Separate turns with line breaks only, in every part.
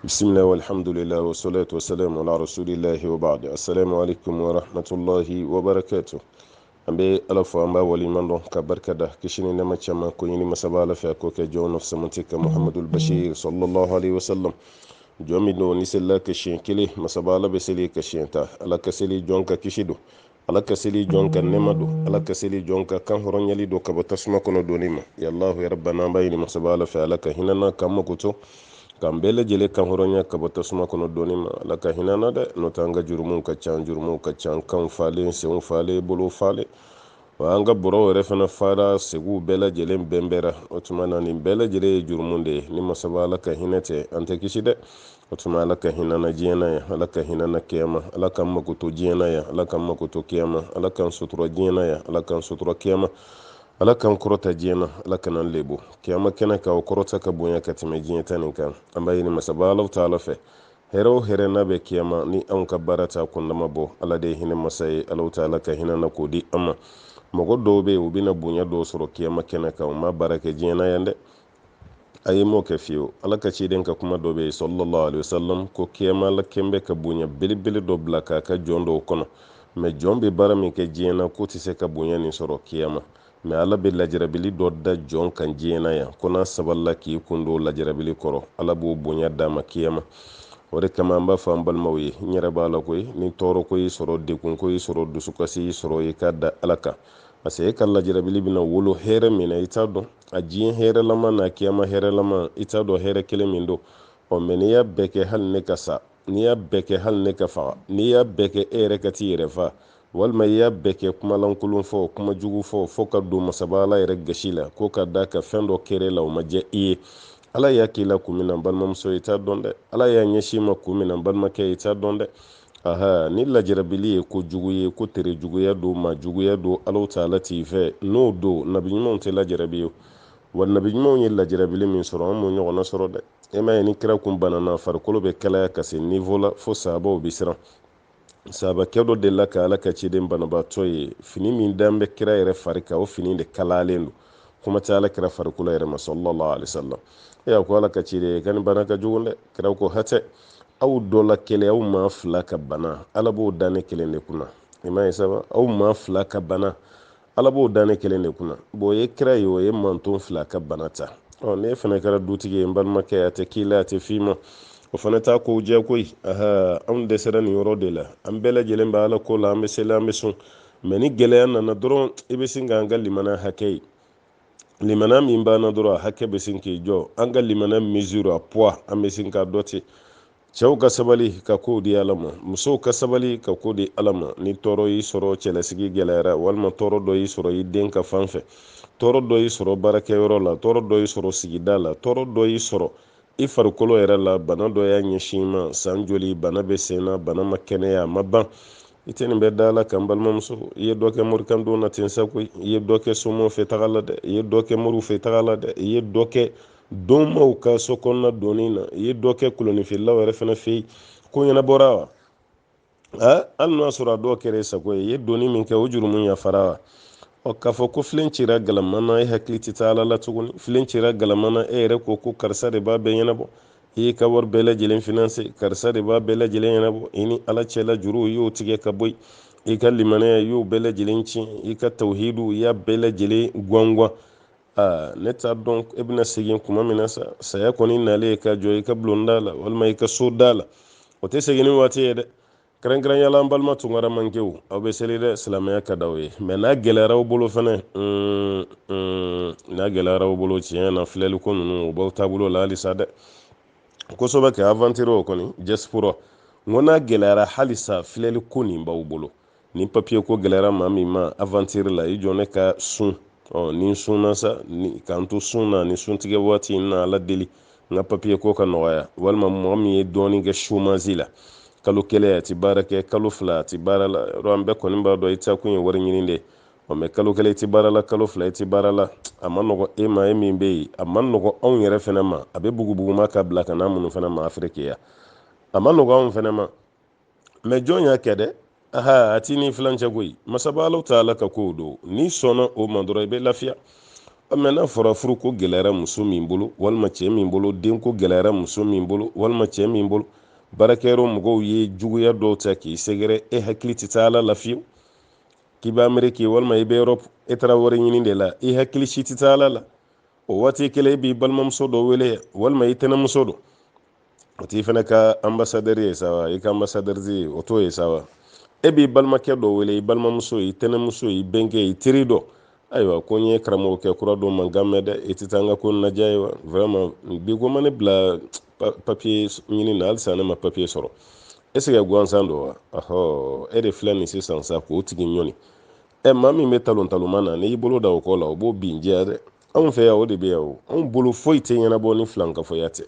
بسم الله والحمد لله والصلاة والسلام على رسول الله وبعد السلام عليكم ورحمة الله وبركاته ambe alafu amba wali mando ka barka da kishini na macama ko yini masabala fa ko ke jono samantika muhammadul bashir sallallahu alaihi wasallam jomi do ni sella ka shin kile masabala be seli ka shinta ala ka seli jonka kishido ala ka seli jonka nemado ala ka seli jonka kan horon yali do ka batasma kono donima ya allah ya rabbana bayni masabala fa ala ka hinana kam ko kan bele jele kan horonya ka bata suma kono doni ma la ka hinana de no tanga jurumun ka can kan fale se on fale bolo fale wa anga boro refana fara segu bele jele bembera otumana ni bele jele jurumun de ni masaba la ka hinete ante kishide otuma la ka hinana jena ya la ka hinana kiyama la kan makuto jena ya la kan makuto kiyama la kan sutura jena ya la kan sutura kiyama ala kan korota jiyana ala kanan lebo kiyama kena ka o korota ka bonya ka teme jiya tanin kan an bayini masaba Allah ta'ala fe hero here na be kiyama ni an ka barata kunna mabo ala de hinin masai Allah ta'ala ka hina na kodi amma mogo do be ubina bonya do soro kiyama kena ka ma barake jiyana yande ayi mo ke fiyo ala ka ci den ka kuma do be sallallahu alaihi wasallam ko kiyama la kembe ka bonya bilibili do blaka ka jondo kono me jombe barami ke jiyana ko ti se ka bonya ni soro kiyama mais ala be lajirabili dɔ da jɔn kan jiyɛna yan ko n'a sabala k'i kun don lajirabili kɔrɔ ala b'o bonya d'a ma kiyama o de kama an b'a fɔ an balimaw ye n yɛrɛ b'a la koyi ni tɔɔrɔ ko y'i sɔrɔ degun ko y'i sɔrɔ dusukasi y'i sɔrɔ i k'a da ala kan parce que e ka lajirabili bɛna wolo hɛrɛ min na i t'a dɔn a diɲɛ hɛrɛlama n'a kiyama hɛrɛlama i t'a dɔn hɛrɛ kelen min don mais n'i y'a bɛɛ kɛ hali ne ka sa n'i y'a bɛɛ kɛ hali ne ka faga n'i y'a bɛɛ kɛ e yɛrɛ ka t'i yɛrɛ faga walima i y'a bɛɛ kɛ kumalankolon fɔ kuma jugu fɔ ka don masaba ala yɛrɛ gasi la ko ka da ka fɛn dɔ kɛrɛ la o ma jɛ i ye ala y'a k'i la kun min na balimamuso i t'a dɔn dɛ ala y'a ɲɛsin ma kun min na balimakɛ i t'a dɔn dɛ aha ni lajirabili ye ko jugu ye ko tere juguya don ma juguya don ala ta'ala t'i fɛ n'o don nabi ɲumanw tɛ lajirabi ye wa nabi ɲumanw ye lajirabili min sɔrɔ an m'o ɲɔgɔnna sɔrɔ dɛ e ma ye ni kira kun banana farikolo bɛ kalaya ka se niveau la fo sahabaw bi siran sabakɛ dɔ delila ka ala ka ciden banabaatɔ ye fini min dan bɛ kira yɛrɛ fari kan o fini de kalalen don kuma tɛ ala kira farikolo yɛrɛ ma sallallahu alaihi wasallam a ko ala ka ciden ka ni bana ka jugu dɛ kira ko hatɛ aw dɔ la kelen aw maa fila ka bana ala b'o dan ne kelen de kunna i ma ye saba aw maa fila ka bana ala b'o dan ne kelen de kunna bon o ye kira ye o ye manton fila ka bana ta ne fana kɛra dutigi ye n balimakɛ a tɛ k'i la a tɛ f'i ma o fana ta ko jɛ koyi anw dɛsɛra nin yɔrɔ de la an bɛɛ lajɛlen bɛ ala ko la an bɛ seli an bɛ sun mais ni gɛlɛya nana dɔrɔn i bɛ sin k'an ka limana hakɛ ye limana min banna dɔrɔn a hakɛ bɛ sin k'i jɔ an ka limana mesure a poids an bɛ sin k'a dɔ ten cɛw ka sabali ka ko di ala ma musow ka sabali ka ko di ala ma ni tɔɔrɔ y'i sɔrɔ cɛlasigi gɛlɛyara walima tɔɔrɔ dɔ y'i sɔrɔ i den ka fan fɛ tɔɔrɔ dɔ y'i sɔrɔ baarakɛyɔrɔ la tɔɔrɔ dɔ y'i sɔrɔ sigida la tɔɔrɔ dɔ y'i sɔrɔ i farikolo yɛrɛ la bana dɔ y'a ɲɛsin ma san joli bana bɛ sen na bana ma kɛnɛya a ma ban i tɛ nin bɛɛ da la kan balimamuso i ye dɔ kɛ morikandon na ten sa koyi i ye dɔ kɛ somɔgɔw fɛ taga la dɛ i ye dɔ kɛ moriw fɛ taga la dɛ i ye dɔ kɛ donmaw ka so kɔnɔna donni na i ye dɔ kɛ kolonifeerelaw yɛrɛ fana fɛ yen ko ɲɛnabɔra wa hali n'o y'a sɔrɔ a dɔw kɛra i sago ye i ye donni min kɛ o jurumu yafara wa k'a fɔ ko filen cira galamana e hakili tɛ taa ala la tuguni filen cira galamana e yɛrɛ ko karisa de b'a bɛɛ ɲɛnabɔ i y'i ka wari bɛɛ lajɛlen finance karisa de b'a bɛɛ lajɛlen ɲɛnabɔ i ni ala cɛla juru i y'o tigɛ ka bɔ yen i ka limanaya i y'o bɛɛ lajɛlen tiɲɛ i ka tawhidu i y'a bɛɛ lajɛlen guanguan ne t'a dɔn e bɛna segin kuma min na sa saya kɔni nalen ka jɔ i ka bulonda la walima i ka so da la o tɛ segin ni waati ye dɛ kɛrɛnkɛrɛnyala an balima tunkara mankew aw bɛ seli dɛ silamɛya ka d'aw ye mais n'a gɛlɛyara aw bolo fɛnɛ n'a gɛlɛyara aw bolo tiɲɛ na filɛli ko ninnu o b'aw taabolo la halisa dɛ kosɛbɛ kɛ aventure o kɔni diaspora n ko n'a gɛlɛyara halisa filɛli ko nin b'aw bolo ni papier ko gɛlɛyara maa min ma aventure la i jɔ ne ka sun ni sunna sa k'an to sun na ni suntigɛ waati in na ala deli n ka papier ko ka nɔgɔya walima mɔgɔ min ye dɔɔnin kɛ chômage la kalo kelen a ti baara kɛ kalo fila a ti baara la yɔrɔ an bɛɛ kɔni b'a dɔn i taa kun ye wari ɲini de mais kalo kelen i ti baara la kalo fila i ti baara la a ma nɔgɔ e ma e min bɛ yen a ma nɔgɔ anw yɛrɛ fɛnɛ ma a bɛ bugubuguma ka bila ka n'a minnu fɛnɛ ma afiriki ya a ma nɔgɔ anw fɛnɛ ma mais jɔn y'a kɛ dɛ a ti ni filancɛ koyi masaba ala ta ala ka kow don n'i sɔnna o ma dɔrɔn i bɛ lafiya Amena fɔra furu ko gɛlɛyara muso min bolo walima cɛ min bolo, den ko gɛlɛyara muso min bolo walima cɛ min bolo, baarakɛyɔrɔ mɔgɔw ye juguya dɔw ta k'i sɛgɛrɛ, e hakili tɛ taa ala la fiyewu. K'i bɛ Ameriki walima i bɛ Europe, e taara wari ɲini de la, i hakili si tɛ taa ala la. O waati kelen e b'i balimamuso dɔ wele walima i tɛnɛmuso dɔ, o t'i fana ka ambassadeur ye sa wa, i ka ambassadeur o t'o ye sa wa. E b'i balimakɛ dɔ wele, i balimamuso, i tɛnɛmuso, i bɛnkɛ, i teri dɔ, ayiwa ko n ye karamɔgɔkɛ kura dɔ mankan mɛn dɛ, i tɛ taa n ka ko lajɛ ye wa, vraiment bi ko ma ne bila papier ɲini na halisa ne ma papier sɔrɔ. Est ce que gansan don wa? Ahɔ, e de filɛ nin sisan sa k'o tigi ɲɔni. Maa min bɛ talon na n'i bolo da o kɔ la o b'o bin jɛya dɛ. Anw fɛ yan o de bɛ yan o, anw bolo foyi tɛ ɲɛnabɔ ni filankafɔya tɛ.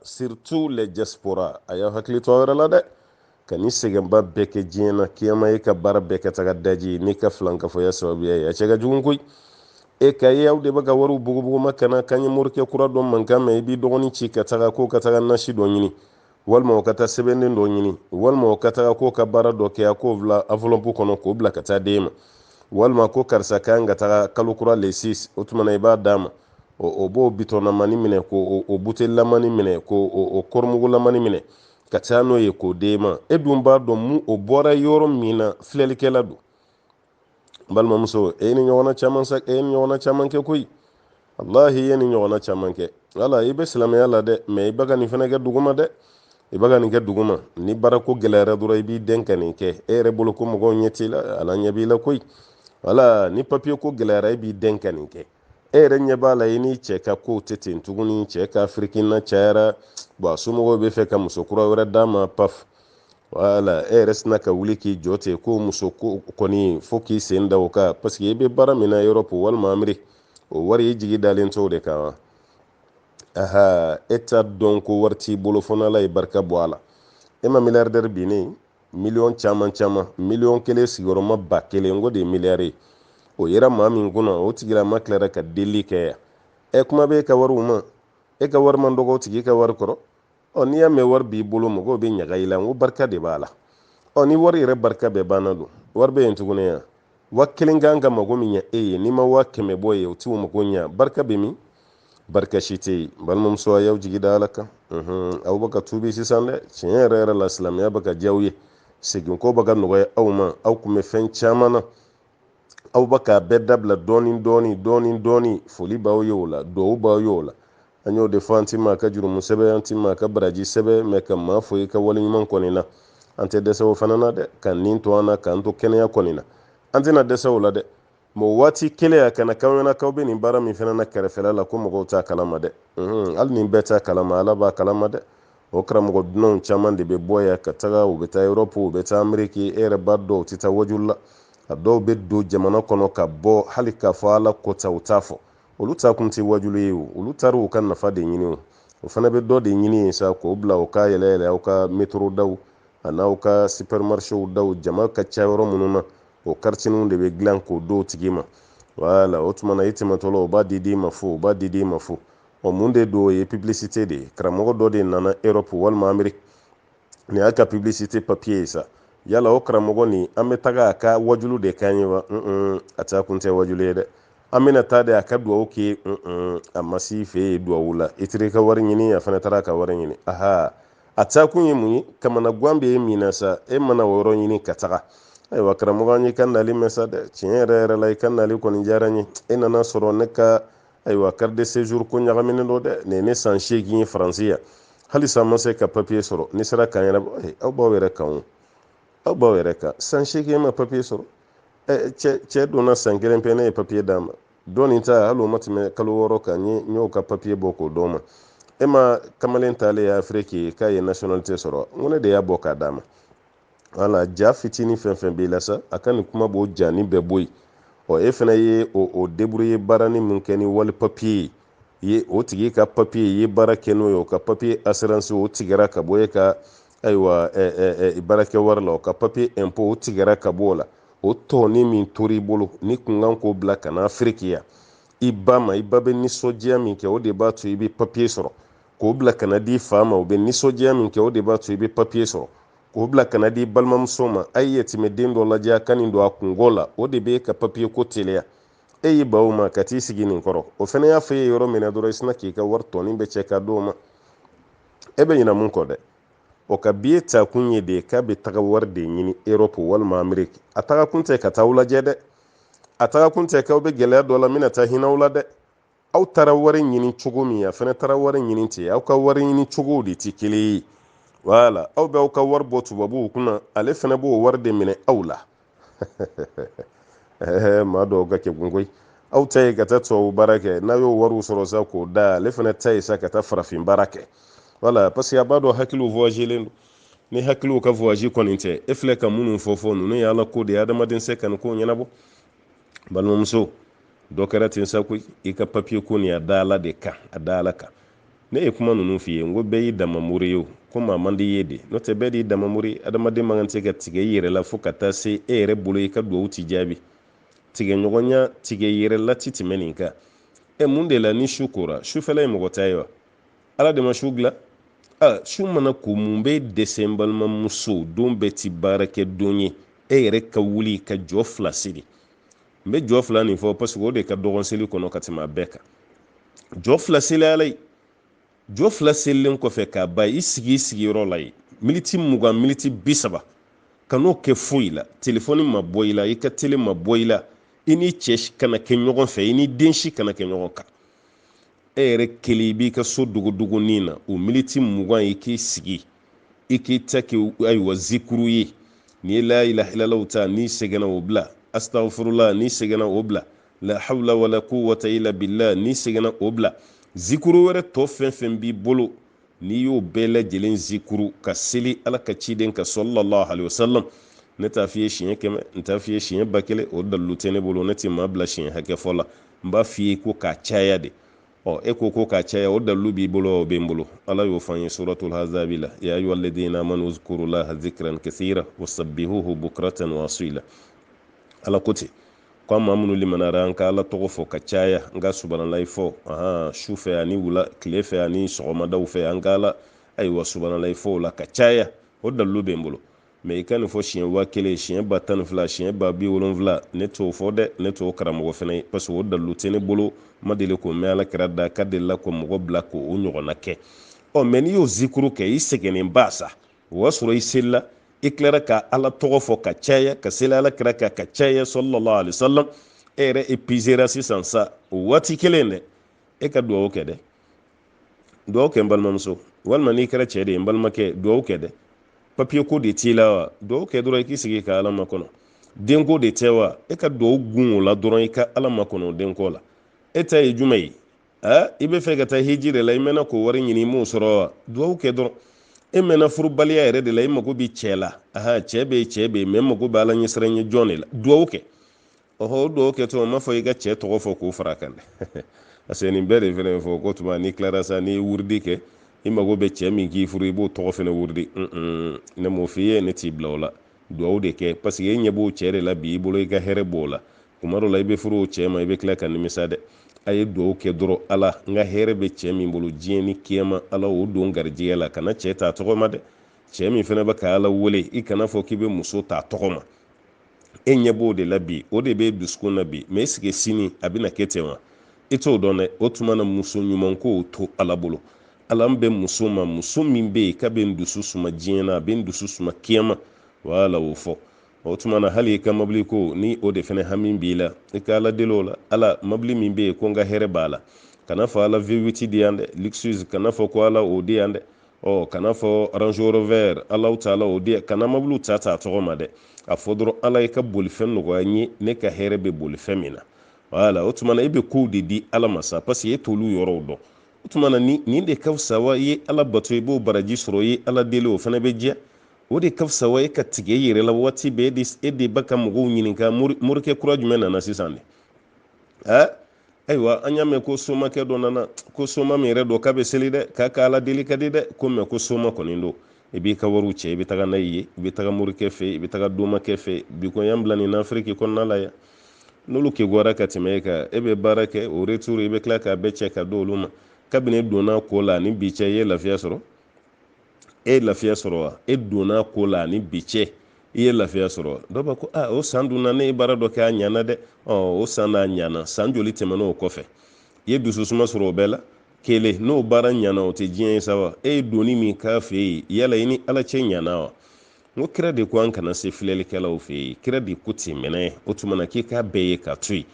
Surtout les diaspora, a y'aw hakili to a yɔrɔ la dɛ. Ka ni sɛgɛnba bɛɛ kɛ diɲɛ na, kiyama e ka baara bɛɛ kɛ taga daji n'i ka filankafɔya sababuya ye, a cɛ ka jugu koyi. E ka ye aw de bɛ ka wariw bugubuguma ka na, kan ye morikɛ kura dɔ mankan mɛn, i b'i dɔgɔnin ci ka taga ko ka taga nasi dɔ ɲini, walima o ka taa sɛbɛnden dɔ ɲini, walima o ka taga ko ka baara dɔ kɛ a k'o bila enveloppe kɔnɔ k'o bila ka taa d'e ma, walima ko karisa kan ka taga kalo kura le 6, o tuma na i b'a d'a ma, o b'o bitɔnamani minɛ k'o butelimani minɛ k'o kɔrɔmugulamani minɛ ka taa n'o ye k'o d'e ma. E dun b'a dɔn mun o bɔra yɔrɔ min na filɛlikɛla don. Balimamuso, e ni ɲɔgɔnna caman kɛ koyi. Wallahi ye ni ɲɔgɔnna caman kɛ. Wala i bɛ silamɛya la dɛ, mais i bɛ ka nin fana kɛ duguma dɛ. I bɛ ka nin kɛ duguma. Ni baara ko gɛlɛyara dɔrɔn i b'i den ka nin kɛ. E yɛrɛ bolo ko mɔgɔw ɲɛ t'i la, ala ɲɛ b'i la koyi. Wala ni papier ko gɛlɛyara i b'i den ka nin kɛ. E yɛrɛ ɲɛ b'a la i ni cɛ ka kow tɛ ten tuguni, cɛ ka firikina cayara, bon somɔgɔw bɛ fɛ ka muso kura wɛrɛ d'a ma, paf. Wala e yɛrɛ sina ka wuli k'i jɔ ten ko muso ko kɔni fo k'i sen da o kan parce que i bɛ baara min na Europe walima Amérique, o wari i jigi dalen t'o de kan wa. Aha, e t'a dɔn ko wari t'i bolo fo n'ala ye barika bɔ a la. E ma milliardaire binnen miliyɔn caman, miliyɔn kelen sigiyɔrɔma 1000 n ko de ye miliyari ye. O yera maa min kunna o tigilama tilara ka deli kɛ yan. Kuma bɛ e ka wariw ma, e ka wari man dɔgɔ o tigi ka wari kɔrɔ. N'i y'a mɛn wari b'i bolo mɔgɔw bɛ ɲaga i la, n ko barika de b'a la. Ni wari yɛrɛ barika bɛɛ banna don, wari bɛ yen tuguni yan. 1000 kan ka mago min ɲɛ e ye, n'i ma 500 bɔ ye o t'o mago ɲɛ, barika bɛ min? Barika si tɛ yen. Balimamuso a y'aw jigi da ala kan. Aw bɛ ka tuubi sisan dɛ, tiɲɛ yɛrɛ la silamɛya bɛ ka diya aw ye, seginko bɛ ka nɔgɔya aw ma, aw tun bɛ fɛn caman na, aw bɛ k'a bɛɛ dabila dɔɔni, foli b'aw ye o la, duwawu b'aw ye o la. An y'o de fɔ an ti maa ka jurumu sɛbɛ, an ti maa ka baraji sɛbɛ, mais ka maa fɔ i ka waleɲuman kɔni na. An tɛ dɛsɛ o fana na dɛ, ka nin to an na, k'an to kɛnɛya kɔni na. An tɛna dɛsɛ o la dɛ. Mais waati kelen a kana k'aw ɲɛna k'aw bɛ nin baara min fana na kɛrɛfɛla la ko mɔgɔw t'a kalama dɛ. Hali nin bɛɛ t'a kalama, ala b'a kalama dɛ. O karamɔgɔ dunanw caman de bɛ bɔ yan ka taga, u bɛ taa Europe, u bɛ taa Amérique, e yɛrɛ b'a dɔn u tɛ taa wajulu la. A dɔw bɛ don jamana kɔnɔ ka bɔ hali k'a fɔ ala kota u t'a fɔ. Olu ta kun tɛ wajulu ye o, olu taara u ka nafa de ɲini o. O fana bɛ dɔ de ɲini yen sa k'o bila u ka yɛlɛ aw ka métro daw a n'aw ka supermarché daw, jama ka ca yɔrɔ minnu na, o quartier de bɛ dilan k'o d'o tigi ma. Wala o tuma na i tɛmɛtɔla o b'a di ma fo, mun de don o ye publicité de ye. Karamɔgɔ dɔ de nana Europe walima Amérique, nin y'a ka publicité papier ye sa. Yala o karamɔgɔ nin an bɛ taga a ka wajulu de k'an ye wa? A taa kun tɛ wajulu ye dɛ. An bɛna taa de a ka duwawu k'i ye, a ma s'i fɛ yen duwawu la. I taara i ka wari ɲini, a fana taara a ka wari ɲini. Aha, a taa kun ye mun ye? Kamana gan bɛ e min na sa, e mana o yɔrɔ ɲini ka taga. Ayiwa karamɔgɔ an y'i ka nali mɛn sa dɛ, tiɲɛ yɛrɛ la i ka nali kɔni diyara n ye. E nana sɔrɔ ne ka carte de séjour ko ɲagaminen don dɛ, nin ye ne san 8 ye Faransi yan. Halisa ma se ka papier sɔrɔ, ni sera k'an yɛrɛ aw b'aw yɛrɛ kan o. Aw b'aw yɛrɛ kan, san 8 ma papier sɔrɔ. Cɛ donna san 1 pe ne ye papier d'a ma. Dɔɔnin ta hali o ma tɛmɛ kalo 6 kan n y'o ka papier bɔ k'o d'o ma. E ma kamalen t'ale ye Afrique ye k'a ye nationalité sɔrɔ, n ko ne de y'a bɔ k'a d'a ma. Wala ja fitinin fɛn fɛn b'i la sa, a ka nin kuma b'o jani bɛɛ bɔ yen. E fana ye o débrouiller baarani min kɛ ni wali papier ye, o tigi ka papier ye baara kɛ n'o ye, o ka papier assurance o tigɛra ka bɔ e ka baarakɛ wari la, o ka papier impôt o tigɛra ka bɔ o la. O tɔni min tor'i bolo ni kun kan k'o bila ka na Afrique yan, i ba bɛ nisɔndiya min kɛ o de b'a to i bɛ papier sɔrɔ, k'o bila ka na di fa ma, o bɛ nisɔndiya min kɛ o de b'a to i bɛ papier sɔrɔ, k'o bila ka na di balimamuso ma, a ye yatimɛden dɔ lajɛ a ka nin don a kungo la, o de bɛ ka papier ko teliya. e yi bawo ma ka t'i sigi nin kɔrɔ o fana y'a fɔ e ye yɔrɔ min na dɔrɔn i sina k'i ka wari tɔnin bɛ cɛ ka d'o ma e bɛ ɲina mun kɔ dɛ o ka biye ta kun ye de k'a bɛ taga wari de ɲini Europe walima Ameriki a taga kun tɛ ka taa aw lajɛ dɛ a taga kun tɛ k'aw bɛ gɛlɛya dɔ la min na taa hinɛ aw la dɛ aw taara wari ɲini cogo min a fana taara wari ɲini ten aw ka wari ɲini cogow de tɛ kelen ye wala aw bɛ aw ka wari bɔ tubabuw kunna ale fana b'o wari de minɛ aw la maa dɔw ka kɛ koyi aw ta ye ka taa tubabu baara kɛ n'a y'o wariw sɔrɔ sa k'o da ale fana ta ye sa ka taa farafin baara kɛ wala parce que a b'a dɔn hakiliw voyagelen don ni hakiliw ka voyage kɔni tɛ e filɛ ka minnu fɔ ninnu ye ala ko de ye adamaden se ka nin ko ɲɛnabɔ balimamuso dɔ kɛra ten sa koyi i ka papiye ko nin a da ala de kan a da ala kan ne ye kuma ninnu f'i ye n ko bɛɛ y'i damamuri ye o ko maa man di ye de n'o tɛ bɛɛ de y'i damamuri adamaden man kan tɛ ka tigɛ i yɛrɛ la fo ka taa se e yɛrɛ bolo i ka duwawu ti jaabi tigɛɲɔgɔnya tigɛ yɛrɛ la ti tɛmɛ nin kan mun de la ni su kora sufɛla ye mɔgɔ ta ye wa ala de ma su dilan su mana ko mun bɛ dɛsɛ n balimamuso don bɛɛ ti baara kɛ don ye e yɛrɛ ka wuli ka jɔ fila siri n bɛ jɔ fila nin fɔ parce que o de ka dɔgɔn seli kɔnɔ ka tɛmɛ a bɛɛ kan jɔ fila seli ala ye jɔ fila selilen kɔfɛ k'a ba i sigi i sigiyɔrɔ la ye miniti 20 miniti 30 ka n'o kɛ foyi la telefɔni ma bɔ i la i ka tele ma bɔ i la i ni cɛ kana kɛ ɲɔgɔn fɛ i ni den si kana kɛ ɲɔgɔn kan e yɛrɛ kelen i b'i ka so dogodogonin na o miniti 20 i k'i sigi i k'i ta kɛ ayiwa zikuru ye ni ye la ilaha illallah ta n'i sɛgɛnna o bila astaghfirullah n'i sɛgɛnna o bila la hawla wala quwwata illa billah n'i sɛgɛnna o bila zikuru wɛrɛ tɔ fɛn fɛn b'i bolo n'i y'o bɛɛ lajɛlen zikuru ka seli ala ka ciden ka sallallahu alaihi wasallam ne t'a f'i ye siɲɛ 100 n t'a f'i ye siɲɛ 1000 o dalilu tɛ ne bolo ne tɛ maa bila siɲɛ hakɛ fɔ la n b'a f'i ye ko k'a caya de e ko k'a caya o dalilu b'i bolo o bɛ n bolo ala y'o fɔ an ye suratul hazabi la ya ayyuhalladhina amanu uzkurullaha dhikran kathira wasabbihuhu bukratan wa asila ala ko ten ko maa minnu limanara an ka ala tɔgɔ fɔ ka caya n ka subhanalahi fɔ su fɛ ani wula tile fɛ ani sɔgɔmadaw fɛ an ka ala ayiwa subhanalahi fɔ la ka caya o dalilu bɛ n bolo mɛ i ka nin fɔ siɲɛ 1000 siɲɛ 102 siɲɛ 70 ne t'o fɔ dɛ ne t'o karamɔgɔ fɛnɛ ye parce que o dalilu tɛ ne bolo ma deli k'o mɛn ala kɛra da ka deli la ko mɔgɔ bila k'o ɲɔgɔnna kɛ mɛ n'i y'o zikuru kɛ i sɛgɛnnen ba sa o y'a sɔrɔ i selila i tilara ka ala tɔgɔ fɔ ka caya ka seli ala kɛra ka caya sallallahu alaihi wasallam e yɛrɛ épuisera sisan sa o waati kelen dɛ e ka duwawu kɛ dɛ duwawu kɛ n balimamuso walima n'i kɛra cɛ de ye n balimakɛ duwawu kɛ dɛ papiye ko de t'i la wa duwawu kɛ dɔrɔn i k'i sigi ka ala makɔnɔ denko de tɛ wa e ka duwawu gun o la dɔrɔn i ka ala makɔnɔ denko la e ta ye jumɛn ye i bɛ fɛ ka taa hiji de la i mɛnna k'o wari ɲini i m'o sɔrɔ wa duwawu kɛ dɔrɔn e mɛnna furubaliya yɛrɛ de la i mago bɛ cɛ la cɛ bɛ yen mɛ mago bɛ ala ɲɛsiranɲɛ jɔn de la duwawu kɛ o duwawu kɛ tuma ma fɔ i ka cɛ tɔgɔ fɔ k'o fara kan dɛ parce que nin bɛɛ de fɛnɛ fɔ ko tuma n'i tilara sa n'i ye wurudi kɛ i mago bɛ cɛ min k'i furu i b'o tɔgɔ fɛnɛ wurudi ne m'o f'i ye ne t'i bila o la duwawu de kɛ parce que e ɲɛ b'o cɛ de la bi i bolo i ka hɛrɛ b'o la kuma dɔ la i bɛ furu o cɛ ma i bɛ tila ka nimisa dɛ a ye duwawu kɛ dɔrɔn ala n ka hɛrɛ bɛ cɛ min bolo diɲɛ ni kiyama ala o don garijɛgɛ la kana cɛ t'a tɔgɔ ma dɛ cɛ min fɛnɛ bɛ ka ala wele i kana fɔ k'i bɛ muso t'a tɔgɔ ma e ɲɛ b'o de la bi o de bɛ dusukun na bi mɛ esike sini a bɛna kɛ ten wa i t'o dɔn dɛ o tuma na muso ɲuman ko to ala bolo ala n bɛ muso ma muso min bɛ yen k'a bɛ n dusu suma diɲɛ na a bɛ n dusu suma kiyama wala o fɔ o tuma na hali i ka mobili ko ni o de fɛnɛ hami b'i la i ka ala deli o la ala mobili min bɛ yen ko n ka hɛrɛ b'a la kana fɔ ala V8 di yan dɛ Lexus kana fɔ ko ala o di yan dɛ kana fɔ Range Rover ala ta ala o di yan kana mobili ta tɔgɔ ma dɛ a fɔ dɔrɔn ala i ka bolifɛn nɔgɔya n ye ne ka hɛrɛ bɛ bolifɛn min na wala o tuma na i bɛ kow de di ala ma sa parce que e t'olu yɔrɔw dɔn o tuma na nin de ka fisa wa i ye ala bato i b'o baraji sɔrɔ i ye ala deli o fana bɛ diya o de ka fisa wa e ka tigɛ i yɛrɛ la waati bɛɛ e de ba ka mɔgɔw ɲininka morikɛ kura jumɛn nana sisan de ayiwa an y'a mɛn ko somakɛ dɔ nana ko soma min yɛrɛ don k'a bɛ seli dɛ k'a ka ala deli ka di dɛ ko mɛ ko soma kɔni don i b'i ka wariw cɛ i bɛ taga n'a ye i bɛ taga morikɛ fɛ i bɛ taga domakɛ fɛ bi ko y'an bila nin afiriki kɔnɔna la yan n'olu kegwara ka tɛmɛ e kan e bɛ baara kɛ o retour i bɛ tila k'a bɛɛ cɛ ka di olu ma kabini donna ko la ani bi cɛ i ye lafiya sɔrɔ e ye lafiya sɔrɔ wa e donna ko la ani bi cɛ i ye lafiya sɔrɔ dɔw b'a ko o san dunna ne ye baara dɔ kɛ a ɲana dɛ o san n'a ɲana san joli tɛmɛn'o kɔfɛ i ye dususuma sɔrɔ o bɛɛ la kelen n'o baara ɲana o tɛ diɲɛ ye sa wa e ye doni min k'a fɛ yen yala i ni ala cɛ ɲana wa n ko kira de ko an kana se filɛlikɛlaw fɛ yen kira de ko ten mɛnɛ o tuma na k'i k'a bɛɛ ye ka to yen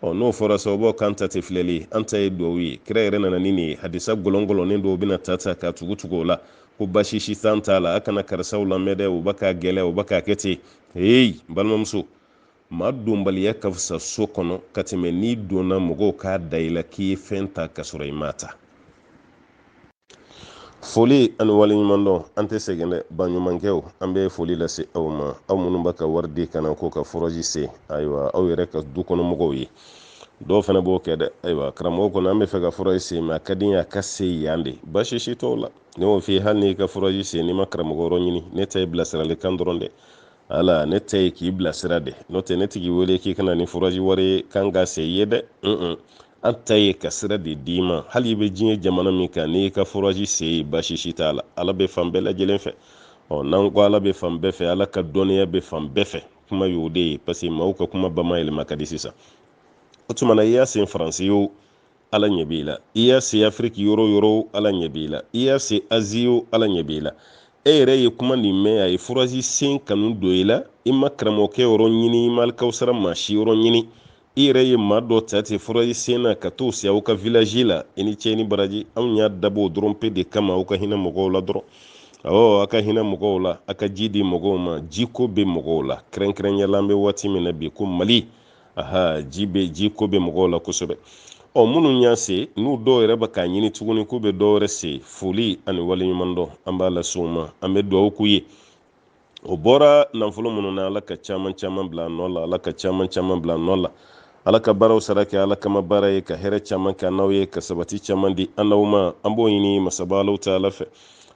n'o fɔra sababu k'an ta tɛ filɛli an ta ye duwawu ye kira yɛrɛ nana ni nin ye hadisa gɔlɔngɔlɔnen dɔw bɛna ta ka tugu o la ko basi si t'an t'a la a kana karisaw lamɛn dɛ u bɛ k'a gɛlɛya u bɛ k'a kɛ ten balimamuso maa donbaliya ka fisa so kɔnɔ ka tɛmɛ n'i donna mɔgɔw k'a da i la k'i ye fɛn ta ka sɔrɔ i ma ta foli ani waleɲuman dɔn an tɛ sɛgɛn dɛ baɲumankɛw an bɛ foli lase aw ma aw minnu bɛ ka wari di kana ko ka furaji se ayiwa aw yɛrɛ ka du kɔnɔ mɔgɔw ye dɔw fana b'o kɛ dɛ ayiwa karamɔgɔ kɔnɔ an bɛ fɛ ka furaji se mɛ a ka di n ye a ka se yan de baasi si t'o la ne y'o f'i ye hali n'i ka furaji se n'i ma karamɔgɔ yɔrɔ ɲini ne ta ye bilasiralikan dɔrɔn dɛ ala ne ta ye k'i bilasira de n'o tɛ ne tigi wele k'i kana ni furaji wari kan ka se i ye dɛ an ta ye ka sira de d'i ma hali i bɛ diɲɛ jamana min kan n'i ka furaji se ye baasi si t'a la ala bɛ fan bɛɛ lajɛlen fɛ n'an ko ala bɛ fan bɛɛ fɛ ala ka dɔnniya bɛ fan bɛɛ fɛ kuma y'o de ye parce que maaw ka kuma bamayɛlɛma ka di sisan o tuma na i y'a sen faransi ye ala ɲɛ b'i la i y'a se afiriki yɔrɔ yɔrɔ ala ɲɛ b'i la i y'a se azi o ala ɲɛ b'i la e yɛrɛ ye kuma nin mɛn a ye furaji sen kanu don i la i ma karamɔgɔkɛ yɔrɔ ɲini i ma alikawusara maa si yɔrɔ ɲini i yɛrɛ ye maa dɔ ta ten furaji sen na ka t'o se aw ka vilaji la i ni cɛ ni baraji anw y'a dabɔ o dɔrɔn pe de kama aw ka hinɛ mɔgɔw la dɔrɔn aw ka hinɛ mɔgɔw la a ka ji di mɔgɔw ma jiko bɛ mɔgɔw la kɛrɛnkɛrɛnyala an bɛ waati min na bi ko mali jiko bɛ mɔgɔw la kosɛbɛ minnu y'a se n'u dɔw yɛrɛ bɛ k'a ɲini tuguni k'u bɛ dɔw wɛrɛ se foli ani waleɲuman dɔn an b'a lase u ma an bɛ duwawu k'u ye o bɔra nafolo minnu na ala ka caman caman bila nɔ la ala ka caman caman bila nɔ la ala ka baaraw sara kɛ ala kama baara ye ka hɛrɛ caman kɛ n'aw ye ka sabati caman di an n'aw ma an b'o ɲini masaba alaw ta ala fɛ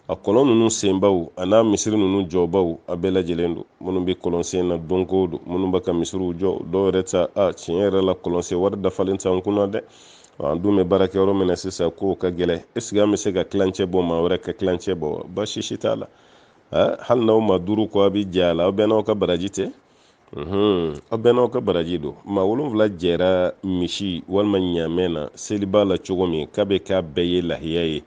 a kɔlɔn ninnu senbaw a n'a misiri ninnu jɔbaw a bɛɛ lajɛlen don minnu bɛ kɔlɔn sen na don ko don minnu bɛ ka misiriw jɔ dɔw yɛrɛ ta tiɲɛ yɛrɛ la kɔlɔn sen wari dafalen t'an kunna dɛ an dun bɛ baara kɛ yɔrɔ min na sisan k'o ka gɛlɛn esike an bɛ se ka kilancɛ bɔ maa wɛrɛ ka kilancɛ bɔ baasi si t'a la hali n'aw ma duuru kɔ a bɛ jɛ a la aw bɛɛ n'aw ka baraji tɛ aw bɛɛ n'aw ka baraji don maa 7 jɛra misi walima ɲaamɛ na seli b'a la cogo min k'a bɛ k'a bɛɛ ye lahiya ye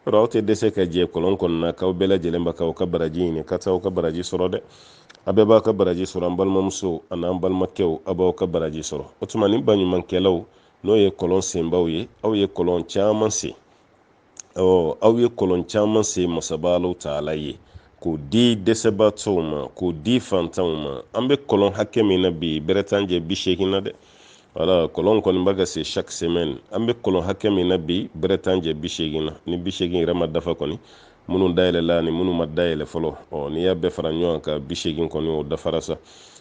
yɔrɔ aw tɛ dɛsɛ ka jɛ kɔlɔn kɔnɔna k'aw bɛɛ lajɛlen bɛ k'aw ka baraji ɲini ka taa aw ka baraji sɔrɔ dɛ a bɛɛ b'a ka baraji sɔrɔ an balimamuso ani an balimakɛw a b'aw ka baraji sɔrɔ o tuma ni baɲumankɛlaw n'o ye kɔlɔn senbaw ye aw ye kɔlɔn caman sen aw ye kɔlɔn caman sen masaba alaw taala ye k'o di dɛsɛbaatɔw ma k'o di fantanw ma an bɛ kɔlɔn hakɛ min na bi bɛrɛ t'an jɛ 80 na dɛ wala kɔlɔn kɔni b'a ka se chaque semaine an bɛ kɔlɔn hakɛ min na bi bɛrɛ t'an jɛ 80 na ni 80 yɛrɛ ma dafa kɔni minnu dayɛlɛla ani minnu ma dayɛlɛ fɔlɔ n'i y'a bɛɛ fara ɲɔgɔn kan 80 kɔni o dafara sa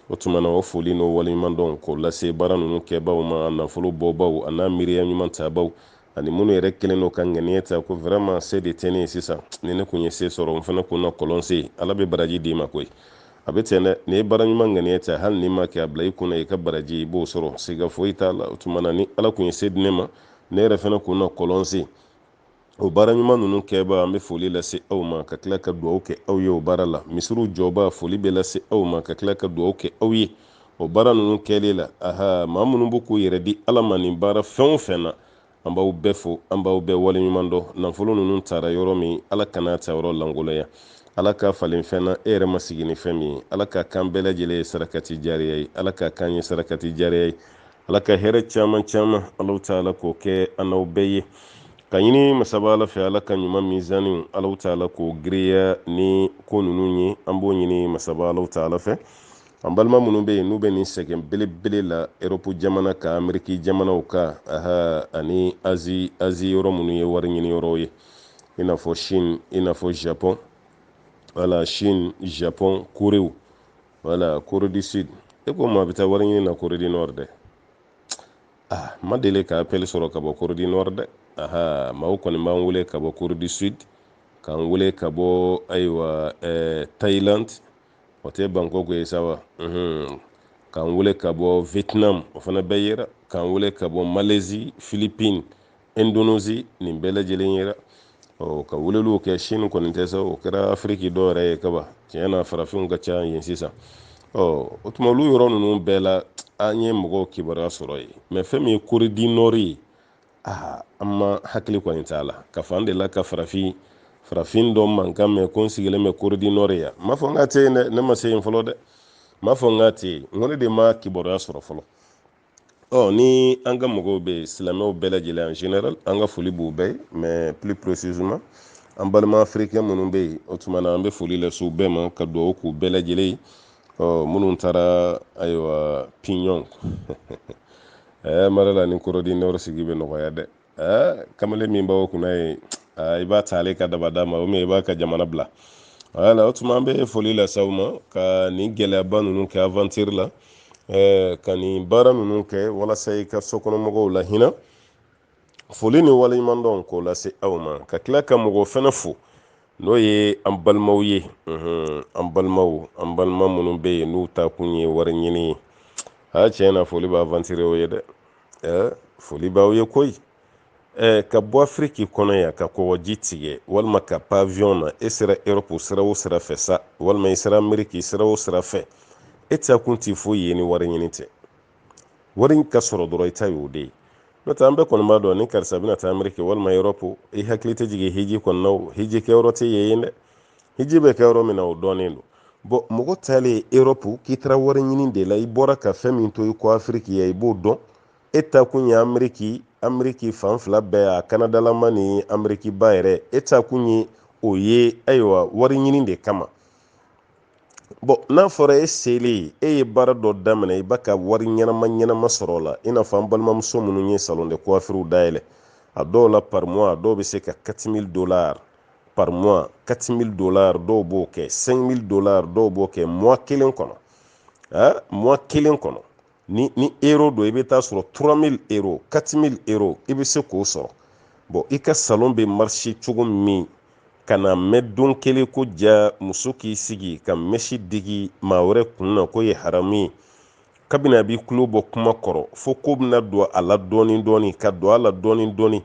o tuma na o foli n'o waleɲuman dɔn k'o lase baara ninnu kɛbaw ma a nafolo bɔbaw a n'a miiriya ɲuman tabaw ani minnu yɛrɛ kelen n'o ka ŋaniya ta ko vraiment se de tɛ ne ye sisan ni ne kun ye se sɔrɔ n fana kun na kɔlɔn se ala bɛ baraji d'i ma koyi a bɛ ten dɛ ni ye baara ɲuman ŋaniya ta hali n'i ma kɛ a bila i kunna i ka baraji i b'o sɔrɔ siga foyi t'a la o tuma na ni ala kun ye se di ne ma ne yɛrɛ fana kun na kɔlɔn se o baara ɲuman ninnu kɛba an bɛ foli lase aw ma ka tila ka duwawu kɛ aw ye o baara la misiriw jɔba foli bɛ lase aw ma ka tila ka duwawu kɛ aw ye o baara ninnu kɛlen la maa minnu bɛ k'u yɛrɛ di ala ma nin baara fɛn o fɛn na an b'aw bɛɛ fo an b'aw bɛɛ waleɲuman dɔn nafolo ninnu taara yɔrɔ min ala kan'a ta yɔrɔ langoloya ala ka falen fɛn na e yɛrɛ ma sigi ni fɛn min ye ala ka kan bɛɛ lajɛlen ye sarakati jariya ye ala ka kan ye sarakati jariya ye ala ka hɛrɛ caman caman alaw taala k'o kɛ an n'aw bɛɛ ye ka ɲini masaba ala fɛ ala ka ɲuman mizaniw alaw taala k'o giriya ni ko ninnu ye an b'o ɲini masaba alaw taala fɛ an balima minnu bɛ yen n'u bɛ nin sɛgɛn belebele la Europe jamana ka Ameriki jamanaw ka ani Azi yɔrɔ minnu ye wari ɲini yɔrɔw ye i n'a fɔ Chine i n'a fɔ Japon wala Chine Japon Korew wala Corée du Sud e ko maa bɛ taa wari ɲini na Corée du Nord dɛ ma deli ka appel sɔrɔ ka bɔ Corée du Nord dɛ maaw kɔni b'an wele ka bɔ Corée du Sud k'an wele ka bɔ ayiwa Thailand o tɛ Bangkok ye sa wa k'an wele ka bɔ Vietnam o fana bɛɛ yera k'an wele ka bɔ Malaisie Philippines Indonésie nin bɛɛ lajɛlen yera ka wulelu kɛ Chine kɔni tɛ sa o kɛra Afrique dɔ yɛrɛ ye kaba tiɲɛ na farafinw ka ca yen sisan o tuma olu yɔrɔ ninnu bɛɛ la an ye mɔgɔw kibaruya sɔrɔ yen mais fɛn min ye Corée du Nord ye an ma hakili kɔni t'a la ka fɔ an de la ka farafin dɔ mankan mɛn ko n sigilen bɛ Corée du Nord yan m'a fɔ n k'a tɛ yen dɛ ne ma se yen fɔlɔ dɛ m'a fɔ n k'a tɛ yen n ko ne de ma kibaruya sɔrɔ fɔlɔ ni an ka mɔgɔw bɛ silamɛw bɛɛ lajɛlen en général an ka foli b'u bɛɛ ye mais plus précisément an balima africain minnu bɛ yen o tuma na an bɛ foli lase u bɛɛ ma ka dugawu k'u bɛɛ lajɛlen ye minnu taara ayiwa Pyongyang mara la ni Corée du Nord sigi bɛ nɔgɔya dɛ kamalen min b'aw kunna ye i b'a ta ale ka dabada ma i b'a ka jamana bila voilà o tuma an bɛ foli lase aw ma ka nin gɛlɛyaba ninnu kɛ aventure la ka nin baara ninnu kɛ walasa i ka sokɔnɔmɔgɔw la hinɛ foli ni waleɲumandɔn k'o lase aw ma ka tila ka mɔgɔ fɛnɛ fo n'o ye an balimaw ye an balima minnu bɛ yen n'u ta kun ye wari ɲini ye tiɲɛ na foli b'a aventure o ye dɛ foli b'aw ye koyi ka bɔ Afrique kɔnɔ yan ka kɔgɔji tigɛ walima ka pavillon na e sera Europe sira o sira fɛ sa walima i sera Amerique sira o sira fɛ e ta kun ti foyi ye ni wari ɲini tɛ wari ka sɔrɔ dɔrɔn i ta y'o de ye n'o tɛ an bɛɛ kɔni b'a dɔn ni karisa bɛna taa Amerique walima Europe i hakili tɛ jigin hiji kɔnɔna hiji kɛyɔrɔ tɛ yen dɛ hiji bɛ kɛ yɔrɔ min na o dɔnnen don mɔgɔ taalen Europe k'i taara wari ɲini de la i bɔra ka fɛn min to i kɔ Afrique ya i b'o dɔn e ta kun ye Amerique fan fila bɛɛ a Kanadalama ni Amerique ba yɛrɛ e ta kun ye o ye ayiwa wari ɲini de kama n'a fɔra e selen e ye baara dɔ daminɛ i b'a ka wari ɲɛnama sɔrɔ la i n'a fɔ an balimamuso minnu ye salon de coiffure dayɛlɛ a dɔw la par mois dɔw bɛ se ka $4000 par mois $4000 dɔw b'o kɛ $5000 dɔw b'o kɛ mois kelen kɔnɔ mois kelen kɔnɔ ni euro don i bɛ taa sɔrɔ 3000 euros 4000 euros i bɛ se k'o sɔrɔ i ka salon bɛ marché cogo min ka na mɛn don kelen ko ja muso k'i sigi ka mɛsi digi maa wɛrɛ kun na ko ye haramu ye kabini a b'i tulo bɔ kuma kɔrɔ fo ko bɛna don a la dɔɔni ka don a la dɔɔni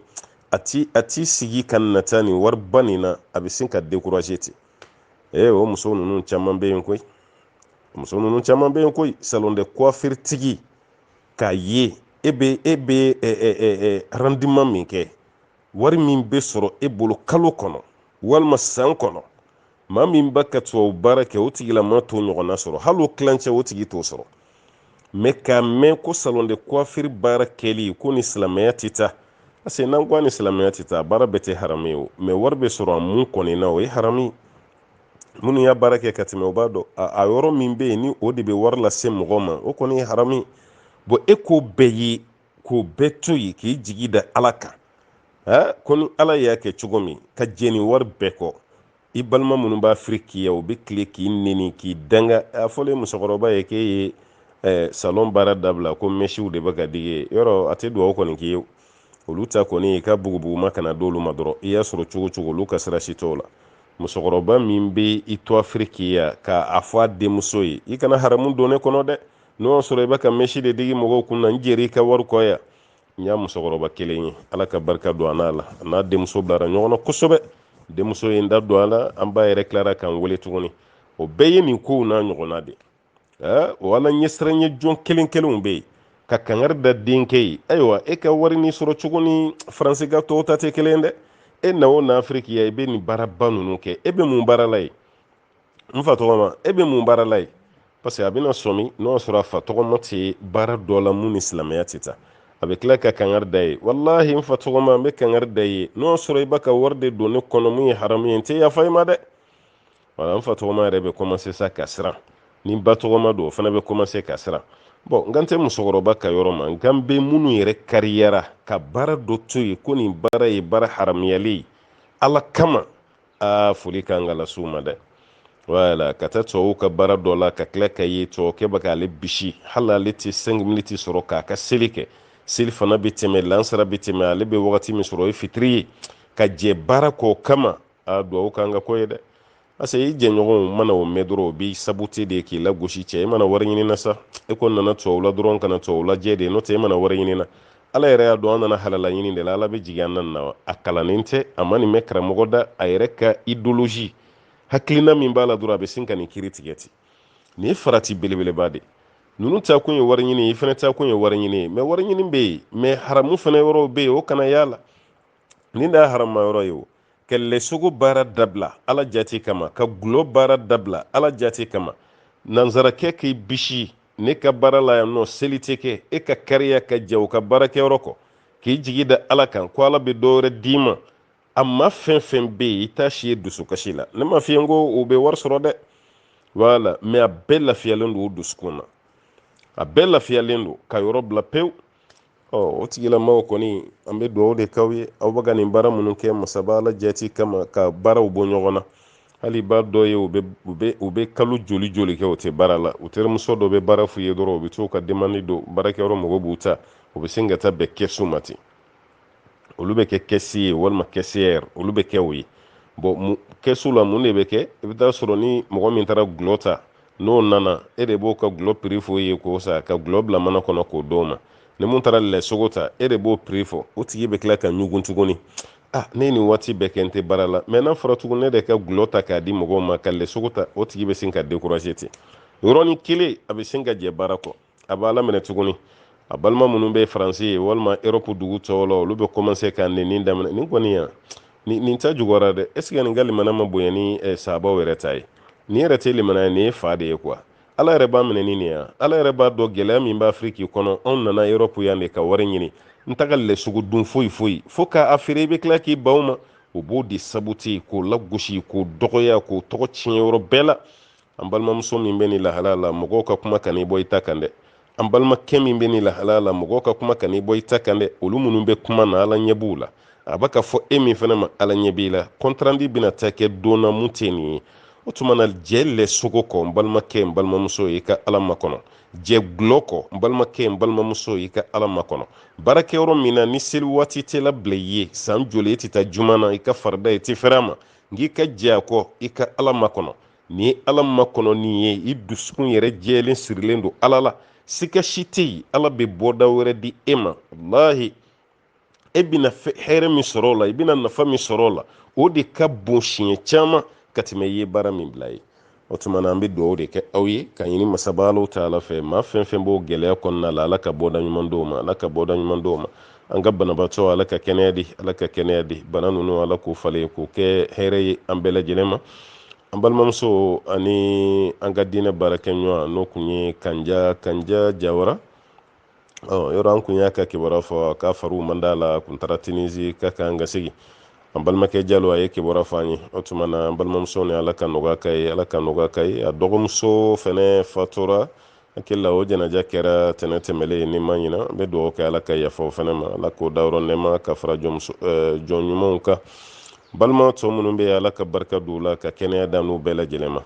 a ti sigi ka nata nin wariba nin na a bɛ sin ka décourager ten o muso ninnu caman bɛ yen koyi salon de coiffure tigi k'a ye e bɛ rendement min kɛ wari min bɛ sɔrɔ e bolo kalo kɔnɔ walima san kɔnɔ maa min b'a ka tubabu baara kɛ o tigilama t'o ɲɔgɔnna sɔrɔ hali o tilancɛ o tigi t'o sɔrɔ mais k'a mɛn ko salon de coiffure baara kɛli ko ni silamɛya tɛ taa parce que n'an ko ni silamɛya tɛ taa baara bɛɛ tɛ haramu ye o mais wari bɛ sɔrɔ a mun kɔni na o ye haramu ye minnu y'a baara kɛ ka tɛmɛ o b'a dɔn a yɔrɔ min bɛ yen ni o de bɛ wari lase mɔgɔ ma o kɔni ye haramu ye e k'o bɛɛ ye k'o bɛɛ to yen k'i jigi da Ala kan ko ni Ala y'a kɛ cogo min ka jɛni wari bɛɛ kɔ i balima minnu b'a Afrique yan u bɛ tile k'i neni k'i danga a fɔlen musokɔrɔba ye k'e ye salon baara dabila ko mɛsiw de bɛ ka digi yɔrɔ a tɛ dugawu kɔni k'i ye olu ta kɔni i ka bugubuguma kana d'olu ma dɔrɔn i y'a sɔrɔ cogo cogo olu ka sira si t'o la musokɔrɔba min bɛ i to Afrique yan k'a fɔ a denmuso ye i kana haramu don ne kɔnɔ dɛ n'o y'a sɔrɔ i bɛ ka mɛsi de digi mɔgɔw kun na n jɛra i ka wari kɔ yan n y'a musokɔrɔba kelen ye Ala ka barika don a n'a la a n'a denmuso bilara ɲɔgɔn na kosɛbɛ denmuso ye n da don a la an ba yɛrɛ tilara k'an wele tuguni o bɛɛ ye nin kow n'a ɲɔgɔnna de o ala ɲɛsiranɲɛ jɔn kelenw bɛ yen ka kangari da denkɛ ye ayiwa e ka wari ni sɔrɔ cogo ni faransi ka tɔw ta tɛ kelen dɛ e na o na Afrique ya i bɛ nin baaraba ninnu kɛ e bɛ mun baara la ye n fa tɔgɔma e bɛ mun baara la ye parce que a bɛna sɔmi n'o y'a sɔrɔ a fa tɔgɔma tɛ baara dɔ la mun ni silamɛya tɛ taa a bɛ tila ka kangari da ye walahi n fa tɔgɔma n bɛ kangari da ye n'o y'a sɔrɔ i b'a ka wari de don ne kɔnɔ mun ye haramu ye n tɛ yafa i ma dɛ wala n fa tɔgɔma yɛrɛ bɛ commencer sa ka siran ni ba tɔgɔma don o fana bɛ commencer ka siran n kan tɛ musokɔrɔba ka yɔrɔ ma n kan bɛ minnu yɛrɛ kariyara ka baara dɔ to yen ko nin baara ye baara haramuyalen ye Ala kama foli kan ka lase u ma dɛ wala ka taa tubabuw ka baara dɔ la ka tila ka ye tubabukɛ bɛ k'ale bisi hali ale tɛ 5 minutes sɔrɔ k'a ka seli kɛ seli fana bɛ tɛmɛ lansara bɛ tɛmɛ ale bɛ wagati min sɔrɔ o ye fitiri ye ka jɛ baara k'o kama duwawu kan ka kɔ ye dɛ parce que i jɛɲɔgɔnw mana o mɛn dɔrɔn o b'i sabute de k'i lagosi cɛ i mana wari ɲini na sa e ko nana tubabu la dɔrɔn kana tubabu lajɛ de n'o tɛ e mana wari ɲini na ala yɛrɛ y'a dɔn an nana halala ɲini de la ala bɛ jigin an nan na a kalannen tɛ a ma nin mɛn karamɔgɔ da a yɛrɛ ka idéologie hakilina min b'a la dɔrɔn a bɛ sin ka nin kiiri tigɛ ten nin ye farati belebeleba de ninnu ta kun ye wari ɲini i fana ta kun ye wari ɲini ye mais wari ɲini bɛ yen mais haramu fana yɔrɔw bɛ yen o kana y'a la nin da harama yɔrɔ ye o ka lɛsogo baara dabila ala jati kama ka gulɔ baara dabila ala jati kama nanzarakɛ k'i bisi ne ka baara la yan nɔ seli tɛ kɛ e ka kariya ka ja u ka baarakɛyɔrɔ kɔ k'i jigi da ala kan ko ala bɛ dɔwɛrɛ d'i ma a ma fɛn fɛn bɛ yen i t'a si ye dusukasi la ne ma f'i ye n ko o bɛ wari sɔrɔ dɛ voilà mais a bɛɛ lafiyalen don o dusukun na a bɛɛ lafiyalen don ka yɔrɔ bila pewu o tigilamɔgɔw kɔni an bɛ dugawu de k'aw ye aw bɛ ka nin baara minnu kɛ masaba ala jati kama ka baaraw bɔ ɲɔgɔn na hali b'a dɔ ye u bɛ kalo joli joli kɛ u tɛ baara la u terimuso dɔ bɛ baara f'u ye dɔrɔn u bɛ t'u ka demande don baarakɛyɔrɔ mɔgɔw b'u ta u bɛ sin ka taa bɛn kɛsu ma ten olu bɛ kɛ kɛsi ye walima kɛsiyɛri olu bɛ kɛ o ye bon kɛsu la mun de bɛ kɛ i bɛ taa sɔrɔ ni mɔgɔ min taara gulɔ ta n'o nana e de b'o ka gulɔ prix f'o ye k'o sa ka gulɔ bila mana kɔnɔ k'o d'o ma ni mun taara lɛsogo ta e de b'o prix fɔ o tigi bɛ tila ka ɲugun tuguni ne ye nin waati bɛɛ kɛ n tɛ baara la mais n'a fɔra tuguni ne de ka gulɔ ta k'a di mɔgɔw ma ka lɛsogo ta o tigi bɛ sin ka décourager ten yɔrɔnin kelen a bɛ sin ka jɛ baara kɔ a b'a laminɛ tuguni a balima minnu bɛ faransi ye walima Europe dugu tɔw la olu bɛ commencer ka nɛni daminɛ nin kɔni yan nin ta juguyara dɛ est ce que nin ka limana ma bonya ni sahabaw yɛrɛ ta ye nin yɛrɛ tɛ limana ye nin ye fa de ye quoi ala yɛrɛ b'a minɛ ni nin yan ala yɛrɛ b'a dɔn gɛlɛya min b'a Afrique kɔnɔ anw nana Europe yan de ka wari ɲini n ta ka lɛsugu dun foyi foyi fo k'a feere i bɛ tila k'i ban o ma o b'o de saboter k'o lagosi k'o dɔgɔya k'o tɔgɔ tiɲɛ yɔrɔ bɛɛ la an balimamuso min bɛ nin lahala la mɔgɔw ka kuma kan'i bɔ i ta kan dɛ an balimakɛ min bɛ nin lahala la mɔgɔw ka kuma kan'i bɔ i ta kan dɛ olu minnu bɛ kuma na ala ɲɛ b'u la a b'a ka fɔ e min fana ma ala ɲɛ b'i la compte rendu bɛna taa kɛ don na mun tɛ nin ye o tuma na jɛ lɛsogo kɔ n balimakɛ n balimamuso i ka ala makɔnɔ jɛ gulɔ kɔ n balimakɛ n balimamuso i ka ala makɔnɔ baarakɛyɔrɔ min na ni seli waati tɛ labila i ye san joli e tɛ taa juma na i ka farida i tɛ fɛrɛ a ma n'i ka jɛ a kɔ i ka ala makɔnɔ nin ye ala makɔnɔ nin ye i dusukun yɛrɛ jɛlen sirilen don ala la sika si tɛ yen ala bɛ bɔda wɛrɛ di e ma walahi e bɛna hɛrɛ min sɔrɔ o la i bɛna nafa min sɔrɔ o la o de ka bon siɲɛ caman ka tɛmɛ i ye baara min bila ye o tuma na an bɛ dugawu de kɛ aw ye ka ɲini masaba Alahu Taala fɛ maa fɛn fɛn b'o gɛlɛya kɔnɔna la ala ka bɔda ɲuman d'o ma ala ka bɔda ɲuman d'o ma an ka banabaatɔ ala ka kɛnɛya di ala ka kɛnɛya di bana ninnu ala k'o falen k'o kɛ hɛrɛ ye an bɛɛ lajɛlen ma an balimamuso ani an ka diinɛ baarakɛɲɔgɔn n'o kun ye kanja jawara yɔrɔ an kun y'a ka kibaruya fɔ k'a fariw man d'a la a kun taara Tunizi k'a kan ka segin an balimakɛ Jalo a ye kibaruya fɔ an ye o tuma na an balimamuso ni ala ka nɔgɔya k'a ye ala ka nɔgɔya k'a ye a dɔgɔmuso fɛnɛ fatura hakili la o jɛnaja kɛra tɛnɛ tɛmɛlen ni ma ɲina an bɛ dugawu kɛ ala ka yafa o fɛnɛ ma ala k'o dayɔrɔ nɛɛma ka fara jɔn ɲumanw kan balima tɔ minnu bɛ ala ka barika don u la ka kɛnɛya da n'u bɛɛ lajɛlen ma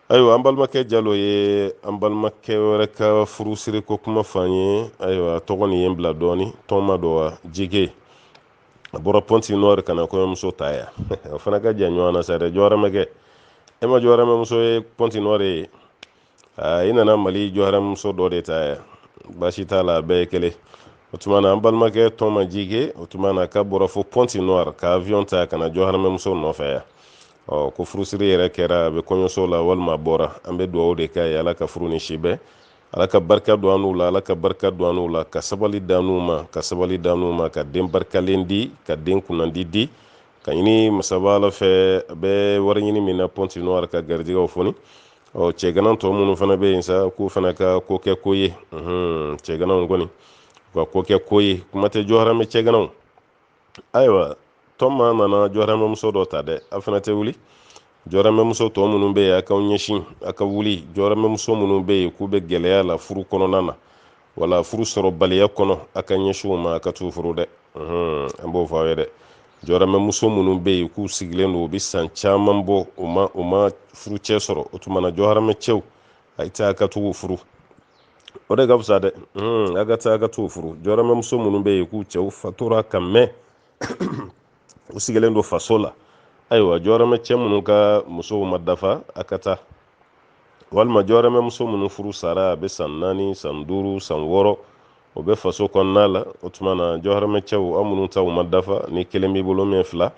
ayiwa an balimakɛ Jalo ye an balimakɛ wɛrɛ ka furusiri ko kuma fɔ an ye ayiwa tɔgɔ nin ye n bila dɔɔni tɔn ma dɔ wa jige a bɔra Pɔnti Nɔri ka na kɔɲɔmuso ta yan o fana ka jan ɲɔgɔn na sa dɛ jɔwɛrɛmɛkɛ e ma jɔwɛrɛmɛmuso ye Pɔnti Nɔri ye i nana Mali jɔwɛrɛmuso dɔ de ta yan baasi t'a la a bɛɛ ye kelen o tuma na an balimakɛ tɔn ma jige o tuma na k'a bɔra fo Pɔnti Nɔri ka avion ta ka na jɔwɛrɛmɛmuso nɔfɛ yan ko furusiri yɛrɛ kɛra a bɛ kɔɲɔso la walima a bɔra an bɛ dugawu de k'a ye ala ka furu ni si bɛɛ ala ka barika don an n'u la ala ka barika don an n'u la ka sabali d'an n'u ma ka sabali d'an n'u ma ka den barikalen di ka den kunnandi di ka ɲini masaba ala fɛ a bɛ wari ɲini min na Pɔnti Nɔri ka garijɛgɛw foni cɛgana tɔ minnu fana bɛ yen sa k'u fana ka ko kɛ ko ye cɛganaw kɔni u ka ko kɛ ko ye kuma tɛ jɔharamɛ cɛganaw ayiwa tɔma nana jɔharamɛmuso dɔ ta dɛ a fana tɛ wuli jɔharamɛmuso tɔ minnu bɛ yen a k'aw ɲɛsin a ka wuli jɔharamɛmuso minnu bɛ yen k'u bɛ gɛlɛya la furu kɔnɔna na wala furu sɔrɔ baliya kɔnɔ a ka ɲɛsin u ma a ka t'u furu dɛ an b'o fɔ aw ye dɛ jɔharamɛmuso minnu bɛ yen k'u sigilen don u bɛ san caman bɔ u ma furu cɛ sɔrɔ o tuma na jɔharamɛcɛw a ye taa a ka t'u furu o de ka fisa dɛ a ka taa a ka t'u furu jɔharamɛmuso minnu bɛ yen k'u cɛw fatura ka mɛn u sigilen don faso la ayiwa jɔharamɛcɛ minnu ka musow ma dafa a ka taa walima jɔharamɛmuso minnu furu sara a bɛ san 4 san 5 san 6 o be faso kɔnɔna la o tuma na jɔhɔrɔmɛcɛw aw minnu ta u ma dafa ni kelen b'i bolo min fila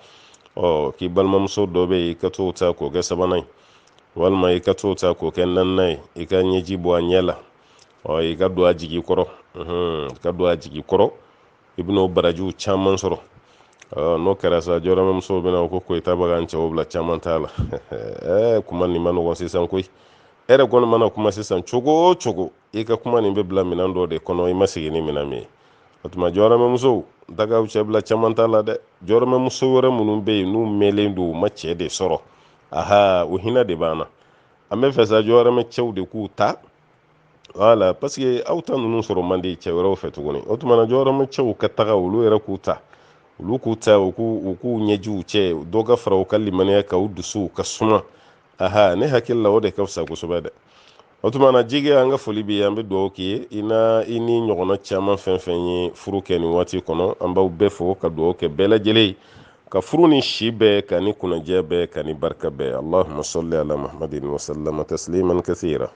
k'i balimamuso dɔ bɛ yen i ka t'o ta k'o kɛ sabanan ye walima i ka t'o ta k'o kɛ naaninan ye i ka ɲɛji bɔ a ɲɛ la i ka don a jigi kɔrɔ i bɛn'o barajiw caman sɔrɔ n'o kɛra sa jɔhɔrɔmɛmusow bɛna ko koyita bɛ k'an cɛw bila caman t'a la kuma nin ma nɔgɔn sisan koyi e yɛrɛ kɔni mana kuma sisan cogo o cogo i ka kuma nin bɛ bila minɛn dɔ de kɔnɔ i ma sigi ni minɛn min ye o tuma jɔhɔrɔmɛmusow dagaw cɛ bila caman t'a la dɛ jɔhɔrɔmɛmuso wɛrɛ minnu bɛ yen n'u mɛnlen don u ma cɛ de sɔrɔ o hinɛ de b'an na an bɛ fɛ sa jɔhɔrɔmɛcɛw de k'u ta wala parce que aw ta ninnu sɔrɔ man di cɛ wɛrɛw fɛ tuguni o tuma na jɔhɔrɔmɛcɛw ka taga olu yɛrɛ k'u ta u k'u ɲɛjiw cɛ dɔ ka fara u ka limaniya ka u dusuw ka suma ne hakili la o de ka fisa kosɛbɛ dɛ o tuma na jigi an ka foli bi an bɛ dugawu k'i ye i ni ɲɔgɔnna caman fɛn fɛn ye furu kɛ nin waati kɔnɔ an b'aw bɛɛ fo ka dugawu kɛ bɛɛ lajɛlen ka furu ni si bɛɛ ka ni kunajɛ bɛɛ ka ni barika bɛɛ allahumma salli ala muhammadin wa sallama tasliman kathira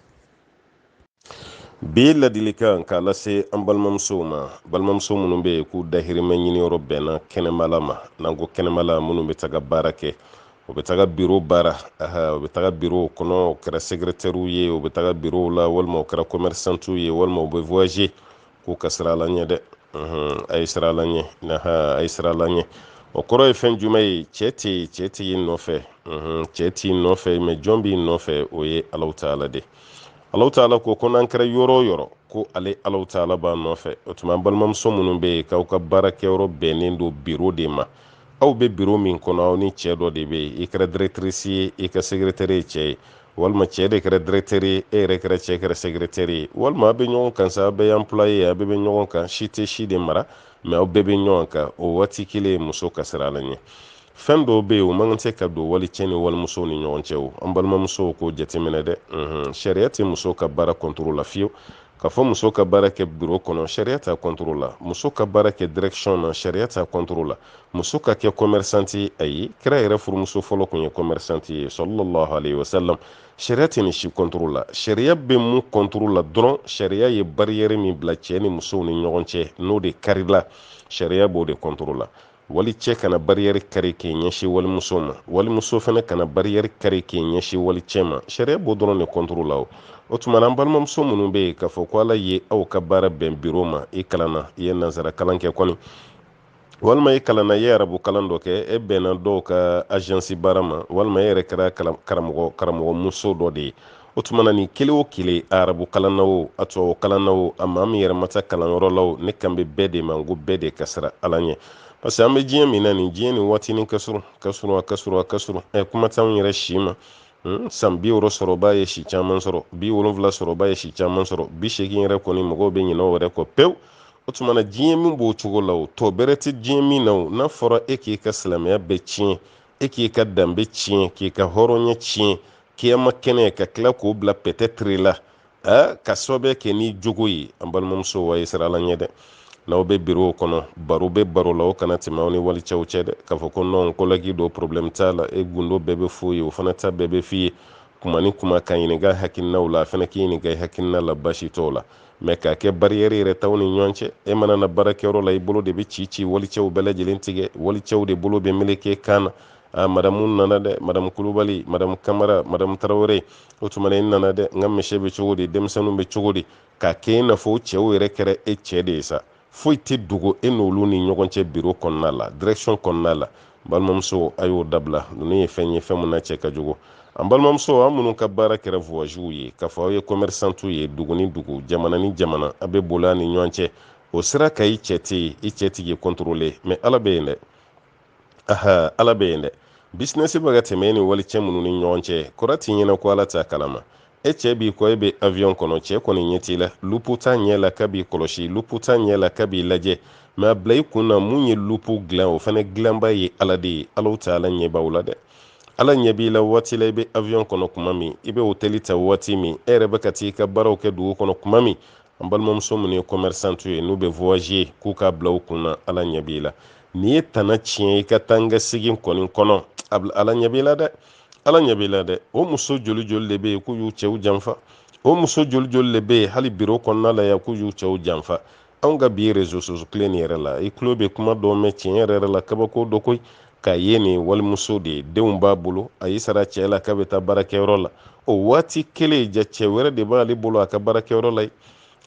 bi ladilikan k'a lase an balimamusow ma balimamuso minnu bɛ yen k'u dahirimɛ ɲiniyɔrɔ bɛnna kɛnɛmala ma n'an ko kɛnɛmala minnu bɛ taga baara kɛ o bɛ taga biro baara o bɛ taga biro kɔnɔ o kɛra secrétaire ye o bɛ taga biro la walima o kɛra commerçantu ye walima o bɛ voyager k'u ka sira la ɲɛ dɛ a ye sira la ɲɛ a ye sira la ɲɛ o kɔrɔ ye fɛn jumɛn ye cɛ tɛ yen nɔfɛ cɛ t'i nɔfɛ mais jɔn b'i nɔfɛ o ye Alahu Taala de Alahu Taala ko n'an kɛra yɔrɔ o yɔrɔ ko ale Alahu Taala b'a nɔfɛ o tuma balimamuso minnu bɛ yen k'aw ka baarakɛyɔrɔ bɛnnen don biro de ma aw bɛ biro min kɔnɔ aw ni cɛ dɔ de bɛ yen i kɛra directrice ye i ka secrétaire ye cɛ ye walima cɛ de kɛra directeur ye e yɛrɛ kɛra cɛ kɛra secrétaire ye walima aw bɛ ɲɔgɔn kan sa aw bɛɛ ye employé a bɛɛ bɛ ɲɔgɔn kan si tɛ si de mara mais aw bɛɛ bɛ ɲɔgɔn kan o waati kelen muso ka sira la ɲɛ fɛn dɔw bɛ yen o man kan tɛ ka don wali cɛ ni walimusow ni ɲɔgɔn cɛ o an balimamusow k'o jateminɛ dɛ sariya tɛ muso ka baara contrôle la fiyewu k'a fɔ muso ka baara kɛ bureau kɔnɔ sariya t'a contrôle la muso ka baara kɛ direction na sariya t'a contrôle la muso ka kɛ commerçante ye ayi kira yɛrɛ furumuso fɔlɔ tun ye commerçante ye sallallahu alayhi wa sallam sariya tɛ nin si contrôle la sariya bɛ mun contrôle la dɔrɔn sariya ye barrière min bila cɛ ni musow ni ɲɔgɔn cɛ n'o de karila sariya b'o de contrôle la wali cɛ kana barrière kari k'i ɲɛsin walimuso ma walimuso fana kana barrière kari k'i ɲɛsin wali cɛ ma sariya b'o dɔrɔn de contrôle la o tuma na an balimamuso minnu bɛ yen k'a fɔ ko ala ye aw ka baara bɛn biro ma i kalanna i ye nanzara kalan kɛ kɔni walima i kalanna i ye arabu kalan dɔ kɛ e bɛnna dɔw ka agence baara ma walima e yɛrɛ kɛra karamɔgɔ muso dɔ de ye o tuma na nin kelen o kelen arabu kalan na o a tubabu kalan na o a maa min yɛrɛ ma taa kalanyɔrɔ la o ne kan bɛ bɛɛ de ma n ko bɛɛ de ka sira ala ɲɛ parce que an bɛ diɲɛ min na nin diɲɛ nin waatinin ka surun kuma t'anw yɛrɛ si ma san 60 sɔrɔ b'a ye si caman sɔrɔ 70 sɔrɔ b'a ye si caman sɔrɔ 80 yɛrɛ kɔni mɔgɔw bɛ ɲinɛ o yɛrɛ kɔ pewu o tuma na diɲɛ min b'o cogo la o tɔ bɛrɛ tɛ diɲɛ min na o n'a fɔra e k'i ka silamɛya bɛɛ tiɲɛ e k'i ka danbe tiɲɛ k'i ka hɔrɔnya tiɲɛ kiyama kɛnɛ ka tila k'o bila peut-être la ka sababuya kɛ ni jogo ye an balimamuso wa ye sira la ɲɛ dɛ n'aw bɛ biro kɔnɔ baro bɛ baro la o kana tɛmɛ aw ni walicɛw cɛ dɛ k'a fɔ ko non collègue do problème t'a la e gundo bɛɛ bɛ f'u ye o fana ta bɛɛ bɛ f'i ye kuma ni kuma ka ɲininka hakilinaw la a fana k'i ɲininka i hakilina la basi t'o la mais k'a kɛ barrière yɛrɛ t'aw ni ɲɔgɔn cɛ e mana na baarakɛyɔrɔ la i bolo de bɛ ci walicɛw bɛɛ lajɛlen tigɛ walicɛw de bolo bɛ meleke kan na madamu nana dɛ madamu kulubali madamu kamara madamu tarawele o tuma na i nana dɛ n ka mɛsɛ bɛ cogo di denmisɛnninw bɛ cogo di k'a kɛ i n'a fɔ cɛw yɛrɛ kɛra e cɛ de ye sa foyi tɛ dogo e n'olu ni ɲɔgɔn cɛ biro kɔnɔna la direction kɔnɔna la balimamuso a y'o dabila ninnu ye fɛn ye fɛn mun na cɛ ka jugu an balimamuso an minnu ka baara kɛra voyagew ye k'a fɔ aw ye commerçantu ye dugu ni dugu jamana ni jamana a bɛ boli a ni ɲɔgɔn cɛ o sira ka i cɛ tɛ yen i cɛ tɛ k'i contrôler mais ala bɛ yen dɛ ala bɛ yen dɛ business bɛ ka tɛmɛ e ni walicɛ minnu ni ɲɔgɔn cɛ kɔrɔ t'i ɲɛna ko ala t'a kalama e cɛ b'i kɔ e bɛ avion kɔnɔ cɛ kɔni ɲɛ t'i la lupu t'a ɲɛ la k'a b'i kɔlɔsi lupu t'a ɲɛ la k'a b'i lajɛ mais a bila i kun na mun ye lupu dilan o fana dilanba ye ala de ye Alahu Taala ɲɛ b'aw la dɛ ala ɲɛ b'i la waati la i bɛ avion kɔnɔ kuma min i bɛ hôtel ta waati min e yɛrɛ bɛ ka t'i ka baaraw kɛ dugu kɔnɔ kuma min an balimamuso minnu ye commerçantu ye n'u bɛ voyager k'u k'a bila u kun na ala ɲɛ b'i la n'i ye tana tiɲɛ i ka taa n ka segin kɔni kɔnɔ ala ɲɛ b'i la dɛ ala ɲɛ b'i la dɛ o muso joli joli de bɛ yen k'u y'u cɛw janfa o muso joli joli de bɛ yen hali biro kɔnɔna la yan k'u y'u cɛw janfa an ga bi réseaux sociaux clé yɛrɛ la i kulo bɛ kuma dɔ mɛn tiɲɛ yɛrɛ la kabako dɔ koyi k'a ye nin walimuso de denw b'a bolo a y'i sara cɛ la k'a bɛ taa baarakɛyɔrɔ la o waati kelen ja cɛ wɛrɛ de b'ale bolo a ka baarakɛyɔrɔ la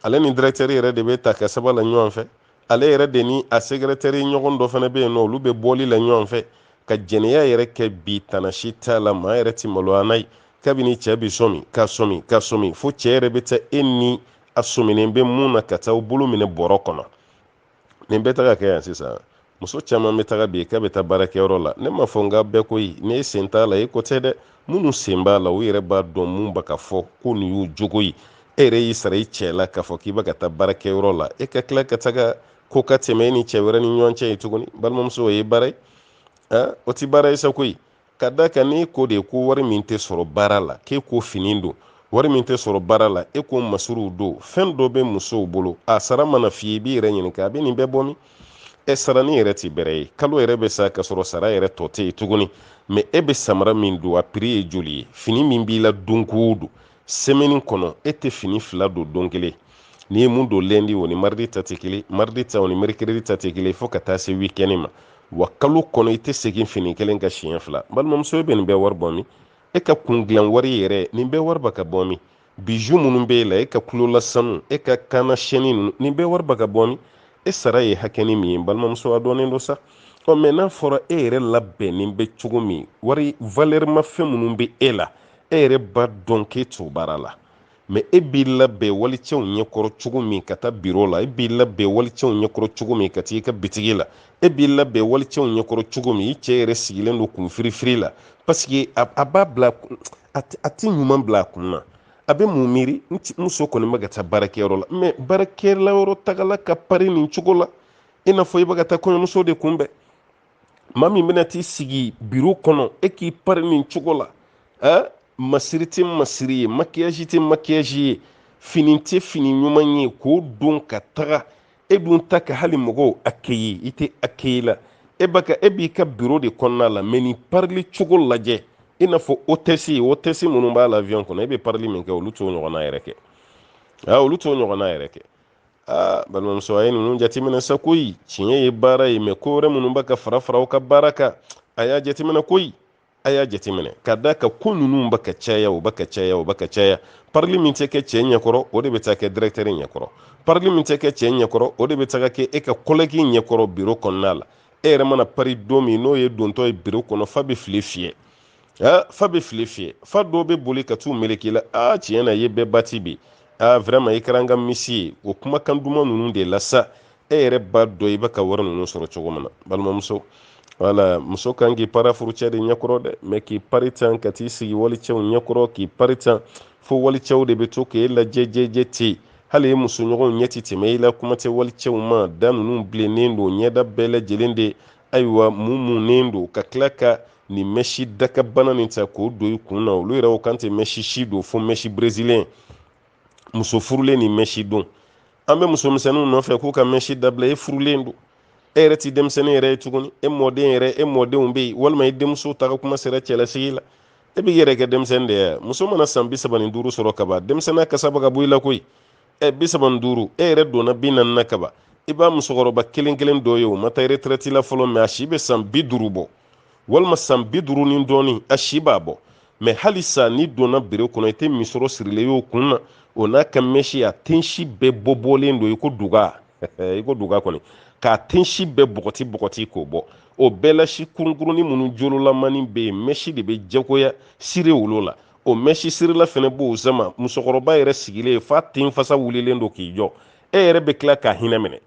ale ni directeur yɛrɛ de bɛ ta ka saba la ɲɔgɔn fɛ ale yɛrɛ de ni a secrétaire ɲɔgɔn dɔ fana bɛ yen nɔ olu bɛ bɔli la ɲɔgɔn fɛ ka jɛnɛya yɛrɛ kɛ bi tanasi t'a la maa yɛrɛ ti maloya n'a ye kabini cɛ bi sɔmi ka sɔmi fo cɛ yɛrɛ bɛ taa e ni a sɔminen bɛ mun na ka taa u bolo minɛ bɔrɔ kɔnɔ nin bɛ taga kɛ yan sisan muso caman bɛ taga bi k'a bɛ taa baarakɛyɔrɔ la ne ma fɔ n ka bɛɛ koyi ni e sen t'a la e ko tɛ dɛ minnu sen b'a la u yɛrɛ b'a dɔn mun bɛ ka fɔ ko nin y'u jogo ye e yɛrɛ y'i sara i cɛ la k'a fɔ k'i bɛ ka taa baarakɛyɔrɔ la e ka tila ka taga ko ka tɛmɛ e ni cɛ wɛrɛ ni ɲɔgɔn cɛ ye tuguni balimamuso o ye baara ye o ti baara ye sa koyi ka da kan n'e ko de ko wari min tɛ sɔrɔ baara la k'e ko fini don wari min tɛ sɔrɔ baara la e ko masuruw don fɛn dɔ bɛ musow bolo a sara mana f'i ye i b'i yɛrɛ ɲininka a bɛ nin bɛɛ bɔ min sara ni yɛrɛ ti bɛrɛ ye kalo yɛrɛ bɛ sa ka sɔrɔ sara yɛrɛ tɔ tɛ yen tuguni mɛ e bɛ samara min don a prix ye joli ye fini min b'i la don ko don semaine kɔnɔ e tɛ fini fila don don kelen n'i ye mun don lundi o ni mardi ta tɛ kelen mardi ta o ni mercredi ta tɛ kelen fo ka taa se weekend ma wa kalo kɔnɔ i tɛ segin fini kelen ka siɲɛ fila balimamuso e bɛ nin bɛɛ wari bɔ min e ka kun dilan wari yɛrɛ nin bɛɛ wari ba ka bɔ min bijou minnu bɛ e la e ka kulola sanu e ka kaana siyɛnni ninnu nin bɛɛ wari ba ka bɔ min e sara ye hakɛni min ye balimamuso a dɔnnen don sa mɛ n'a fɔra e yɛrɛ labɛnnen bɛ cogo min wari valeur ma fɛn minnu bɛ e la e yɛrɛ b'a dɔn k'e t'o baara la mɛ e b'i labɛn walicɛw ɲɛkɔrɔ cogo min ka taa biro la e b'i labɛn walicɛw ɲɛkɔrɔ cogo min ka taa i ka bitigi la e b'i labɛn walicɛw ɲɛkɔrɔ cogo min i cɛ yɛrɛ sigilen don kun firifiri la parce que a b'a bila a tɛ ɲuman bila a kun na a bɛ mun miiri muso kɔni bɛ ka taa baarakɛyɔrɔ la mɛ baarakɛyɔrɔ tagala ka pari nin cogo la i n'a fɔ i bɛ ka taa kɔɲɔmuso de kunbɛn maa min bɛna t'i sigi biro kɔnɔ e k'i pari nin cogo la masiri tɛ masiri ye makiyaji tɛ makiyaji ye fini tɛ fini ɲuman ye k'o don ka taga e dun ta ka hali mɔgɔw accueillir i tɛ accueillir la e b'i ka biro de kɔnɔna la mɛ nin parili cogo lajɛ i n'a fɔ hôtesse minnu b'a la avion kɔnɔ e bɛ parili min kɛ olu t'o ɲɔgɔnna yɛrɛ kɛ olu t'o ɲɔgɔnna yɛrɛ kɛ balimamuso a ye ninnu jateminɛ sa koyi tiɲɛ ye baara ye mɛ ko wɛrɛ minnu bɛ ka fara aw ka baara kan a y'a jateminɛ koyi a y'a jateminɛ ka da ka ko ninnu bɛ ka caya o bɛ ka caya o bɛ ka caya parili min tɛ kɛ cɛ ɲɛkɔrɔ o de bɛ taa kɛ directeur ɲɛkɔrɔ parili min tɛ kɛ cɛ ɲɛkɔrɔ o de bɛ taa kɛ e ka collègue ɲɛkɔrɔ biro kɔnɔna la e yɛrɛ mana pari don min n'o ye dontɔ ye biro kɔnɔ fa bɛ fili fiyɛ fa bɛ fili fiyɛ fa dɔw bɛ boli ka t'u meleke la tiɲɛ na i ye bɛɛ bati bi vraiment i kɛra an ka misi ye o kumakan duman ninnu de la sa e yɛrɛ b'a dɔn i bɛ ka wari ninnu sɔrɔ cogo min na balimamuso wala muso kan k'i para furucɛ de ɲɛkɔrɔ dɛ mɛ k'i pari tan ka t'i sigi walicɛw ɲɛkɔrɔ k'i pari tan fo walicɛw de bɛ to k'e lajɛ ten hali e musoɲɔgɔnw ɲɛ tɛ tɛmɛ i la kuma tɛ walicɛw ma da ninnu bilennen don ɲɛda bɛɛ lajɛlen de ayiwa mumunnen don ka tila ka nin mɛsi dakabana nin ta k'o don i kun na olu yɛrɛ o kan tɛ mɛsi si don fo mɛsi brésilien muso furulen ni mɛsi don an bɛ musomisɛnninw nɔfɛ k'u ka mɛsi dabila e furulen don e yɛrɛ ti denmisɛnnin yɛrɛ ye tuguni e mɔdenw bɛ yen walima i denmuso taga kuma sera cɛlasigi la e b'i yɛrɛ kɛ denmisɛnnin de ye muso mana san 35 sɔrɔ kaban denmisɛnninya kasaba ka bɔ i la koyi 35 e yɛrɛ donna 40 na kaban i b'a musokɔrɔba kelen dɔ ye o ma taa retraite la fɔlɔ mɛ a si bɛ san 50 bɔ walima san 50 ni dɔɔnin a si b'a bɔ mɛ hali sa ni donna bere kɔnɔ i tɛ misɔrɔ sirilen y'o kun na o n'a ka mɛsi a tensi bɛɛ bɔlen don i ko duga kɔni k'a tensi bɛɛ bɔgɔti k'o bɔ o bɛɛ la si kurunkurunin minnu jololamani bɛ yen mɛsi de bɛ jagoya sire wolo la o mɛsi sirila fɛnɛ b'o sama musokɔrɔba yɛrɛ sigilen f'a ten fasa wulilen don k'i jɔ e yɛrɛ bɛ tila k'a hinɛ minɛ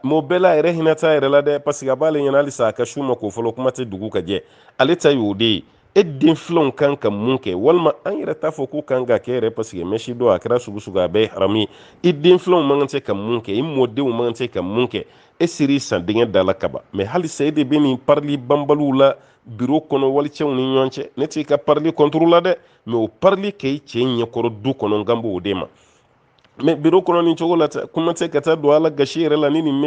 mɛ o bɛɛ la a yɛrɛ hinɛ t'a yɛrɛ la dɛ parce que a b'ale ɲɛna halisa a ka su ma k'o fɔlɔ kuma tɛ dugu ka jɛ ale ta y'o de ye e den filanw kan ka mun kɛ walima an yɛrɛ t'a fɔ k'u kan ka kɛ yɛrɛ parce que mɛsi dɔ a kɛra sugu a bɛɛ haramu ye i den filanw man kan tɛ ka mun kɛ i mɔdenw man kan tɛ ka mun kɛ e siri san denkɛ da la kaban mɛ halisa e de bɛ nin parili banbaliw la biro kɔnɔ walicɛw ni ɲɔgɔn cɛ ne t'i ka parili kɔntoro la dɛ mɛ o parili kɛ i cɛ ɲɛkɔrɔ du kɔnɔ n kan b'o de ma mɛ biro kɔnɔ nin cogo la kuma tɛ ka taa don ala gasi yɛrɛ la ni nin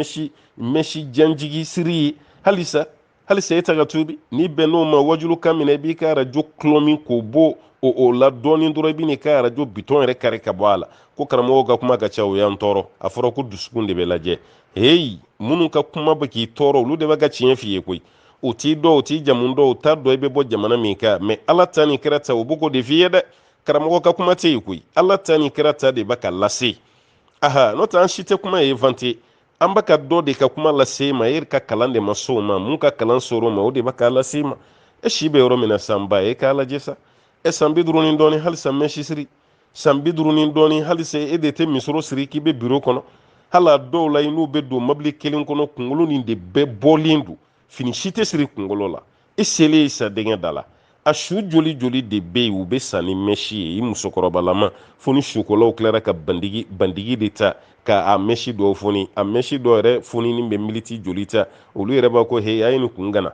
mɛsi janjigi siri ye halisa hali sai ta ga tubi ni beno ma wajulu kamine bi ka rajo klomin ko bo o la doni ndoro bi ni ka rajo biton re kare ka bwala ko karamo ga kuma ga chawo yan toro aforo ku dusukun de belaje hey munu ka kuma baki toro lu de baga cinye fiye koi o ti jamundo o ta do be bo jamana mi ka me ala tani kirata o bugo de fiye de karamo ka kuma te koi ala tani kirata de baka lase aha no tan shite kuma e vante an baka do de ka kuma lase ma yir ka kalan de maso ma mun ka kalan soro ma o de baka lase ma e shi be romina samba e ka la jesa e sambi duruni doni hal samme shisri sambi duruni doni hal se e de te misro siri ki be biro kono hala do la inu be do mabli kelin kono kungolo ni de be bolindu fini shite siri kungolo la e sele isa denga dala a shu joli de be u be sani meshi e musokoroba lama foni shukolo clara ka bandigi de ta ka a meshi do foni a meshi do re foni ni be militi joli ta olu yere ba ko he ayinu kungana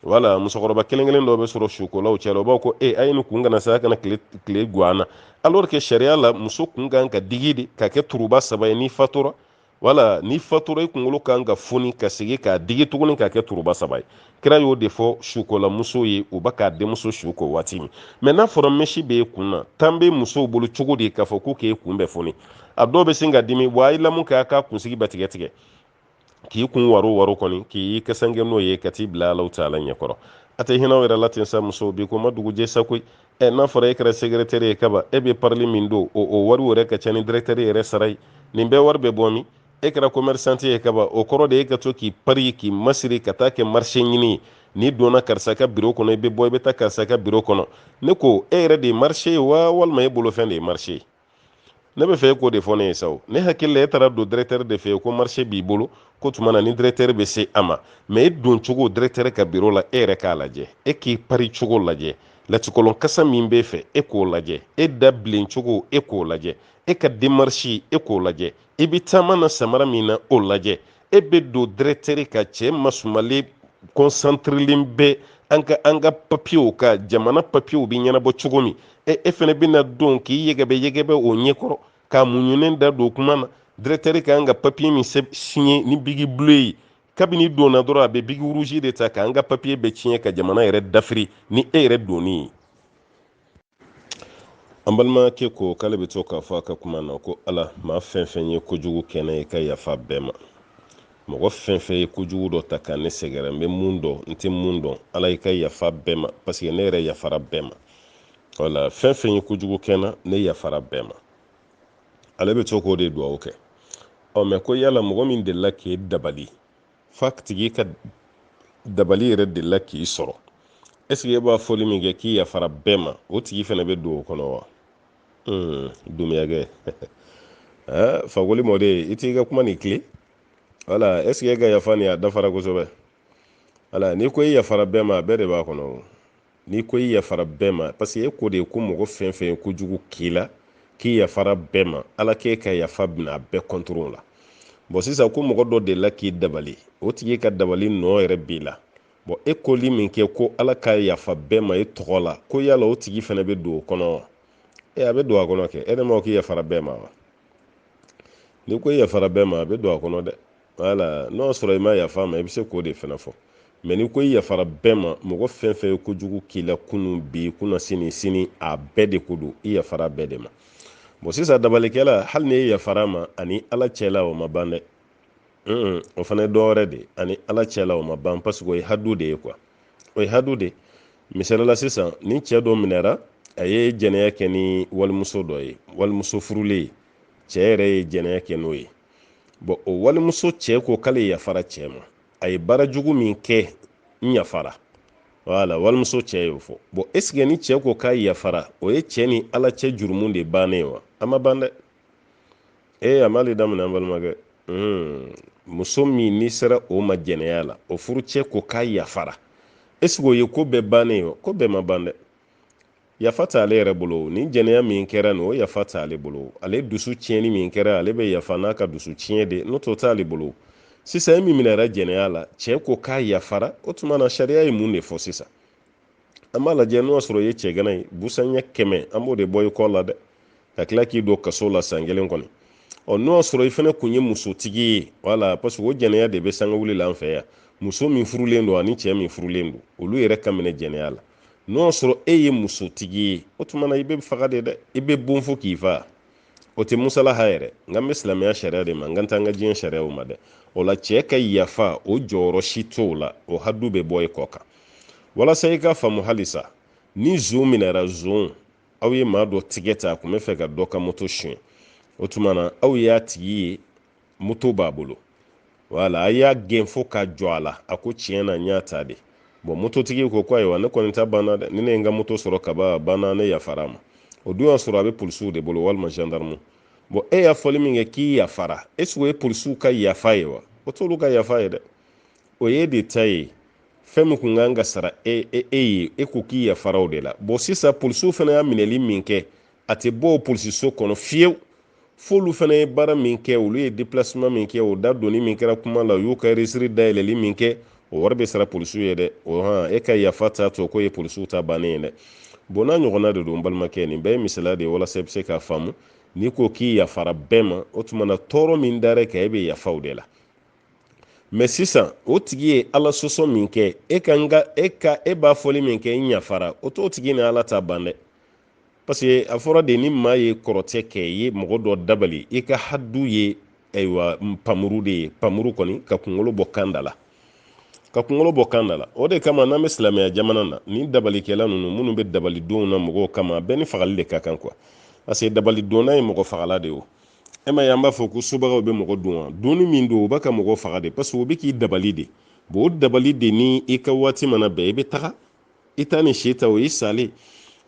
wala musokoroba kelengelen do be soro shukolo chelo ba ko ayinu kungana sa kana kle guana alors que sharia la muso kungan ka digidi ka ke turuba saba ni fatura wala ni fatura kungolo kan ga foni ka sigi ka digi tuguni ka ke turuba saba kira yo de fo shuko la muso ye o baka de muso shuko watimi mais na foro meshi be kunna tambe muso bolu chugo de ka fo ku ke kunbe foni abdo be singa dimi wa ila mun ka kunsigi batige ki kun waro koni ki kasange no ye kati bla law taala nyakoro ate hina wera latin sa muso be ko madugu je sakoi na foro e kra secrétaire kaba e be parli mindo o waru wore ka chani directeur re sarai nimbe warbe bomi e kara commerçant ye kaba o koro de ka to ki pari ki masiri ka ta ke marché nyini ni dona karsa ka biro kono be boy be ta karsa ka biro kono ne ko e re de marché wa wal may bolo fen de marché ne be fe ko de fone saw ne hakille tara do directeur de fe ko marché bi bolo ko tumana ni directeur be se ama mais don chugo directeur ka biro la e re ka laje e ki pari chugo laje la tukolon kasa min be fe e ko laje e dablin chugo e ko laje e ka démarche e ko laje e bi tamana samara mina o laje e be do directeur ka che masumale concentrelin be anga papier ka jamana papier bi nyana bo chugomi e fene bina don ki yegebe o nyekoro ka munyunen da do kuma na directeur ka anga papier mi signé ni bigi bleu kabini dona dora be bigi rouge de ta ka anga papier be chinye ka jamana yere dafri ni e yere doni ambalma ke ko kala be to ka fa ka kuma na ko ala ma fenfenye ko jugu kene ka yafa bema mɔgɔ fɛn fɛn ye kojugu dɔ ta ka ne sɛgɛrɛ n bɛ mun dɔn n tɛ mun dɔn ala i ka yafa bɛɛ ma parce que ne yɛrɛ yafara bɛɛ ma wala fɛn fɛn ye kojugu kɛ na ne yafara bɛɛ ma ale bɛ to k'o de duwawu kɛ mɛ ko yala mɔgɔ min delila k'e dabali fa tigi ka dabali yɛrɛ delila k'i sɔrɔ est-ce que e b'a fɔli min kɛ k'i yafara bɛɛ ma o tigi fana bɛ don o kɔnɔ wa dumuyakɛ fakoli mɔden i t'i ka kuma ni tile wala est-ce que e ka yafa ni a dafara kosɛbɛ wala ni ko i yafara bɛɛ ma a bɛɛ de b'a kɔnɔ ni ko i yafara bɛɛ ma parce que e ko de ko mɔgɔ fɛn fɛn ye kojugu k'i la k'i yafara bɛɛ ma ala k'e ka yafa bina a bɛɛ contrôle la bon sisan ko mɔgɔ dɔ de la k'i dabali o tigi ka dabali nɔ yɛrɛ b'i la bon e koli min kɛ ko ala ka yafa bɛɛ ma e tɔgɔ la ko yala o tigi fana bɛ don o kɔnɔ wa a bɛ don a kɔnɔ kɛ e de ma k'i yafara bɛɛ ma wa ni ko i yafara bɛɛ ma a bɛ don a kɔnɔ dɛ wala n'o sɔrɔ i ma yafa ma i bɛ se k'o de fana fɔ mɛ ni ko i yafara bɛɛ ma mɔgɔ fɛn fɛn ye kojugu k'i la kunun bi kunna sini a bɛɛ de ko don i yafara bɛɛ de ma bon sisan dabalikɛla hali ni e yafara ma ani ala cɛla o ma ban dɛ o fana ye dɔwɛrɛ de ani ala cɛla o ma ban parce que o ye hadu de ye quoi o ye hadu de misalila sisan ni cɛ dɔ minɛra a ye jɛnɛya kɛ ni walimuso dɔ ye walimuso furulen cɛ yɛrɛ ye jɛnɛya kɛ n'o ye bon o walimuso cɛ ko k'ale yafara cɛ ma a ye baara jugu min kɛ n yafara wala walimuso cɛ y'o fɔ bon est ce que ni cɛ ko k'a yafara o ye cɛ ni ala cɛ jurumu de bannen wa a ma ban dɛ a m'ale daminɛ an balimakɛ muso min n'i sera o ma jɛnɛya la o furu cɛ ko k'a yafara est ce que o ye ko bɛɛ bannen wa ko bɛɛ ma ban dɛ yafa t'ale yɛrɛ bolo ni jɛnɛya min kɛra nin o yafa t'ale bolo ale dusu tiɲɛni min kɛra ale bɛ yafa n'a ka dusu tiɲɛ de n'o to t'ale bolo sisan e min minɛra jɛnɛya la cɛ ko k'a yafara o tuma na sariya ye mun de fɔ sisan an b'a lajɛ n'o sɔrɔ i ye cɛ gana ye busanɲɛ 100 an b'o de bɔ i kɔ la dɛ ka tila k'i don kaso la san 1 kɔni n'o sɔrɔ i fana kun ye musotigi ye wala parce que o jɛnɛya de bɛ sanga wuli la an fɛ yan muso min furulen don ani cɛ min furulen don olu yɛrɛ ka minɛ jɛnɛya la n'o sɔrɔ e ye musotigi ye o tuma na i bɛ faga de dɛ i bɛ bon fo k'i fa o tɛ musalaha yɛrɛ n ka bɛ silamɛya sariya de ma n ka taa n ka diɲɛ sariyaw ma dɛ o la cɛ ka yafa o jɔyɔrɔ si t'o la o hadu bɛ bɔ e kɔ kan walasa i ka faamu halisa ni zon minɛra zon aw ye maa dɔ tigɛ ta a kun bɛ fɛ ka dɔ ka moto suɲɛ o tuma na aw y'a tigi ye moto b'a bolo wala a y'a gɛn fo ka jɔ a la a ko tiɲɛ na n y'a ta de bon mototigi ko ayiwa ne kɔni ta banna dɛ ni ne ye n ka moto sɔrɔ kaba banna ne yafara ma o dun y'a sɔrɔ a bɛ polisiw de bolo walima gendarme bon e y'a fɔli min kɛ k'i yafara est-ce que o ye polisiw ka yafa ye wa o t'olu ka yafa ye dɛ o ye de ta ye fɛn min kun kan ka sara e ye e ko k'i yafara o de la bon sisan polisiw fana y'a minɛli min kɛ a tɛ bɔ o polisiso kɔnɔ fiyewu f'olu fana ye baara min kɛ olu ye déplacement min kɛ o da donni min kɛra kuma la u y'u ka registre dayɛlɛli min kɛ o wari bɛ sara polisiw ye dɛ o e ka yafa ta to k'o ye polisiw ta bannen ye dɛ bon n'a ɲɔgɔnna de don n balimakɛ nin bɛɛ ye misaliya de ye walasa i bɛ se k'a faamu n'i ko k'i yafara bɛɛ ma o tuma na tɔɔrɔ min dar'e kan e bɛ yafa o de la mais sisan o tigi ye ala sɔsɔ min kɛ e b'a fɔli min kɛ n yafara o t'o tigi ni ala ta ban dɛ parce que a fɔra de ni maa ye kɔrɔtɛ kɛ i ye mɔgɔ dɔ dabali i ka hadu ye ayiwa pamuru de ye pamuru kɔni ka kunkolo bɔ kanda la o de kama n'an bɛ silamɛya jamana na ni dabalikɛla ninnu minnu bɛ dabalidenw na mɔgɔw kama bɛɛ ni fagali de ka kan quoi parce que dabalidonna ye mɔgɔ fagala de ye e ma ye an b'a fɔ ko sobagaw bɛ mɔgɔ dun wa dunni min don o b'a ka mɔgɔ faga de parce que o bɛ k'i dabali de bon o dabali de ni i ka waati mana bɛn i bɛ taga i ta ni si ta o y'i salen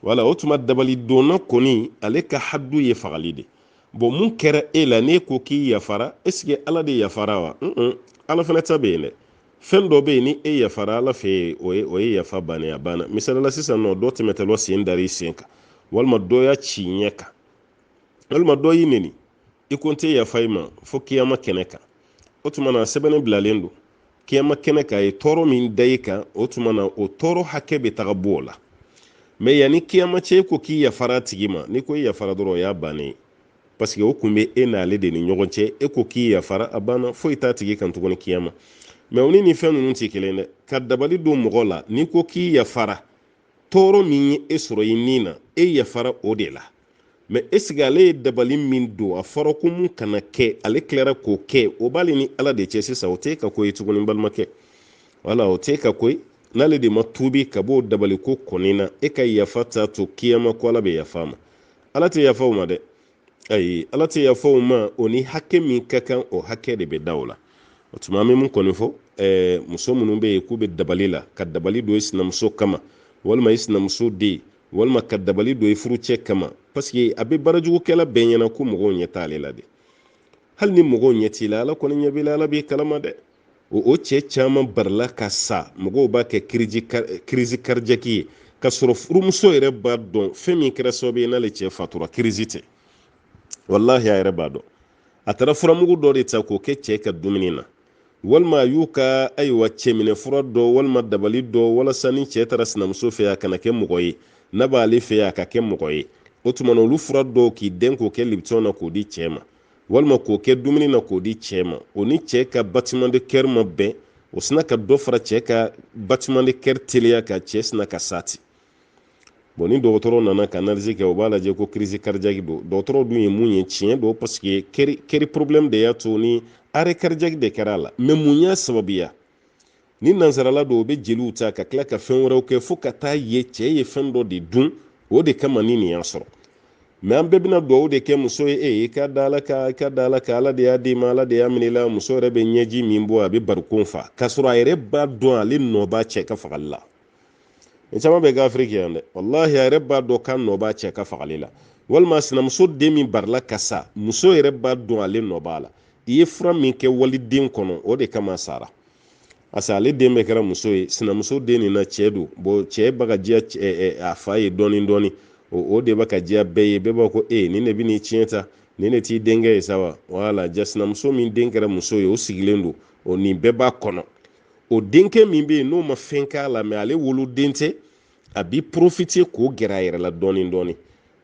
wala o tuma dabali donna kɔni ale ka hadu ye fagali de bon mun kɛra e la n'e ko k'i yafara est-ce que ala de yafara wa ala fana ta bɛ yen dɛ fɛn dɔ bɛ yen ni e yafara ala fɛ o ye yafa bannen a banna misalila sisan nɔ dɔ tɛmɛtɔla sen dar'i sen kan walima dɔ y'a ci ɲɛ kan walima dɔ y'i neni i ko n tɛ yafa i ma fo kiyama kɛnɛ kan o tuma na sɛbɛnni bilalen don kiyama kɛnɛ kan a ye tɔɔrɔ min da i kan o tuma na o tɔɔrɔ hakɛ bɛ taga bɔ o la mais yanni kiyama cɛ ko k'i yafara tigi ma ni ko i yafara dɔrɔn o y'a bannen parce que o kun bɛ e n'ale de ni ɲɔgɔn cɛ e ko k'i yafara a banna foyi t'a tigi kan tuguni kiyama mais o ni fɛn ninnu tɛ kelen dɛ ka dabali don mɔgɔ la ni ko k'i yafara tɔɔrɔ min ye e sɔrɔ i nin na e yafara o de la mais est ce que ale ye dabali min don a fɔra ko mun kana kɛ ale tilara k'o kɛ o b'ale ni ala de cɛ sisan o t'e ka ko ye tuguni balimakɛ wala o t'e ka ko ye n'ale de ma tuubi ka b'o dabali ko kɔni na e ka yafa ta to kiyama ko ala bɛ yafa ma ala tɛ yafa o ma dɛ ayi ala tɛ yafa o ma o ni hakɛ min ka kan o hakɛ de bɛ da o la o tuma an bɛ mun kɔni fɔ muso minnu bɛ yen k'u bɛ dabali la ka dabali don i sinamuso kama walima i sinamuso den walima ka dabali don i furucɛ kama parce que a bɛ baarajugukɛla bɛɛ ɲɛna ko mɔgɔw ɲɛ t'ale la de hali ni mɔgɔw ɲɛ t'i la ala kɔni ɲɛ b'i la ala b'i kalama dɛ o cɛ caman barila ka sa mɔgɔw b'a kɛ crise cardiaque ye ka sɔrɔ furumuso yɛrɛ b'a dɔn fɛn min kɛra sababu ye n'ale cɛ fatura crise tɛ wallahi a yɛrɛ b'a dɔn a taara furamugu dɔ de ta k'o kɛ cɛ ka dumuni na walima a y'u ka ayiwa cɛminɛ fura dɔ walima dabali dɔ walasa ni cɛ taara sinamuso fɛ a kana kɛ mɔgɔ ye n'a b'ale fɛ a ka kɛ mɔgɔ ye o tuma na olu fura dɔw k'i den k'o kɛ lipton na k'o di cɛ ma walima k'o kɛ dumuni na k'o di cɛ ma o ni cɛ ka bâtiment de cœur ma bɛn o sina ka dɔ fara cɛ ka bâtiment de cœur teliya ka cɛ sina ka sati bon ni dɔgɔtɔrɔ nana ka analyse kɛ o b'a lajɛ ko crise cardiaque don dɔgɔtɔrɔ dun ye mun ye tiɲɛ don parce que kɛri problème de y'a to ni arrêt cardiaque de kɛra a la mais mun y'a sababuya ni nansarala don o bɛ jeliw ta ka tila ka fɛn wɛrɛw kɛ fo ka taa ye cɛ ye fɛn dɔ de dun o de kama ni nin y'a sɔrɔ mais an bɛɛ bɛna duwawu de kɛ muso ye i ka da ala ka ala de y'a d'i ma ala de y'a minɛ i la muso yɛrɛ bɛ ɲɛji min bɔ a bɛ barikon fa k'a sɔrɔ a yɛrɛ b'a dɔn ale nɔ b'a cɛ ka fagali la ni caman bɛ kɛ afiriki yan dɛ wallahi a yɛrɛ b'a dɔn k'a nɔ b'a cɛ ka fagali la walima sinamuso den min barila ka sa muso yɛrɛ b'a dɔn ale nɔ b'a la i ye fura min kɛ waliden kɔnɔ o de kama sara parce que ale den bɛ kɛra muso ye sinamuso den nin na cɛ don bon cɛ bɛ ka diya a fa ye dɔɔni dɔɔni o de bɛ ka diya bɛɛ ye bɛɛ b'a ko nin de bɛ n'i tiɲɛ ta nin de t'i denkɛ ye sa wa wala ja sinamuso min den kɛra muso ye o sigilen don o nin bɛɛ b'a kɔnɔ o denkɛ min bɛ yen n'o ma fɛn k'a la mais ale woloden tɛ a b'i profiter k'o gɛrɛ a yɛrɛ la dɔɔni dɔɔni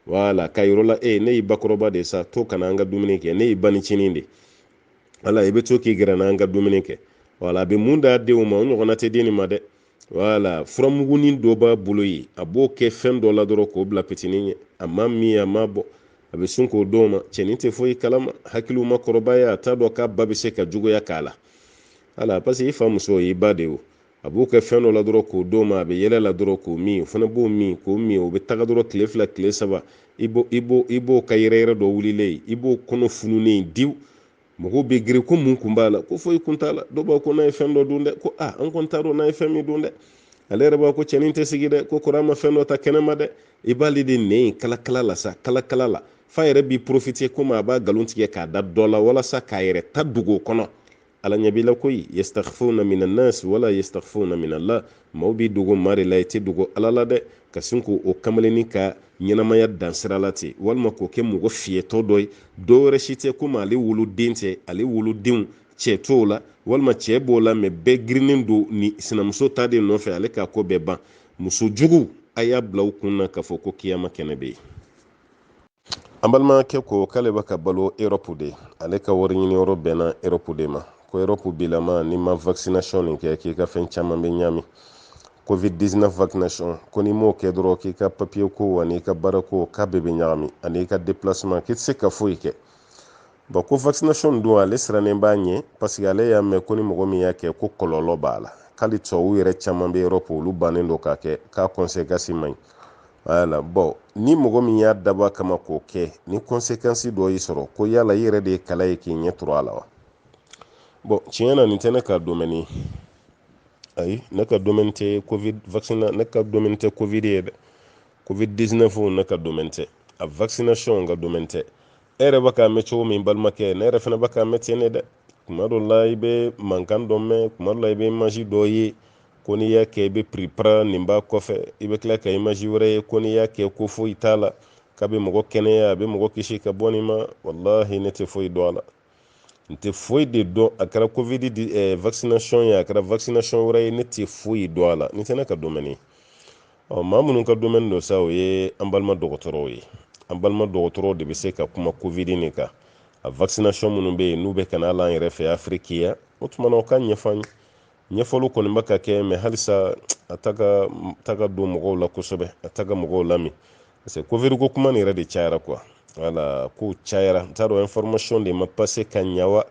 wala ka yɔrɔ la ne y'i bakɔrɔba de sa to kana an ka dumuni kɛ ne y'i banicinin de wala i bɛ to k'i gɛrɛ n'an ka dumuni kɛ wala a bɛ mun d'a denw ma o ɲɔgɔnna tɛ den nin ma dɛ wala furamugunin dɔ b'a bolo ye a b'o kɛ fɛn dɔ la dɔrɔn k'o bila pitinin ye a ma min a ma bɔ a bɛ sun k'o dɔw ma cɛnin tɛ foyi kalama hakiliw ma kɔrɔbaya a t'a dɔn k'a ba bɛ se ka juguya k'a la ala parce que i fa muso o y'i ba de o a b'o kɛ fɛn dɔ la dɔrɔn k'o dɔw ma a bɛ yɛlɛ la dɔrɔn k'o min o fana b'o min k'o min o bɛ taga dɔrɔn tile 2 tile 3 i b'o ka yɛrɛ dɔ wulilen i b'o kɔnɔ fununen diw mɔgɔw bɛ girin ko mun kun b'a la ko foyi kun t'a la dɔw b'a ko n'a ye fɛn dɔ dun dɛ ko an kɔni t'a dɔn n'a ye fɛn min dun dɛ ale yɛrɛ b'a ko cɛnin tɛ sigi dɛ ko kɔrɔ ma fɛn dɔ ta kɛnɛma dɛ i b'ale de nɛn kalakala la sa kalakala la fa yɛrɛ b'i profiter komi a b'a nkalon tigɛ k'a da dɔ la walasa k'a yɛrɛ ta dogo o kɔnɔ ala ɲɛ b'i la koyi yastakhfuna minan nas wala yastakhfuna min Allah maaw b'i dogo maa de la i tɛ dogo ala la dɛ ka sin k'o kamalennin ka ɲɛnamaya dansira la ten walima k'o kɛ mɔgɔ fiyɛtɔ dɔ ye dɔw wɛrɛ si tɛ komi ale woloden tɛ ale wolodenw cɛ t'o la walima cɛ b'o la mɛ bɛɛ girinen don ni sinamuso ta de nɔfɛ ale k'a ko bɛɛ ban muso jugu a y'a bila u kun na k'a fɔ ko kiyama kɛnɛ bɛ yen an balimakɛ ko k'ale bɛ ka balo Europe de ale ka wari ɲini yɔrɔ bɛnna Europe de ma ko Europe bilama ni ma vaccination nin kɛ k'i ka fɛn caman bɛ ɲami covid-19 vaccination ko ni m'o kɛ dɔrɔn k'i ka papier ko ani ka baara ko k'a bɛɛ bɛ ɲagami ani ka déplacement k'i tɛ se ka foyi kɛ bon ko vaccination don ale sirannen b'a ɲɛ parce que ale y'a mɛn ko ni mɔgɔ min y'a kɛ ko kɔlɔlɔ b'a la k'ale tubabu yɛrɛ caman bɛ Europe olu bannen don k'a kɛ k'a conséquence man ɲi voilà bon ni mɔgɔ min y'a dabɔ kama k'o kɛ ni conséquence dɔ y'i sɔrɔ ko yala i yɛrɛ de ye kala ye k'i ɲɛ turu a la wa bon tiɲɛ na nin tɛ ne ka domaine ye ayi ne ka domaine tɛ covid vaccin ne ka domaine tɛ covid ye dɛ covid 19 ne ka domaine tɛ a vaccination ka domaine tɛ e yɛrɛ bɛ k'a mɛn cogo min balimakɛ ne yɛrɛ fana bɛ k'a mɛn ten ne dɛ tuma dɔ la i bɛ mankan dɔ mɛn tuma dɔ la i bɛ image dɔ ye ko n'i y'a kɛ i bɛ prepare nin b'a kɔfɛ i bɛ tila ka image wɛrɛ ye ko n'i y'a kɛ ko foyi t'a la k'a bɛ mɔgɔ kɛnɛya a bɛ mɔgɔ kisi ka bɔ nin ma wallahi ne tɛ foyi dɔn a la n tɛ foyi de dɔn a kɛra covid vaccination ye a kɛra vaccination wɛrɛ ye ne tɛ foyi dɔn a la nin tɛ ne ka domaine ye maa minnu ka domaine don sa o ye an balima dɔgɔtɔrɔw ye an balima dɔgɔtɔrɔw de bɛ se ka kuma covid nin kan a vaccination minnu bɛ yen n'u bɛ ka na hali an yɛrɛ fɛ Afiriki yan o tuma na o ka ɲɛfɔ an ye ɲɛfɔliw kɔni bɛ ka kɛ mɛ halisa a ta ka don mɔgɔw la kosɛbɛ a ta ka mɔgɔw lami parce que covid ko kuma nin yɛrɛ de cayara quoi voilà ko cayara n t'a dɔn information de ma passé ka ɲa wa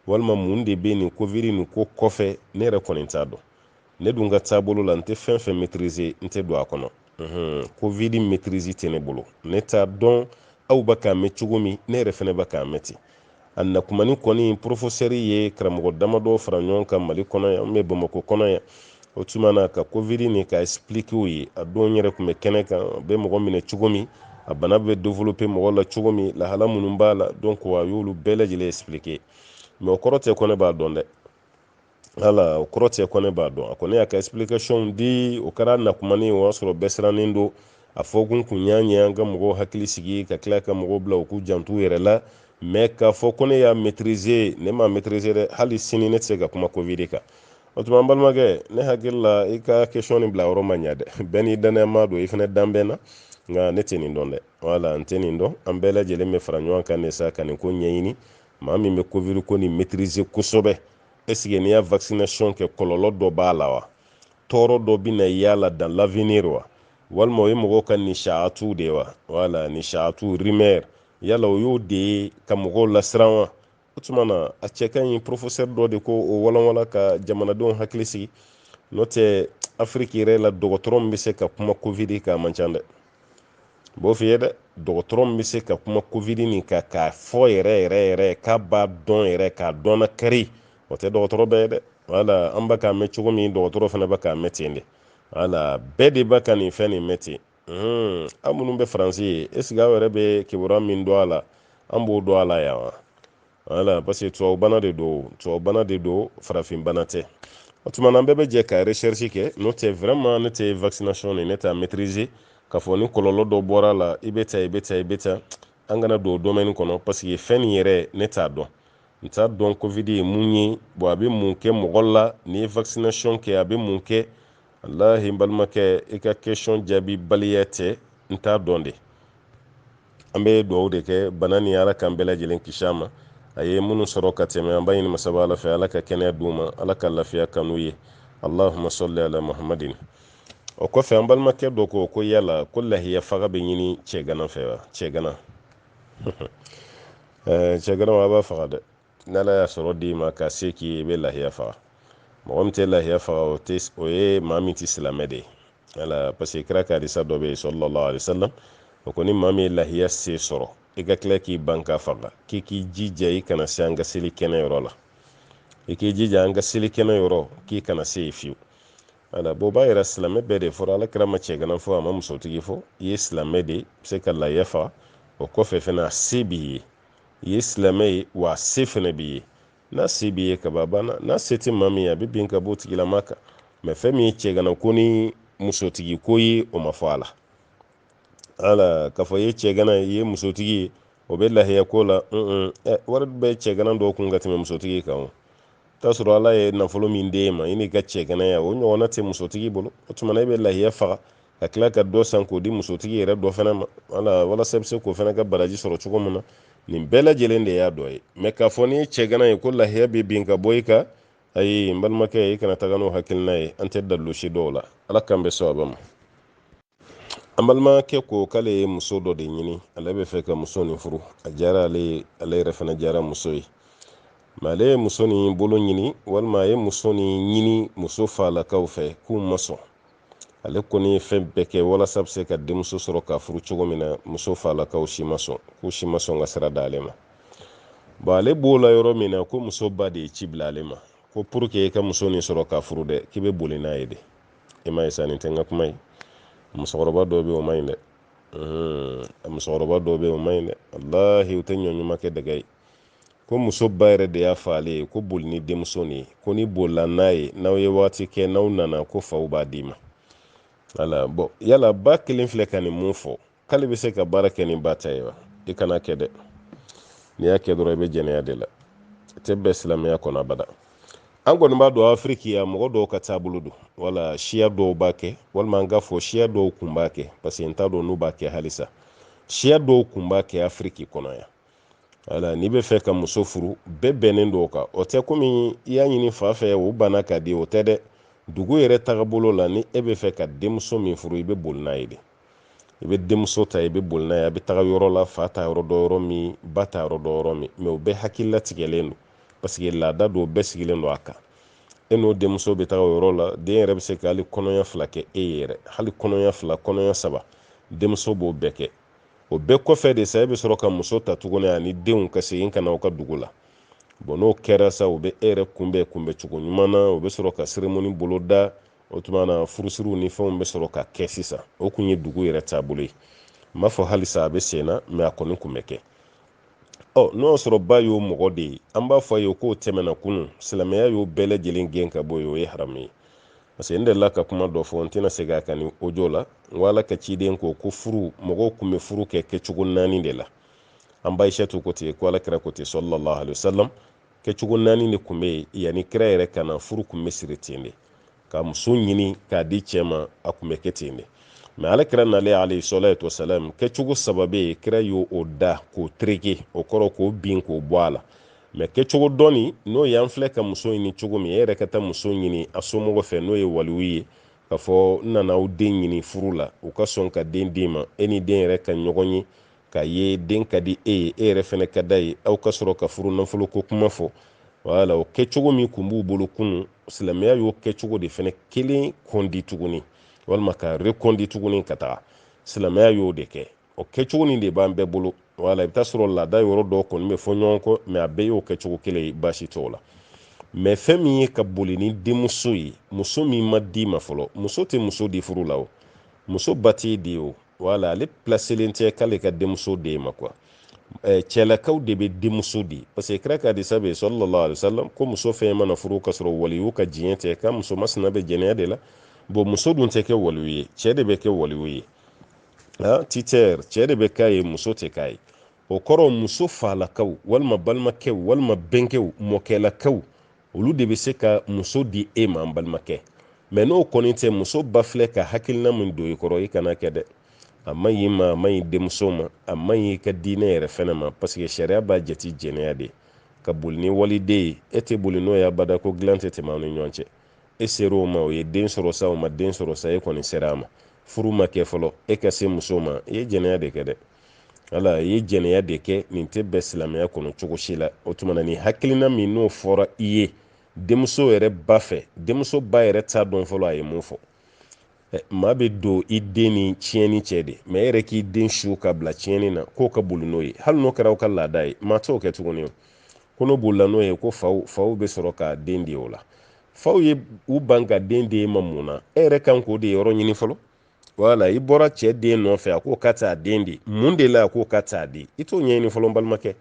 walima mun de bɛ nin covid nin ko kɔfɛ ne yɛrɛ kɔni t'a dɔn ne dun ka taabolo la n tɛ fɛn fɛn maîtriser n tɛ don a kɔnɔ covid maîtrise tɛ ne bolo ne t'a dɔn aw bɛ k'a mɛn cogo min ne yɛrɛ fana bɛ k'a mɛn ten a nakumani kɔni professeur ye karamɔgɔ damadɔ fara ɲɔgɔn kan Mali kɔnɔ yan n bɛ Bamakɔ kɔnɔ yan o tuma na ka covid nin ka expliquer u ye a don yɛrɛ tun bɛ kɛnɛ kan a bɛ mɔgɔ minɛ cogo min a bana bɛ développer mɔgɔ la cogo min lahala minnu b'a la donc a y'olu bɛɛ lajɛlen expliquer mais o kɔrɔ tɛ ko ne b'a dɔn dɛ hala o kɔrɔ tɛ ko ne b'a dɔn a kɔni y'a ka explication di o kɛra nakumani o y'a sɔrɔ bɛɛ sirannen don a fɔ kun y'a ɲɛ an ka mɔgɔw hakili sigi ka tila ka mɔgɔw bila u k'u jantu yɛrɛ la mais k'a fɔ ko ne y'a maîtriser ne m'a maîtriser dɛ hali sini ne tɛ se ka kuma covid kan o tuma an balimakɛ ne hakili la i ka question nin bila yɔrɔ ma ɲa dɛ bɛɛ n'i danayama don i fana dan bɛ na nka ne tɛ nin dɔn dɛ voilà n tɛ nin dɔn an bɛɛ lajɛlen bɛ fara ɲɔgɔn kan de sa ka nin ko ɲɛɲini maa min bɛ covid ko nin maîtriser kosɛbɛ est-ce que n'i y'a vaccination kɛ kɔlɔlɔ dɔ b'a la wa tɔɔrɔ dɔ bɛ na y'a la dans l'avenir wa walima o ye mɔgɔw ka nishaatu de wa voilà nishaatu rumeur yala o y'o de ye ka mɔgɔw lasiran wa o tuma na a cɛ ka ɲi professeur dɔ de ko o walanwala ka jamanadenw hakili sigi n'o tɛ Afiriki yɛrɛ la dɔgɔtɔrɔ min bɛ se ka kuma covid kan a man ca dɛ b'o f'i ye dɛ dɔgɔtɔrɔ min bɛ se ka kuma covid nin kan k'a fɔ yɛrɛ yɛrɛ yɛrɛ k'a b'a dɔn yɛrɛ k'a dɔn na kari o tɛ dɔgɔtɔrɔ bɛɛ ye dɛ voilà an bɛ k'a mɛn cogo min dɔgɔtɔrɔ fana bɛ k'a mɛn ten de voilà bɛɛ de bɛ ka nin fɛn nin mɛn ten aw minnu bɛ faransi ye est ce que aw yɛrɛ bɛ kibaruya min dɔn a la an b'o dɔn a la yan wa voilà parce que tubabubana de don farafinbana tɛ o tuma na an bɛɛ bɛ jɛ ka recherche kɛ n'o tɛ vraiment ne tɛ vaccination nin ne t'a maîtriser k'a fɔ ni kɔlɔlɔ dɔ bɔra a la i bɛ ta an kana don o domaine kɔnɔ parce que fɛn nin yɛrɛ ne t'a dɔn n t'a dɔn covid ye mun ye bon a bɛ mun kɛ mɔgɔ la n'i ye vaccination kɛ a bɛ mun kɛ walahi n balimakɛ i ka question jaabi baliya tɛ n t'a dɔn de an bɛ dugawu de kɛ bana ni ala k'an bɛɛ lajɛlen kisi a ma a ye minnu sɔrɔ ka tɛmɛ an b'a ɲini masaba ala fɛ ala ka kɛnɛya d'u ma ala ka lafiya kanu ye allahumma salli ala muhammadin. o kɔfɛ an balimakɛ dɔ ko yala ko lahiya faga bɛ ɲini cɛgana fɛ wa cɛgana cɛgana wa a b'a faga dɛ n'ala y'a sɔrɔ d'i ma ka se k'i ye i bɛ lahiya faga mɔgɔ min tɛ lahiya faga o ye maa min tɛ silamɛ de ye ala parce que kira ka hadisa dɔ bɛ yen sallallahu alaihi wasallam o ko ni maa min ye lahiya se sɔrɔ i ka tila k'i ban ka faga k'i jija i kana se an ka seli kɛnɛ yɔrɔ la i k'i jija an ka seli kɛnɛ yɔrɔ k'i kana se yen fiyewu ala b'o b'a yɛrɛ silamɛ bɛɛ de fɔra ala kira ma cɛgana fɔ a ma musotigi fɔ i ye silamɛ de se ka lahiya faga o kɔfɛ fana a se b'i ye i ye silamɛ ye wa a se fana b'i ye n'a se b'i ye kaba banna n'a se tɛ maa min ye a bɛ bin ka bɔ o tigilama kan mɛ fɛn min ye cɛgana ko ni musotigi ko ye o ma fɔ a la ala k'a fɔ i ye cɛgana i ye musotigi ye o bɛ lahiya ko la wari bɛ cɛgana dɔw kun ka tɛmɛ musotigi kan o t'a sɔrɔ ala ye nafolo min d'e ma i n'i ka cɛganaya o ɲɔgɔnna tɛ musotigi bolo o tuma na i bɛ lahiya faga ka tila ka dɔ san k'o di musotigi yɛrɛ dɔ fana ma walasa i bɛ se k'o fana ka baraji sɔrɔ cogo min na nin bɛɛ lajɛlen de y'a dɔ ye mɛ k'a fɔ ni ye cɛgana ye ko lahiya bɛ bin ka bɔ i kan ayi n balimakɛ i kana taga n'o hakilina ye an tɛ dalusi dɔw la ala k'an bɛ sababa ma an balimakɛ ko k'ale ye muso dɔ de ɲini ale bɛ fɛ ka muso nin furu a diyara ale ye ale yɛrɛ fana diyara muso ye mɛ ale ye muso nin bolo ɲini walima a ye muso nin ɲini muso falakaw fɛ k'u ma sɔn ale kɔni ye fɛn bɛɛ kɛ walasa bɛ se ka denmuso sɔrɔ k'a furu cogo min na muso falakaw si ma sɔn k'u si ma sɔn ka sira da ale ma bon ale b'o la yɔrɔ min na ko muso ba de ye ci bila ale ma ko pour que i ka muso nin sɔrɔ k'a furu dɛ k'i bɛ boli n'a ye de i ma ye sa nin tɛ n ka kuma ye musokɔrɔba dɔw bɛ o ma ɲi dɛ musokɔrɔba dɔw bɛ o ma ɲi dɛ walahi u tɛ ɲɔ ɲuman kɛ dɛgɛ ye ko muso ba yɛrɛ de y'a fɔ ale ye ko boli ni denmuso nin ye ko ni bolila n'a ye n'aw ye waati kɛ n'aw nana ko faw b'a d'i ma ala bɔn yala ba kelen filɛ ka nin mun fɔ k'ale bɛ se ka baara kɛ ni ba ta ye wa i kana kɛ dɛ n'i y'a kɛ dɔrɔn i bɛ jɛnɛya de la i tɛ bɛn silamɛya kɔnɔ abada an kɔni b'a dɔn afiriki ya mɔgɔ dɔw ka taabolo don wala siya dɔw b'a kɛ walima an ka fɔ siya dɔw kun b'a kɛ parce que n t'a dɔn n'u b'a kɛ halisa siya dɔw kun b'a kɛ afiriki kɔnɔ yan wala n'i bɛ fɛ ka muso furu bɛɛ bɛnnen don o kan o tɛ komi i y'a ɲini fa fɛ o banna ka di o tɛ dɛ dugu yɛrɛ tagabolo la ni e bɛ fɛ ka denmuso min furu i bɛ boli n'a ye de i bɛ denmuso ta i bɛ boli n'a ye a bɛ taga yɔrɔ la fa ta yɔrɔ dɔ yɔrɔ min ba ta yɔrɔ dɔ yɔrɔ min mɛ o bɛɛ hakililatigɛlen don parce que laada don bɛɛ sigilen don a kan e n'o denmuso bɛ taga o yɔrɔ la den yɛrɛ bɛ se ka hali kɔnɔya fila kɛ e ye yɛrɛ hali kɔnɔya fila kɔnɔya saba denmuso b'o bɛɛ kɛ o bɛɛ kɔfɛ de sa e bɛ sɔrɔ ka muso ta tuguni ani denw ka segin ka na aw ka dugu la bon n'o kɛra sa o bɛ e yɛrɛ kunbɛn cogo ɲuman na o bɛ sɔrɔ ka cérémonie bolo da o tuma na furusiriw ni fɛnw bɛ sɔrɔ ka kɛ sisan o kun ye dugu yɛrɛ taabolo ye n m'a fɔ halisa a bɛ sen na mɛ a kɔni kun bɛ kɛ n'o y'a sɔrɔ ba y'o mɔgɔ de ye an b'a fɔ a ye k'o tɛmɛna kunun silamɛya y'o bɛɛ lajɛlen gɛn ka bɔ yen o ye haramu ye parce que n delila ka kuma dɔ fɔ n tɛna se k'a kan ni audio la n ko ala ka ciden ko furu mɔgɔw kun bɛ furu kɛ kɛcogo 4 de la an ba Aishatu ko ten ko ala kira ko ten sallallahu alaihi wasallam kɛcogo 4 de kun bɛ yen yanni kira yɛrɛ ka na furu kun bɛ siri ten de ka muso ɲini k'a di cɛ ma a kun bɛ kɛ ten de mɛ ala kira nalen alayhi salatu wasalam kɛcogo 3 bɛ yen kira y'o da k'o tereke o kɔrɔ k'o bin k'o bɔ a la mɛ kɛcogo dɔɔni n'o y'an filɛ ka muso ɲini cogo min e yɛrɛ ka taa muso ɲini a somɔgɔ fɛ n'o ye waliyu ye k'a fɔ n nana aw den ɲini furu la u ka sɔn ka den d'i ma e ni den yɛrɛ ka ɲɔgɔn ye k'a ye den ka di e ye e yɛrɛ fɛnɛ ka da ye aw ka sɔrɔ ka furu nafolo ko kuma fɔ wala o kɛcogo min kun b'u bolo kunun silamɛya y'o kɛcogo de fɛnɛ kelen kɔndi tuguni walima ka rekɔndi tuguni ka taga silamɛya y'o de kɛ o kɛcogo nin de b'an bɛɛ bolo wala i bɛ taa sɔrɔ laada yɔrɔ dɔw kɔni bɛ fɔ ɲɔgɔn kɔ mɛ a bɛɛ y'o kɛcogo kelen ye baasi t'o la mɛ fɛn min ye ka boli ni denmuso ye muso min ma d'i ma fɔlɔ muso tɛ muso di furu la o muso ba t'i di o wala ale pilaselen tɛ k'ale ka denmuso d'e ma quoi cɛlakaw de bɛ denmuso di parce que kira ka hadisa bɛ yen sallallahu alaihi wasallam ko muso fɛn mana furu ka sɔrɔ waliyu ka diɲɛ tɛ ka muso masina bɛ jɛnɛya de la bon muso dun tɛ kɛ waliyu ye cɛ de bɛ kɛ waliyu ye titɛr cɛ de bɛ k'a ye muso tɛ k'a ye o kɔrɔ muso falakaw walima balimakɛw walima bɛnkɛw mɔkɛlakaw olu de bɛ se ka muso di e ma an balimakɛ mɛ n'o kɔni tɛ muso ba filɛ ka hakilina min don i kɔrɔ i kana kɛ dɛ a man ɲi ma a man ɲi denmuso ma a man ɲi ka diinɛ yɛrɛ fɛnɛ ma parce que sariya b'a jate jɛnɛya de ka boli ni waliden e tɛ boli n'o ye abada ko dilan tɛ tɛmɛ aw ni ɲɔgɔn cɛ e ser'o ma o ye den sɔrɔ sa o ma den sɔrɔ sa e kɔni sera a ma furu ma kɛ fɔlɔ e ka se muso ma i ye jɛnɛya de kɛ dɛ ala i ye jɛnɛya de kɛ nin tɛ bɛn silamɛya kɔnɔ cogo si la o tuma na ni hakilina min n'o fɔra i ye denmuso yɛrɛ ba fɛ denmuso ba yɛrɛ t'a dɔn fɔlɔ a ye mun fɔ maa bɛ don i den ni tiɲɛni cɛ de mɛ e yɛrɛ k'i den su ka bila tiɲɛni na k'o ka boli n'o ye hali n'o kɛra aw ka laada ye maa t'o kɛ tuguni o ko n'o bolila n'o ye ko faw bɛ sɔrɔ ka den di o la faw ye u ban ka den di e ma mun na e yɛrɛ kan k'o de yɔrɔ ɲini fɔlɔ wala i bɔra cɛ den nɔfɛ a k'o ka taa den di mun de la a k'o ka taa di i t'o ɲɛɲini fɔlɔ n balimakɛ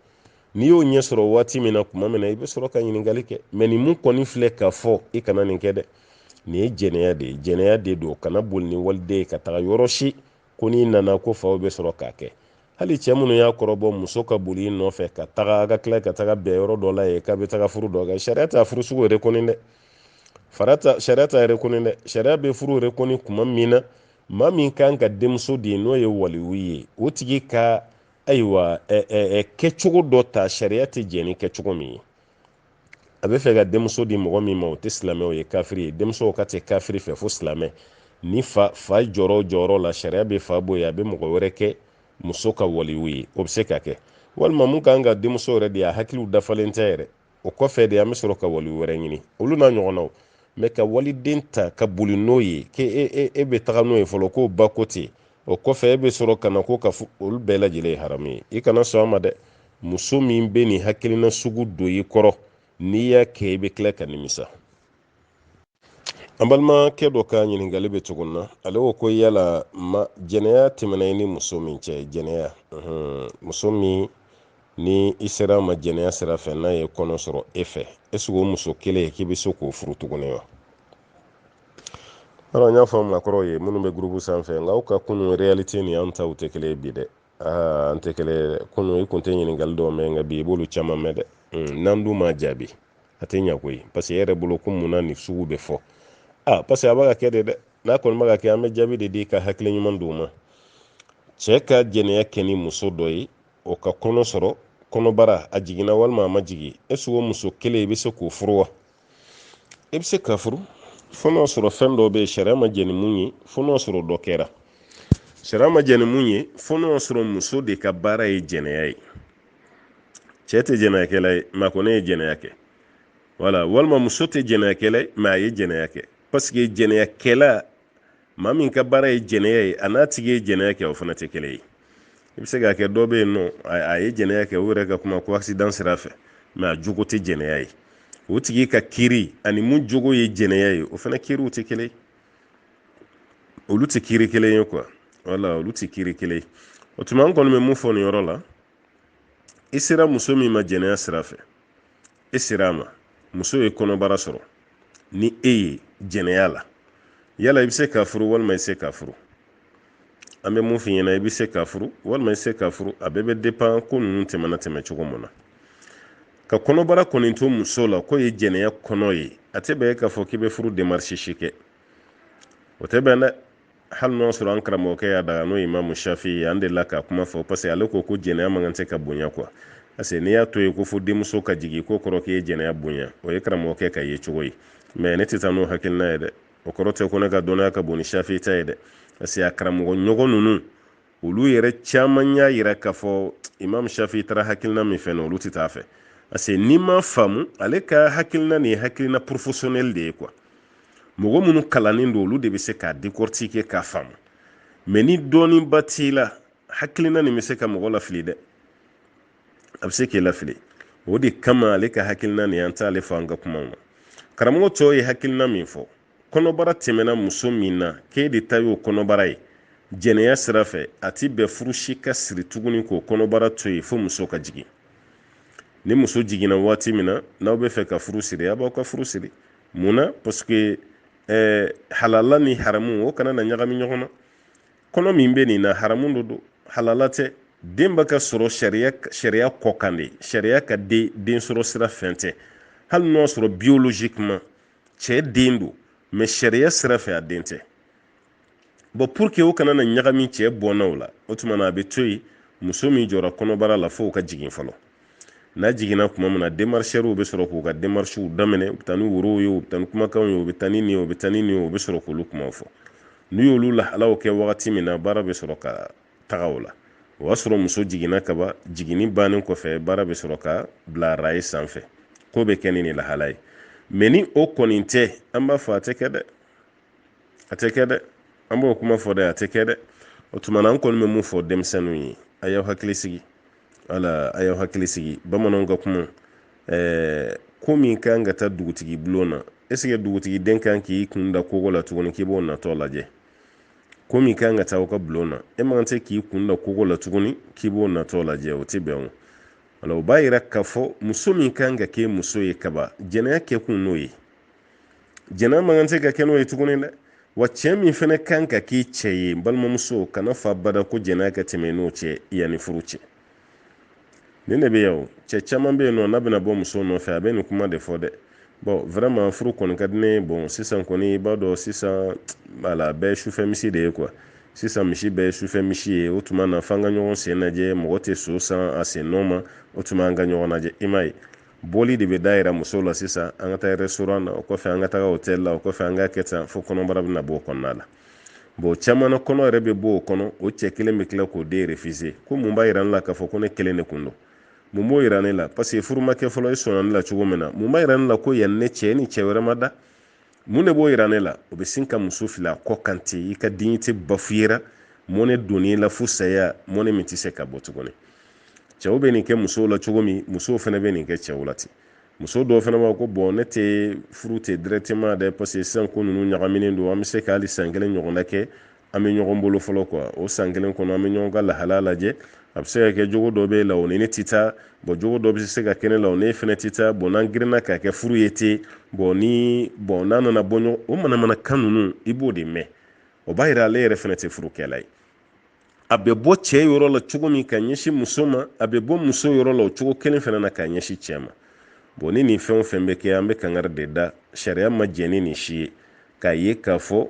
n'i y'o ɲɛ sɔrɔ waati min na tuma min na i bɛ sɔrɔ ka ɲininkali kɛ mɛ nin mun kɔni filɛ ka fɔ i kana nin kɛ dɛ nin ye jɛnɛya de ye jɛnɛya de don kana boli ni waliden ye ka taga yɔrɔ si ko n'i nana ko faw bɛ sɔrɔ k'a kɛ hali cɛ minnu y'a kɔrɔbɔ muso ka boli nɔfɛ ka taga a ka tila ka taga bɛn yɔrɔ dɔ la ye k'a bɛ taga furu dɔ kɛ sariya t'a furu sugu yɛrɛ kɔni dɛ sariya t'a yɛrɛ kɔni dɛ sariya bɛ furu yɛrɛ kɔni kuma min na maa min kan ka denmuso de ye n'o ye waliyu ye o tigi ka ayiwa kɛcogo dɔ ta sariya tɛ jɛn ni kɛcogo min ye a bɛ fɛ ka denmuso di mɔgɔ min ma o tɛ silamɛ o ye kafiri ye denmuso ka tɛ kafiri fɛ fo silamɛ ni fa jɔyɔrɔ la sariya bɛ fa bɔ yen a bɛ mɔgɔ wɛrɛ kɛ muso ka waliyu ye o bɛ se ka kɛ walima mun kan ka denmuso yɛrɛ de a hakiliw dafalen tɛ yɛrɛ o kɔfɛ de an bɛ sɔrɔ ka waliyu wɛrɛ ɲini olu n'a ɲɔgɔnnaw mɛ ka waliden ta ka boli n'o ye k'e bɛ taga n'o ye fɔlɔ k'o ba ko ten o kɔfɛ e bɛ sɔrɔ ka na ko ka olu bɛɛ lajɛlen ye haramu ye i kana sɔn a ma dɛ muso min bɛ nin hakilina sugu don i kɔrɔ n'i y'a kɛ i bɛ tila ka nimisa an balimakɛ dɔ ka ɲininkali bɛ cogo na ale ko yala jɛnɛya tɛmɛna i ni muso min cɛ jɛnɛya muso min ni i sera a ma jɛnɛya sira fɛ n'a ye kɔnɔ sɔrɔ e fɛ est-ce que o muso kelen k'i bɛ se k'o furu tuguni wa alors n y'a fɔ maakɔrɔw ye minnu bɛ groupe sanfɛ nka aw ka kunun réalité ni an taw tɛ kelen ye bi dɛ an tɛ kelen kunun i kun tɛ ɲininkali dɔw mɛn nka bi i b'olu caman mɛn dɛ n'an dun m'a jaabi a tɛ ɲɛ koyi parce que e yɛrɛ bolo ko mun na nin sugu bɛ fɔ parce que a b'a ka kɛ de dɛ n'a kɔni b'a ka kɛ an bɛ jaabi de di ka hakili ɲuman d'u ma cɛ ka jɛnɛya kɛ ni muso dɔ ye o ka kɔnɔ sɔrɔ kɔnɔbara a jiginna walima a ma jigin est-ce que o muso kelen i bɛ se k'o furu wa i bɛ se ka furu fo n'a sɔrɔ fɛn dɔ bɛ yen sariya ma jɛn ni mun ye fo n'a sɔrɔ dɔ kɛra sariya ma jɛn ni mun ye fo n'a sɔrɔ muso de ka baara ye jɛnɛya ye cɛ tɛ jɛnɛyakɛla ye mɛ a kɔni ye jɛnɛya kɛ walima muso tɛ jɛnɛyakɛla ye mɛ a ye jɛnɛya kɛ parce que jɛnɛyakɛla maa min ka baara ye jɛnɛya ye a n'a tigi ye jɛnɛya kɛ o fana tɛ kelen ye i bɛ se k'a kɛ dɔ bɛ yen nɔ a ye jɛnɛya kɛ o yɛrɛ ka kuma ko accident sira fɛ mɛ a jogo tɛ jɛnɛya ye o tigi ka kiiri ani mun jogo ye jɛnɛya ye o fana kiiriw tɛ kelen ye olu tɛ kiiri kelen ye olu tɛ kiiri kelen ye o tuma an kɔni bɛ mun fɔ nin yɔrɔ la i sera muso min ma jɛnɛya sira fɛ e sera a ma muso ye kɔnɔbara sɔrɔ ni e ye jɛnɛya la yala i bɛ se k'a furu walima i se k'a furu an bɛ mun f'i ɲɛna i bɛ se k'a furu walima i se k'a furu a bɛɛ bɛ dépend ko ninnu tɛmɛna tɛmɛ cogo mun na ka kɔnɔbara kɔni to muso la k'o ye jɛnɛya kɔnɔ ye a tɛ bɛn k'a fɔ k'i bɛ furu démarche si kɛ o tɛ bɛn dɛ hali n'o sɔrɔ an karamɔgɔkɛ y'a daga n'o ye Imamu Shafi ye an delila k'a kuma fɔ parce que ale ko jɛnɛya man kan tɛ ka bonya parce que n'i y'a to yen ko fo denmuso ka jigin ko kɔrɔ k'i ye jɛnɛya bonya o ye karamɔgɔkɛ ka ye cogo ye mais ne tɛ taa n'o hakilina ye dɛ o kɔrɔ tɛ ko ne ka dɔnniya ka bon ni Shafi ta ye dɛ parce que a karamɔgɔ ɲɔgɔn ninnu olu yɛrɛ caman y'a yira k'a fɔ Imamu Shafi taara hakilina min fɛ olu tɛ taa fɛ parce que n'i ma faamu ale ka hakilina nin ye hakilina professionnel de ye mɔgɔ minnu kalannen don olu de bɛ se k'a décortiquer k'a faamu mais ni dɔɔniba t'i la hakilina nin bɛ se ka mɔgɔ lafili dɛ a bɛ se k'i lafili o de kama ale ka hakilina nin an t'ale fɔ an ka kumaw na karamɔgɔ tɔw ye hakilina min fɔ kɔnɔbara tɛmɛna muso min na k'e de ta y'o kɔnɔbara ye jɛnɛya sira fɛ a ti bɛn furu si ka siri tuguni k'o kɔnɔbara to yen fo muso ka jigin ni muso jiginna waati min na n'aw bɛ fɛ ka furu siri a b'aw ka furu siri mun na parce que halala ni haramu o kana na ɲagami ɲɔgɔn na kɔnɔ min bɛ nin na haramu do don halala tɛ den bɛ ka sɔrɔ sariya kɔ kan de sariya ka den sɔrɔ sira fɛn tɛ hali n'o sɔrɔ biologiquement cɛ den don mais sariya sira fɛ a den tɛ bon pour que o kana na ɲagami cɛ bɔnnaw la o tuma na a bɛ to yen muso min jɔra kɔnɔbara la fo o ka jigin fɔlɔ n'a jiginna kuma min na démarcheurs bɛ sɔrɔ k'u ka démarches daminɛ u bɛ taa ni woro ye u bɛ taa ni kumakanw ye u bɛ taa ni nin ye u bɛ taa ni nin ye u bɛ sɔrɔ k'olu kumaw fɔ n'u y'olu lahalaw kɛ wagati min na baara bɛ sɔrɔ ka taga o la o y'a sɔrɔ muso jiginna kaban jiginni bannen kɔfɛ baara bɛ sɔrɔ ka bila raye sanfɛ ko bɛ kɛ ni nin lahala ye mais ni o kɔni tɛ an b'a fɔ a tɛ kɛ dɛ a tɛ kɛ dɛ an b'o kuma fɔ dɛ a tɛ kɛ dɛ o tuma na an kɔni bɛ mun fɔ denmisɛnninw ye a y'aw hakili sigi wala a y'aw hakili sigi bamananw ka kuma ko min kan ka taa dugutigi bulon na est ce que dugutigi den kan k'i kun da kogo la tuguni k'i b'o natɔ lajɛ ko min kan ka taa aw ka bulon na e man tɛ k'i kun da kogo la tuguni k'i b'o natɔ lajɛ o tɛ bɛn o wala o b'a yira k'a fɔ muso min kan ka kɛ muso ye kaba jɛnɛya kɛ kun n'o ye jɛnɛya man tɛ ka kɛ n'o ye tuguni dɛ wa cɛ min fana kan ka k'i cɛ ye n balimamuso kana fa bada ko jɛnɛya ka tɛmɛ n'o cɛ yanni furu cɛ nin de bɛ yan o cɛ caman bɛ yen nɔ n'a bɛna bɔ muso nɔfɛ a bɛ nin kuma de fɔ dɛ bon vraiment furu kɔni ka di ne ye bon sisan kɔni i b'a dɔn sisan bɛɛ ye sufɛ misi de ye quoi sisan misi bɛɛ ye sufɛ misi ye o tuma na f'an ka ɲɔgɔn sen lajɛ mɔgɔ tɛ so san a sen nɔ ma o tuma an ka ɲɔgɔn lajɛ i m'a ye bɔli de bɛ dayɛlɛ musow la sisan an ka taa restaurant na o kɔfɛ an ka taga hôtel la o kɔfɛ an ka kɛ tan fo kɔnɔbara bɛna bɔ o kɔnɔna la bon caman na kɔnɔ yɛrɛ bɛ bɔ o kɔnɔ o cɛ kelen bɛ tila k'o den refuser ko mun b'a yira ne la k'a fɔ ko ne kelen de kun don mun b'o yira ne la parce que furu ma kɛ fɔlɔ i sɔnna ne la cogo min na mun b'a yira ne la ko yanni ne cɛ ni cɛ wɛrɛ ma da mun de b'o yira ne la o bɛ sin ka muso fili a kɔ kan ten i ka dignité bafouera mɔnɛ donn'i la fo saya mɔnɛ min tɛ se ka bɔ tuguni cɛw bɛ nin kɛ musow la cogo min musow fana bɛ nin kɛ cɛw la ten muso dɔw fana b'a ko bon ne tɛ furu tɛ directement dɛ parce que sisan ko ninnu ɲagaminen don an bɛ se ka hali san kelen ɲɔgɔnna kɛ an bɛ ɲɔgɔn bolo fɔlɔ quoi o san kelen kɔnɔ an bɛ ɲɔgɔn ka lahalaya lajɛ a bɛ se ka kɛ jogo dɔ bɛ la o ni ne tɛ taa bon jogo dɔ bɛ se ka kɛ ne la o ne fana tɛ taa bon n'an girinna k'a kɛ furu ye ten bon n'an nana bɔ ɲɔgɔn o manamanakan ninnu i b'o de mɛn o b'a yira ale yɛrɛ fana tɛ furukɛla ye a bɛ bɔ cɛ yɔrɔ la cogo min ka ɲɛsin muso ma a bɛ bɔ muso yɔrɔ la o cogo kelen fana na ka ɲɛsin cɛ ma bon ni nin fɛn o fɛn bɛ kɛ an bɛ kangari de da sariya ma jɛn ni nin si ye k'a ye k'a fɔ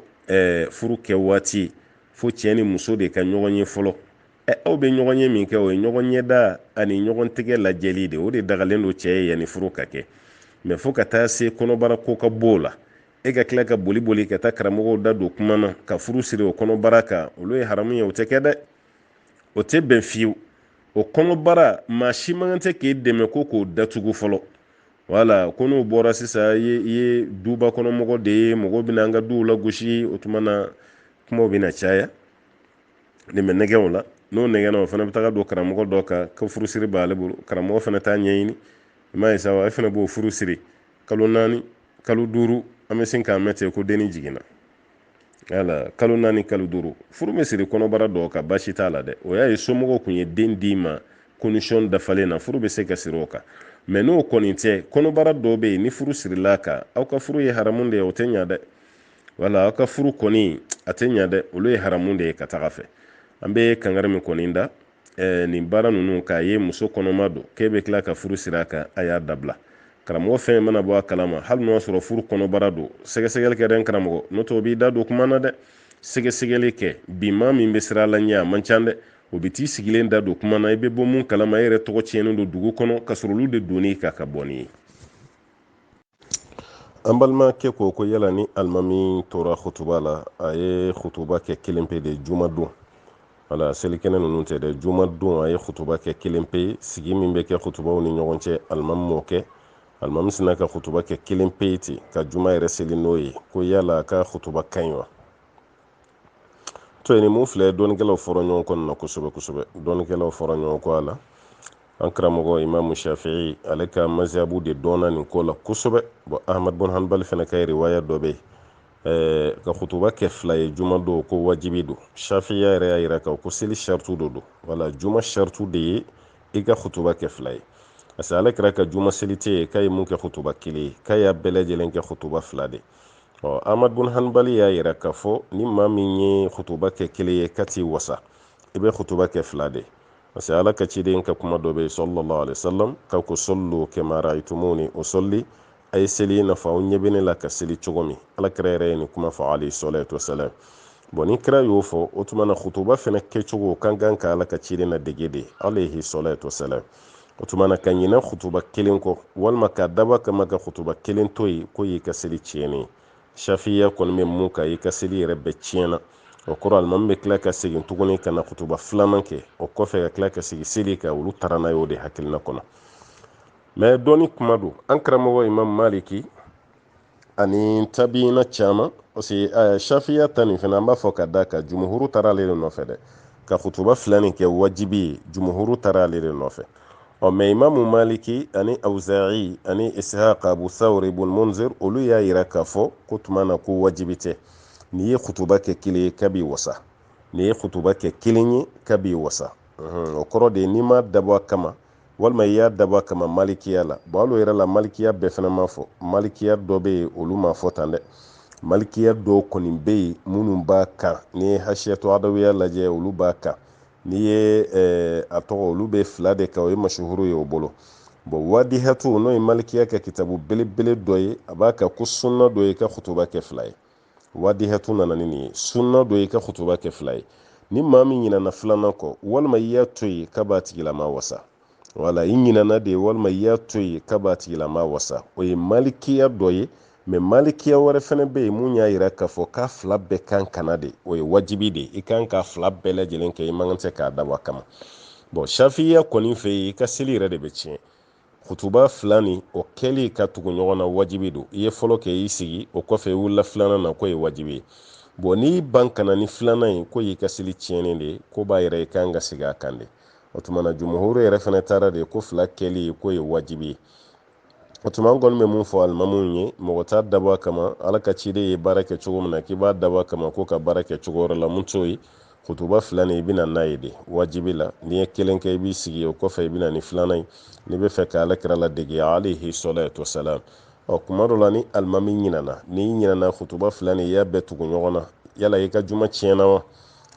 furu kɛ waati fo cɛ ni muso de ka ɲɔgɔn ye fɔlɔ aw bɛ ɲɔgɔn ye min kɛ o ye ɲɔgɔn ɲɛda ani ɲɔgɔn tɛgɛ lajɛli de o de dagalen don cɛ ye yanni furu ka kɛ mais fo ka taa se kɔnɔbara ko ka bɔ o la e ka tila ka boli ka taa karamɔgɔw da don kuma na ka furu siri o kɔnɔbara kan olu ye haramu ye o tɛ kɛ dɛ o tɛ bɛn fiyewu o kɔnɔbara maa si man tɛ k'e dɛmɛ ko k'o datugu fɔlɔ wala ko n'o bɔra sisan i ye duba kɔnɔ mɔgɔ de ye mɔgɔ bɛna an ka duw lagosi o tuma na kumaw bɛna caya nin bɛ nɛgɛw la n'o nɛgɛna o fana bɛ taga don karamɔgɔ dɔ kan ko furusiri b'ale bolo karamɔgɔ fana t'a ɲɛɲini i m'a ye sa wa e fana b'o furu siri kalo 4 kalo 5 an bɛ sin k'an mɛn ten ko denni jiginna yala kalo 4 kalo 5 furu bɛ siri kɔnɔbara dɔw kan baasi t'a la dɛ o y'a ye somɔgɔw tun ye den d'i ma condition dafalen na furu bɛ se ka siri o kan mais n'o kɔni tɛ kɔnɔbara dɔw bɛ yen ni furu sirila a kan aw ka furu ye haramu de ye o tɛ ɲa dɛ wala aw ka furu kɔni a tɛ ɲa dɛ olu ye haramu de ye ka taga fɛ an bɛ kangari min kɔni da nin baara ninnu k'a ye muso kɔnɔma don k'e bɛ tila ka furu siri a kan a y'a dabila karamɔgɔ fɛn mana bɔ a kalama hali n'o y'a sɔrɔ furu kɔnɔbara don sɛgɛsɛgɛli kɛ dɛ karamɔgɔ n'o tɛ o b'i da don kuma na dɛ sɛgɛsɛgɛli kɛ bi maa min bɛ siran a la ɲɛ a man ca dɛ o bɛ t'i sigilen da don kuma na i bɛ bɔ mun kalama e yɛrɛ tɔgɔ tiɲɛnen don dugu kɔnɔ ka sɔrɔ olu de donn'i kan ka bɔ n'i ye an balimakɛ ko yala ni alimami tora hutuba la a ye hutuba kɛ kelen pe de juma don wala selikɛnɛ ninnu tɛ dɛ juma don a ye hutuba kɛ kelen pe sigi min bɛ kɛ hutubaw ni ɲɔgɔn cɛ alimami m'o kɛ alimami sina ka hutuba kɛ kelen pe ten ka juma yɛrɛ seli n'o ye ko yala a ka hutuba ka ɲi wa to yen mun filɛ dɔnnikɛlaw fɔra ɲɔgɔn kɔ na kosɛbɛ dɔnnikɛlaw fɔra ɲɔgɔn kɔ a la an karamɔgɔ imamu shafi'i ale ka mazhabu de dɔnna nin ko la kosɛbɛ bon ahmad bin hanbal fana ka riwaya dɔ bɛ ka hutuba kɛ 2 ye juma don ko wajibi don shafi'i yɛrɛ y'a yira ko seli shartu do wala juma shartu de ye i ka hutuba kɛ 2 ye parce que ale kɛra ka juma seli tɛ ye k'a ye mun kɛ hutuba 1 ye k'a y'a bɛɛ lajɛlen kɛ hutuba 2 de ahmad bin hanbal y'a yira k'a fɔ ni maa min ye hutuba kɛ 1 ye ka t'i wasa i bɛ hutuba kɛ 2 de parce que ala ka ciden ka kuma dɔ bɛ sallallahu alaihi wasallam ka ko sallu kama ra'aytumuni usalli a ye seli in na fɔ aw ɲɛ bɛ ne la ka seli cogo min ala kɛra yɛrɛ ye nin kuma fɔ alayhi salatu wasalam bon ni kira y'o fɔ o tuma na hutuba fana kɛcogo kan ka ala ka ciden na dege de alayhi salatu wasalam o tumana ka ɲina khutuba kelen kɔ walima ka daba kama ka khutuba kelen to yi ko yi ka seli tiɲɛni shafiya kɔni bɛ mun ka yi ka seli yɛrɛ bɛɛ tiɲɛna o kɔrɔ alimami bɛ tila ka segin tuguni ka na khutuba filanan kɛ o kɔfɛ ka tila ka segin seli ka olu taara n'a ye o de hakilina kɔnɔ mais dɔɔni kuma don an karamɔgɔ imam maliki ani tabiina caman parce que shafiya ta nin fana an b'a fɔ ka da ka jumhuru taara ale de nɔfɛ dɛ ka khutuba fila nin kɛ wajibi ye jumhuru taara ale de nɔfɛ mais imamu maliki ani auza'i ani ishaq abu thawr ibn munzir olu y'a yira k'a fɔ ko tuma na ko wajibi tɛ ni ye khutuba kɛ kelen ye k'a b'i wasa ni ye khutuba kɛ kelen ye k'a b'i wasa o kɔrɔ de n'i ma dabɔ a kama walima i y'a dabɔ a kama malikiya la bon hali o yɛrɛ la malikiya bɛɛ fana ma fɔ malikiya dɔ bɛ yen olu ma fɔ tan dɛ malikiya dɔw kɔni bɛ yen minnu b'a kan ni ye hasiyatu adawiya lajɛ olu b'a kan n'i ye a tɔgɔ olu bɛ fila de kan o ye mashuhuru ye o bolo bon wadihatu n'o ye malikiya ka kitabu belebele dɔ ye a b'a kan ko sunna dɔ ye ka khutuba kɛ fila ye wadihatu nana ni nin ye sunna dɔ ye ka khutuba kɛ fila ye ni maa min ɲinana filanan kɔ walima i y'a to yen k'a b'a tigilama wasa wala i ɲinana de walima i y'a to yen k'a b'a tigilama wasa o ye malikiya dɔ ye mais malikiya wɛrɛ fɛnɛ bɛ yen mun y'a yira k'a fɔ k'a fila bɛɛ kan kana de o ye wajibi de i kan ka fila bɛɛ lajɛlen kɛ i man kan tɛ k'a dabɔ kama bon shafiya kɔni fɛ yen i ka seli yɛrɛ de bɛ tiɲɛ khutuba fila ni o kɛli ka tugu ɲɔgɔn na wajibi don i ye fɔlɔ kɛ i sigi o kɔfɛ i wulila filanan na ko ye wajibi ye bon n'i ban kana ni filanan ye ko y'i ka seli tiɲɛnen de ye ko b'a yɛrɛ i kan ka segin a kan de o tuma na jumhuru yɛrɛ fɛnɛ taara de ko fila kɛli ko ye wajibi ye o tuma an kɔni bɛ mun fɔ alimamuw ye mɔgɔ t'a dabɔ a kama ala ka ciden ye baara kɛ cogo min na k'i b'a dabɔ a kama ko ka baara kɛ cogo wɛrɛ la mun t'o ye khutuba fila ni i bɛna n'a ye de wajibi la n'i ye kelen kɛ i b'i sigi o kɔfɛ i bɛna ni filanan ye n'i bɛ fɛ ka alakira ladege alayhi salatu wasalam kuma dɔ la ni alimami ɲinana n'i ɲinana khutuba fila ni i y'a bɛɛ tugu ɲɔgɔn na yala i ka juma tiɲɛna wa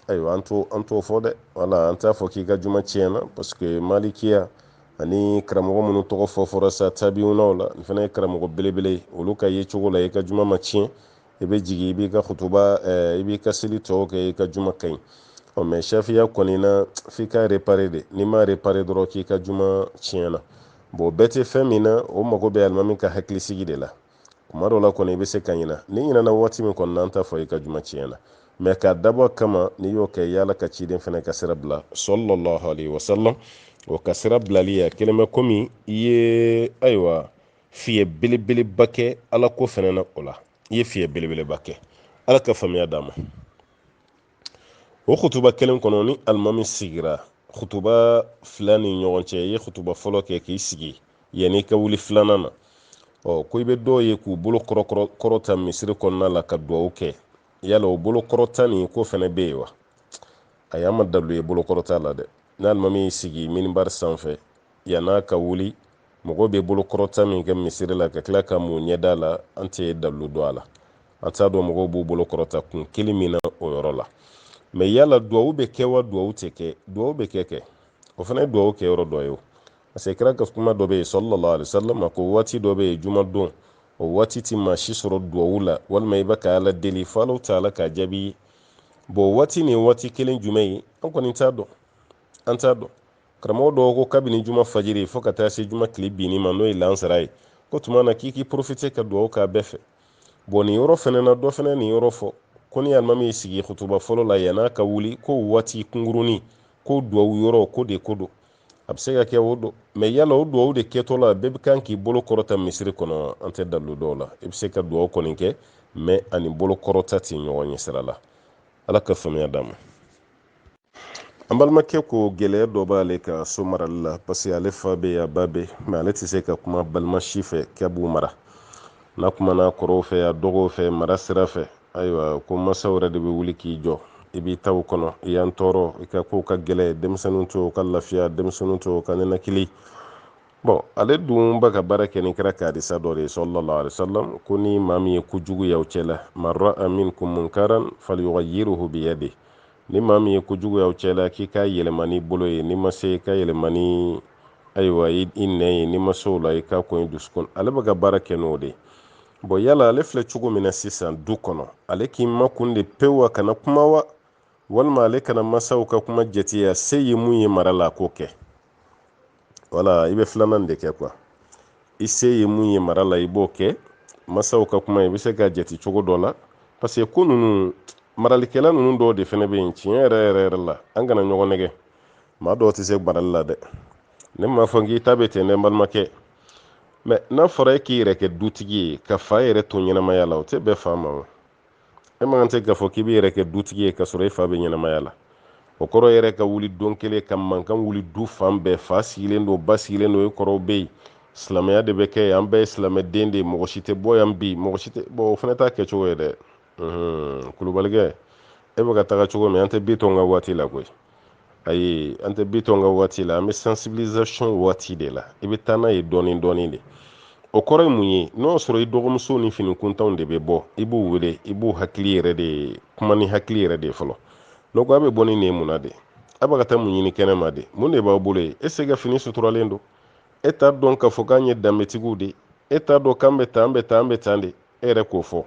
ayiwa an t'o fɔ dɛ wala an t'a fɔ k'i ka juma tiɲɛna parce que malikiya ani karamɔgɔ minnu tɔgɔ fɔra sa tabiunaw la nin fana ye karamɔgɔ belebele olu ka ye cogo la i ka juma ma tiɲɛ i bɛ jigin i b'i ka khutuba i b'i ka seli tɔw kɛ i ka juma ka ɲi mais shafiya kɔni na f'i ka réparer de n'i ma réparer dɔrɔn k'i ka juma tiɲɛna bon bɛɛ tɛ fɛn min na o mago bɛ alimami ka hakilisigi de la kuma dɔw la kɔni i bɛ se ka ɲina ni ɲinana waati min kɔni na an t'a fɔ i ka juma tiɲɛna mais k'a dabɔ kama n'i y'o kɛ yala ka ciden fana ka sira bila sallallahu alaihi wasallam o ka sira bilali a kelen bɛ komi i ye ayiwa fiyɛ belebeleba kɛ ala ko fana na o la i ye fiyɛ belebeleba kɛ ala ka faamuya d'a ma o khutuba kelen kɔnɔ ni alimami sigira khutuba fila ni ɲɔgɔn cɛ i ye khutuba fɔlɔ kɛ k'i sigi yanni i ka wuli filanan na ko i bɛ dɔw ye k'u bolo kɔrɔta misiri kɔnɔna la ka dugawu kɛ yala o bolo kɔrɔta nin ko fana bɛ yen wa a y'a ma dalu ye bolo kɔrɔta la dɛ n'alimami y'i sigi minibari sanfɛ yann'a ka wuli mɔgɔ bɛ bolo kɔrɔta min kɛ misiri la ka tila ka mun ɲɛda la an tɛ dalu dɔn a la an t'a dɔn mɔgɔw b'u bolo kɔrɔta kun kelen min na o yɔrɔ la mais yala duwawu bɛ kɛ wa duwawu tɛ kɛ duwawu bɛ kɛ o fana ye duwawu kɛ yɔrɔ dɔ ye o parce que kira ka kuma dɔ bɛ yen sallallahu alaihi wasallam a ko waati dɔ bɛ yen jumadon o waati ti maa si sɔrɔ duwawu la walima i bɛ ka ala deli fo Alahu taala ka jaabi bon waati nin waati kelen jumɛn ye an kɔni t'a dɔn an t'a dɔn karamɔgɔ dɔw ko kabini juma fajiri fo ka taa se juma tile binni ma n'o ye lansara ye ko tuma na k'i profiter ka duwawu k'a bɛɛ fɛ bon nin yɔrɔ fɛnɛ na dɔ fɛnɛ nin yɔrɔ fɔ ko ni alimami y'i sigi khutuba fɔlɔ la yann'a ka wuli ko waati kungurunin ko duwawu yɔrɔ ko de ko don a bɛ se ka kɛ o don mais yala o duwawu de kɛtɔ la bɛɛ bɛ kan k'i bolo kɔrɔta misiri kɔnɔ an tɛ dalu dɔw la i bɛ se ka duwawu kɔni kɛ mais ani bolo kɔrɔta tɛ ɲɔgɔn ɲɛ sira la ala ka faamuya d'a ma an balimakɛ ko gɛlɛya dɔ b'ale ka so marali la parce que ale fa bɛ yen a ba bɛ mais ale tɛ se ka kuma balima si fɛ k'a b'u mara n'a kumana kɔrɔw fɛ a dɔgɔw fɛ mara sira fɛ ayiwa ko mansaw yɛrɛ de bɛ wuli k'i jɔ i b'i taw kɔnɔ i y'an tɔɔrɔ i ka kow ka gɛlɛ denmisɛnninw to u ka lafiya denmisɛnninw to u ka ninakili bon ale dun bɛ ka baara kɛ ni kɛra kadisa dɔ de ye sallallahu alaihi wasallam ko ni maa min ye kojugu y'aw cɛla man ra'a minkum munkaran falyughayyirhu biyadihi ni maa min ye kojugu y'aw cɛla k'i ka yɛlɛma n'i bolo ye n'i ma se i ka yɛlɛma ni ayiwa i nɛn ye n'i ma se o la i ka ko i dusukun ale bɛ ka baara kɛ n'o de ye bon yala ale filɛ cogo min na sisan du kɔnɔ ale k'i makun de pewu a kana kuma wa walima ale kana masaw ka kuma jate a se ye mun ye mara la a k'o kɛ wala i bɛ filanan de kɛ quoi i se ye mun ye mara la i b'o kɛ masaw ka kuma i bɛ se ka jate cogo dɔ la parce que ko ninnu maralikɛla ninnu dɔw de fana bɛ yen tiɲɛ yɛrɛ la an kana ɲɔgɔn nɛgɛ maa dɔw tɛ se marali la dɛ ne m'a fɔ k'i ta bɛ ten dɛ n balimakɛ mais n'a fɔra e k'i yɛrɛ kɛ dutigi ye ka fa yɛrɛ to ɲɛnamaya la o tɛ bɛɛ fa ma o e man tɛ k'a fɔ k'i bɛ yɛrɛ kɛ dutigi ye ka sɔrɔ e fa bɛ ɲɛnamaya la o kɔrɔ yɛrɛ ka wuli don kelen ka mankan wuli du fan bɛɛ fa sigilen don ba sigilen don e kɔrɔw bɛ yen silamɛya de bɛ kɛ yen an bɛɛ ye silamɛden de ye mɔgɔ si tɛ bɔ yan bi mɔgɔ si tɛ bɔn o fana t'a kɛcogo ye dɛ kulubalikɛ e bɛ ka taga cogo min an tɛ Bitɔn ka waati la koyi ayi an tɛ Bitɔn ka waati la an bɛ sensibilisation waati de la i bɛ taa n'a ye dɔɔni dɔɔni de o kɔrɔ ye mun ye n'o sɔrɔ i dɔgɔmuso ni fini kuntanw de bɛ bɔ i b'u wele i b'u hakili yɛrɛ de kuma ni hakili yɛrɛ de fɔlɔ n'o ko a bɛ bɔ ni nin ye mun na de a bɛ ka taa mun ɲini kɛnɛ ma de mun de b'aw bolo ye e se ka fini suturalen don e t'a dɔn k'a fɔ k'an ye danbetigiw de e t'a dɔn k'an bɛ tan an bɛ tan an bɛ tan de e yɛrɛ k'o fɔ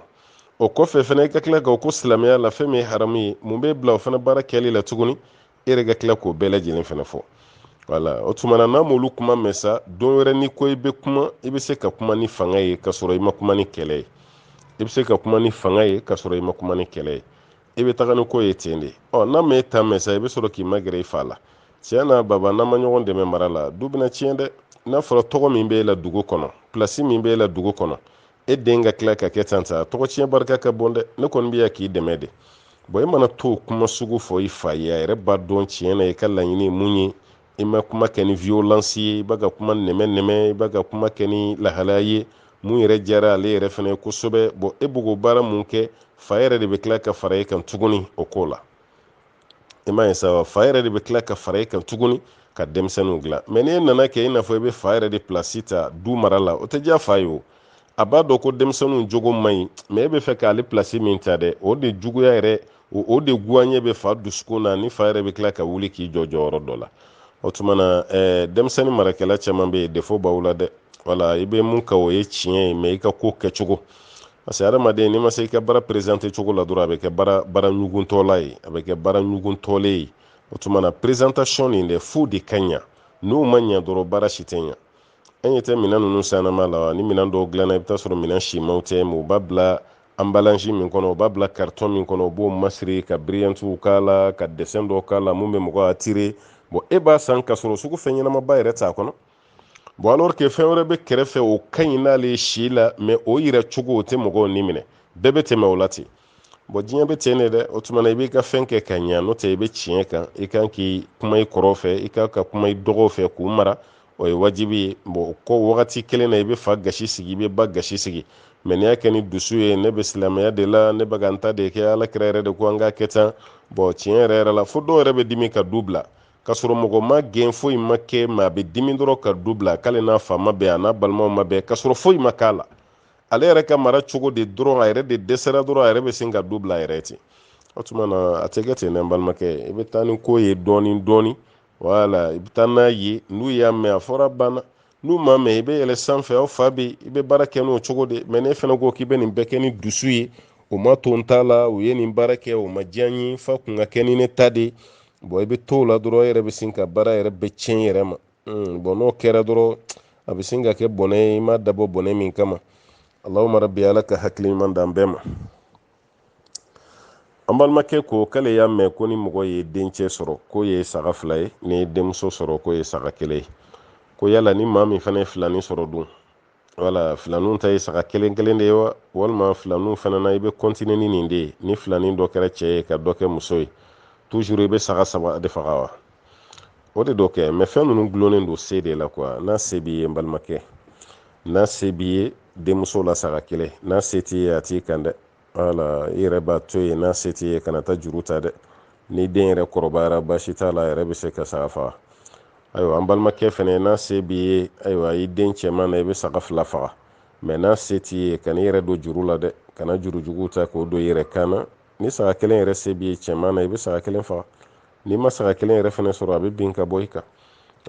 o kɔfɛ fana i ka tila k'o ko silamɛya la fɛn min ye haramu ye mun bɛ bila o fana baara kɛli la tuguni e yɛrɛ ka tila k'o bɛɛ lajɛlen fana fɔ wala o tuma na n'an m'olu kuma mɛn sa don wɛrɛ ni ko i bɛ kuma i bɛ se ka kuma ni fanga ye ka sɔrɔ i ma kuma ni kɛlɛ ye i bɛ se ka kuma ni fanga ye ka sɔrɔ i ma kuma ni kɛlɛ ye i bɛ taga ni ko ye ten de n'a ma e ta mɛn sa i bɛ sɔrɔ k'i magɛrɛ i fa la tiɲɛ na baba n'an ma ɲɔgɔn dɛmɛ mara la du bɛna tiɲɛ dɛ n'a fɔra tɔgɔ min bɛ e la dugu kɔnɔ pilasi min bɛ e la dugu kɔnɔ e den ka tila ka kɛ tan ta tɔgɔ tiɲɛ barika ka bon dɛ ne kɔni bɛ yan k'i dɛmɛ de e mana to kuma sugu fɔ i fa ye a yɛrɛ b'a dɔn tiɲɛ na i ka laɲini ye mun ye i ma kuma kɛ ni violence ye i b'a ka kuma nɛmɛ i b'a ka kuma kɛ ni lahalaya ye mun yɛrɛ diyara ale yɛrɛ fana ye kosɛbɛ e b'o ko baara mun kɛ fa yɛrɛ de bɛ tila ka fara e kan tuguni o ko la i m'a ye sa fa yɛrɛ de bɛ tila ka fara e kan tuguni ka denmisɛnninw dilan mais n'e nana kɛ i n'a fɔ i bɛ fa yɛrɛ de place ta du mara la o tɛ diya fa ye o a b'a dɔn ko denmisɛnninw jogo man ɲi mais e bɛ fɛ k'ale place min ta dɛ o de juguya yɛrɛ o de guwanɲɛ bɛ fa dusukun na ni fa yɛrɛ bɛ tila ka wuli k'i jɔ jɔyɔrɔ dɔ la o tuma na denmisɛnnin marakɛla caman bɛ yen défaut b'aw la dɛ wala i bɛ mun ka o ye tiɲɛ ye mais i ka ko kɛcogo parce que adamaden n'i ma se i ka baara présenter cogo la dɔrɔn a bɛ kɛ baara ɲuguntɔla ye a bɛ kɛ baara ɲuguntɔlen ye o tuma na présentation nin dɛ f'o de ka ɲa n'o ma ɲa dɔrɔn baara si tɛ ɲa an ɲɛ tɛ minɛn ninnu sannama la wa ni minɛn dɔw dilanna i bɛ taa sɔrɔ minɛn simanw tɛ mais u b'a bila emballage min kɔnɔ u b'a bila carton min kɔnɔ u b'o masiri ka brillantiw k'a la ka dessin dɔw k'a la mun bɛ mɔgɔ attirer e b'a san ka sɔrɔ sugu fɛn ɲɛnamaba yɛrɛ t'a kɔnɔ alors que fɛn wɛrɛ bɛ kɛrɛfɛ o ka ɲi n'ale si la mais o yɛrɛ cogo o tɛ mɔgɔw ni minɛ bɛɛ bɛ tɛmɛ o la ten diɲɛ bɛ ten de dɛ o tuma na i b'i ka fɛn kɛ ka ɲa n'o tɛ i bɛ tiɲɛ kan i kan k'i kuma i kɔrɔw fɛ i kan ka kuma i dɔgɔw fɛ k'u mara o ye wajibi ye ko wagati kelen na i bɛ fa gasi sigi i bɛ ba gasi sigi mais n'i y'a kɛ ni dusu ye ne bɛ silamɛya de la ne bɛ ka n ta de kɛ alakira yɛrɛ de ko an k'a kɛ tan tiɲɛ yɛrɛ la fo dɔw yɛrɛ bɛ dimi ka du bila ka sɔrɔ mɔgɔ ma gɛn foyi ma kɛ mais a bɛ dimi dɔrɔn ka du bila k'ale n'a fa ma bɛn a n'a balimaw ma bɛn ka sɔrɔ foyi ma k'a la ale yɛrɛ ka mara cogo de dɔrɔn a yɛrɛ de dɛsɛra dɔrɔn a yɛrɛ bɛ sin ka du bila a yɛrɛ ten o tuma na a tɛ kɛ ten dɛ n balimakɛ i bɛ taa ni ko ye dɔɔni dɔɔni wala i bɛ taa n'a ye n'u y'a mɛn a fɔra banna n'u m'a mɛn i bɛ yɛlɛ sanfɛ aw fa bɛ i bɛ baara kɛ n'o cogo de mais ne fana ko k'i bɛ nin bɛɛ kɛ ni dusu ye o ma to n ta la u ye nin baara kɛ o ma diya n ye fa kun ka kɛ ni ne ta de i bɛ to o la dɔrɔn e yɛrɛ bɛ sin ka baara yɛrɛ bɛ tiɲɛ i yɛrɛ ma n'o kɛra dɔrɔn a bɛ sin ka kɛ bɔnɛ ye i ma dabɔ bɔnɛ min kama Allahumma rabbi ala ka hakili ɲuman d'an bɛɛ ma an balimakɛ ko k'ale y'a mɛn ko ni mɔgɔ ye dencɛ sɔrɔ k'o ye saga 2 ye ni ye denmuso sɔrɔ k'o ye saga 1 ye ko yala ni maa min fana ye filanin sɔrɔ dun wala filaninw ta ye saga kelen de ye wa walima filaninw fana na i bɛ continuer ni nin de ye ni filanin dɔ kɛra cɛ ye ka dɔ kɛ muso ye toujours i bɛ saga 3 de faga wa o de dɔ kɛ mais fɛn ninnu gulonnen don se de la quoi n'a se b'i ye n balimakɛ n'a se b'i ye denmuso la saga 1 n'a se t'i ye a t'i kan dɛ wala i yɛrɛ b'a to yen n'a se t'i ye kana taa juru ta dɛ ni den yɛrɛ kɔrɔbayara baasi t'a la a yɛrɛ bɛ se ka saga faga ayiwa an balimakɛ fɛnɛ n'a se b'i ye ayiwa i den cɛman na i bɛ saga 2 faga mais n'a se t'i ye kana i yɛrɛ don juru la dɛ kana jurujugu ta k'o don i yɛrɛ kan na ni saga 1 yɛrɛ se b'i ye cɛman na i bɛ saga 1 faga n'i ma saga 1 yɛrɛ fɛnɛ sɔrɔ a bɛ bin ka bɔ i kan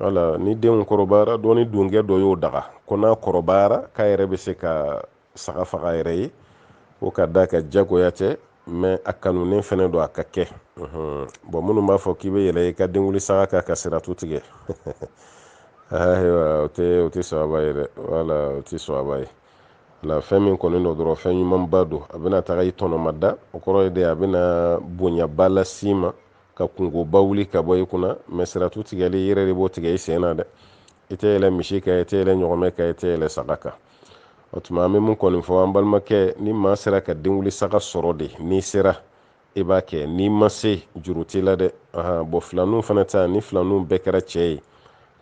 wala ni denw kɔrɔbayara dɔɔni dunkɛ dɔ y'o daga ko n'a kɔrɔbayara k'a yɛrɛ bɛ se ka saga faga a yɛrɛ ye ko ka da ka jagoya tɛ mais a kanunen fɛnɛ don a ka kɛ minnu b'a fɔ k'i bɛ yɛlɛ i ka denkundi saga kan ka siratu tigɛ Ayiwa o tɛ sababa ye dɛ wala o tɛ sababa ye la fɛn min kɔni don dɔrɔn fɛn ɲumanba don a bɛna taga i tɔnɔmada o kɔrɔ ye de a bɛna bonyaba las'i ma ka kungoba wuli ka bɔ i kunna mɛ siratu tigɛli i yɛrɛ de b'o tigɛ i sen na dɛ i tɛ yɛlɛ misi kan i tɛ yɛlɛ ɲɔgɔmɛ kan i tɛ yɛlɛ saga kan o tuma an bɛ mun kɔni fɔ an balimakɛ ni maa sera ka denwuli saga sɔrɔ de n'i sera i b'a kɛ n'i ma se juru t'i la dɛ bɔn filaninw fana ta ni filaninw bɛɛ kɛra cɛ ye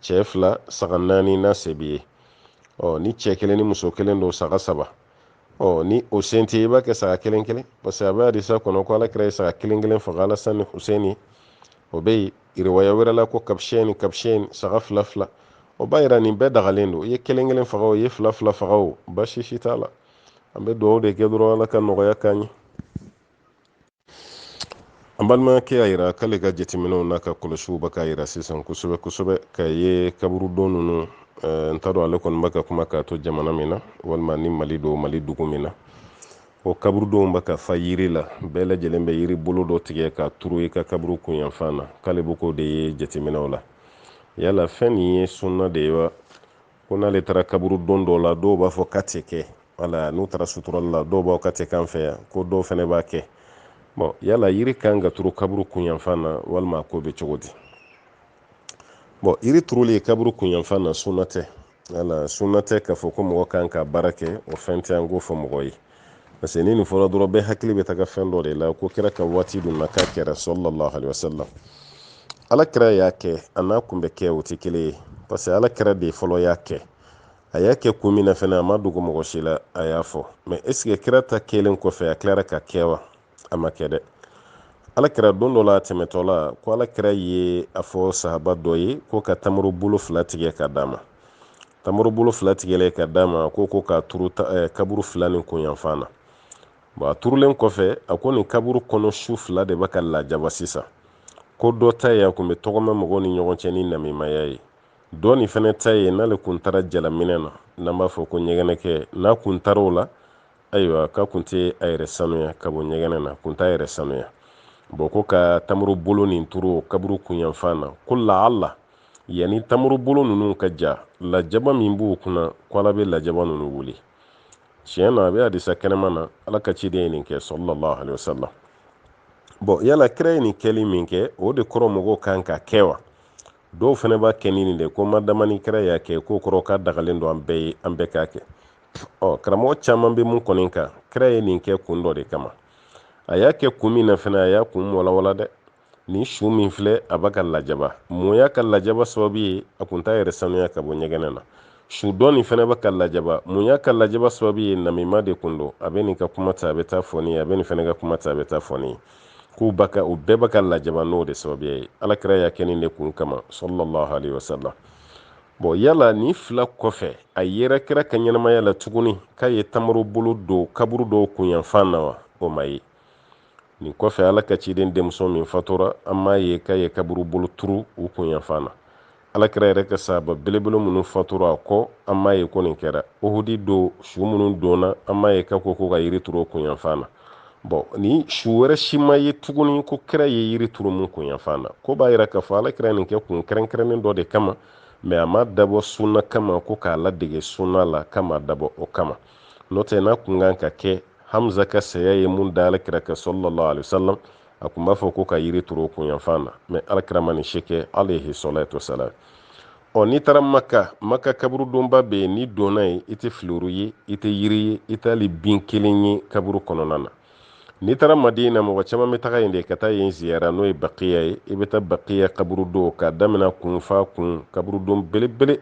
cɛ 2 saga 4 n'a se b'i ye ni cɛ 1 ni muso 1 don saga 3 ni o sen tɛ i b'a kɛ saga 1 parce que a bɛ hadisa kɔnɔ ko Alakira ye saga 1 faga Alasan ni Huseni o bɛ riwaya wɛrɛ la ko kabshɛni saga 2 o b'a yira nin bɛɛ dagalen don i ye 1 faga o i ye 2 faga o baasi si t'a la an bɛ dugawu de kɛ dɔrɔn Ala ka nɔgɔya k'an ye an balimakɛ y'a yira k'ale ka jateminɛw n'a ka kɔlɔsiw bɛ k'a yira sisan kosɛbɛ kosɛbɛ ka ye kaburudon ninnu n t'a dɔn ale kɔni bɛ ka kuma k'a to jamana min na walima ni Mali don Mali dugu min na o kaburudonw bɛ ka fa yiri la bɛɛ lajɛlen bɛ yiri bolo dɔ tigɛ ka turu i ka kaburu kunyanfan na k'ale bɛ k'o de ye jateminɛw la yala fɛn nin ye sunna de ye wa ko n'ale taara kaburudon dɔw la dɔw b'a fɔ k'a tɛ kɛ wala n'u taara suturali la dɔw b'a k'a tɛ k'an fɛ yan ko dɔw fana b'a kɛ bon yala yiri kan ka turu kaburu kunyanfan na walima ko bɛ cogo di bon yiri turuli kaburu kunyanfan na sunna tɛ wala sunna tɛ k'a fɔ ko mɔgɔ kan ka baara kɛ o fɛn tɛ an k'o fɔ mɔgɔ ye parce que ni nin fɔra dɔrɔn bɛɛ hakili bɛ taga fɛn dɔ de la ko kira ka waati dun na k'a kɛra sallallahu alaihi wasallam Alakira y'a kɛ a n'a kun bɛ kɛ o tɛ kelen ye parce que Alakira de fɔlɔ y'a kɛ a y'a kɛ kun min na fana a ma dogo mɔgɔ si la a y'a fɔ mais est ce que kira ta kɛlen kɔfɛ a tilara ka kɛ wa a ma kɛ dɛ Alakira don dɔ la tɛmɛtɔ la ko Alakira ye a fɔ sahaba dɔ ye ko ka tamaro bolo 2 tigɛ ka d'a ma tamaro bolo 2 tigɛlen ka d'a ma ko k'a turu kaburu 2 nin kunyanfan na bon a turulen kɔfɛ a ko nin kaburu kɔnɔ su 2 de bɛ ka lajaba sisan ko dɔ ta ye a kun bɛ tɔgɔmɛ mɔgɔw ni ɲɔgɔn cɛ ni namimaya ye dɔ nin fana ta ye n'ale kun taara jalaminɛ na n'an b'a fɔ ko ɲɛgɛnɛkɛ n'a kun taara o la ayiwa k'a kun tɛ a yɛrɛ sanuya ka bɔ ɲɛgɛnɛ na kun t'a yɛrɛ sanuya bon ko ka tamaro bolo nin turu kaburu kunyanfan na ko laala yanni tamaro bolo ninnu ka ja lajaba min b'u kunna ko Ala bɛ lajaba ninnu wuli tiɲɛ na a bɛ hadisa kɛnɛma na Ala ka ciden ye nin kɛ sallallahu alaihi wasallam bon yala kira ye nin kɛli min kɛ o de kɔrɔ mɔgɔw kan ka kɛ wa dɔw fana b'a kɛ nin de ko madama ni kira y'a kɛ ko kɔrɔ ka dagalen don an bɛɛ k'a kɛ karamɔgɔ caman bɛ mun kɔni kan kira ye nin kɛ kun dɔ de kama a y'a kɛ kun min na fana a y'a kun walawala dɛ nin su min filɛ a b'a ka lajaba mun y'a ka lajaba sababu ye a kun t'a yɛrɛ sanuya ka bɔ ɲɛgɛnɛ na su dɔ nin fana bɛ ka lajaba mun y'a ka lajaba sababu ye namima de kun don a bɛ nin ka kuma ta a bɛ taa fɔ nin ye a bɛ nin fana ka kuma ta a bɛ taa fɔ nin ye u bɛɛ bɛ ka lajaba n'o de sababu ye Alakira y'a kɛ nin de kun kama sallallahu alaihi wasallam bon yala ni 2 kɔfɛ a yera kira ka ɲɛnamaya la tuguni k'a ye tamaro bolo don kaburu dɔw kunyanfan na wa o ma ye nin kɔfɛ Ala ka ciden denmuso min fatura an m'a ye k'a ye kaburu bolo turu u kunyanfan na Alakira yɛrɛ ka sahaba belebele minnu fatura a kɔ an m'a ye ko nin kɛra Uhudi don su minnu donna an m'a ye k'a ko ka yiri turu o kunyanfan na bon ni su wɛrɛ si ma ye tuguni ko kira ye yiri turu mun kunyanfan na ko b'a yira k'a fɔ Alakira ye nin kɛ kun kɛrɛnkɛrɛnnen dɔ de kama mais a ma dabɔ sunna kama ko k'a ladege sunna la kama dabɔ o kama n'o tɛ n'a kun kan ka kɛ Hamza ka saya ye mun da Alakira kan sallallahu alaihi wasallam a kun b'a fɔ ko ka yiri turu o kunyanfan na mais Alakira ma nin si kɛ alayhi salatu wasalam n'i taara Maka kaburudonba bɛ yen n'i donna yen i tɛ filuru ye i tɛ yiri ye i tɛ hali bin kelen ye kaburu kɔnɔna na n'i taara Madina mɔgɔ caman bɛ taga yen de ka taa yen ziyara n'o ye Baqiya ye i bɛ taa Baqiya kaburudon k'a daminɛ kun fa kun kaburudon belebele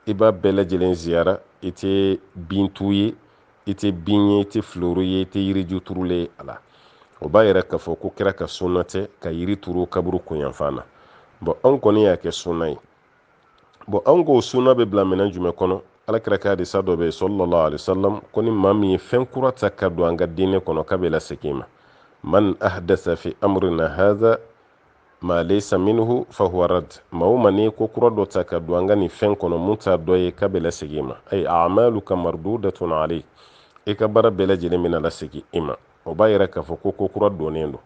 i b'a bɛɛ lajɛlen ziyara i tɛ bin tu ye i tɛ bin ye i tɛ filuru ye i tɛ yiriju turulen a la o b'a yira k'a fɔ ko kira ka sunna tɛ ka yiri turu kaburu kunyanfan na bon anw kɔni y'a kɛ sunna ye bon anw ko sunna bɛ bila minɛn jumɛn kɔnɔ Alakira ka hadisa dɔ bɛ yen sallallahu alaihi wasallam ko ni maa min ye fɛn kura ta ka don an ka diinɛ kɔnɔ k'a bɛ lasegin ma man ahdasa fi amrina hadha ma laysa minhu fahuwa rad maa o maa n'i ko kura dɔ ta ka don an ka nin fɛn kɔnɔ mun t'a dɔ ye k'a bɛ lasegin ma ay a'maluka mardudatun alayk i ka baara bɛɛ lajɛlen bɛna lasegin i ma o b'a yira k'a fɔ ko kura donnen don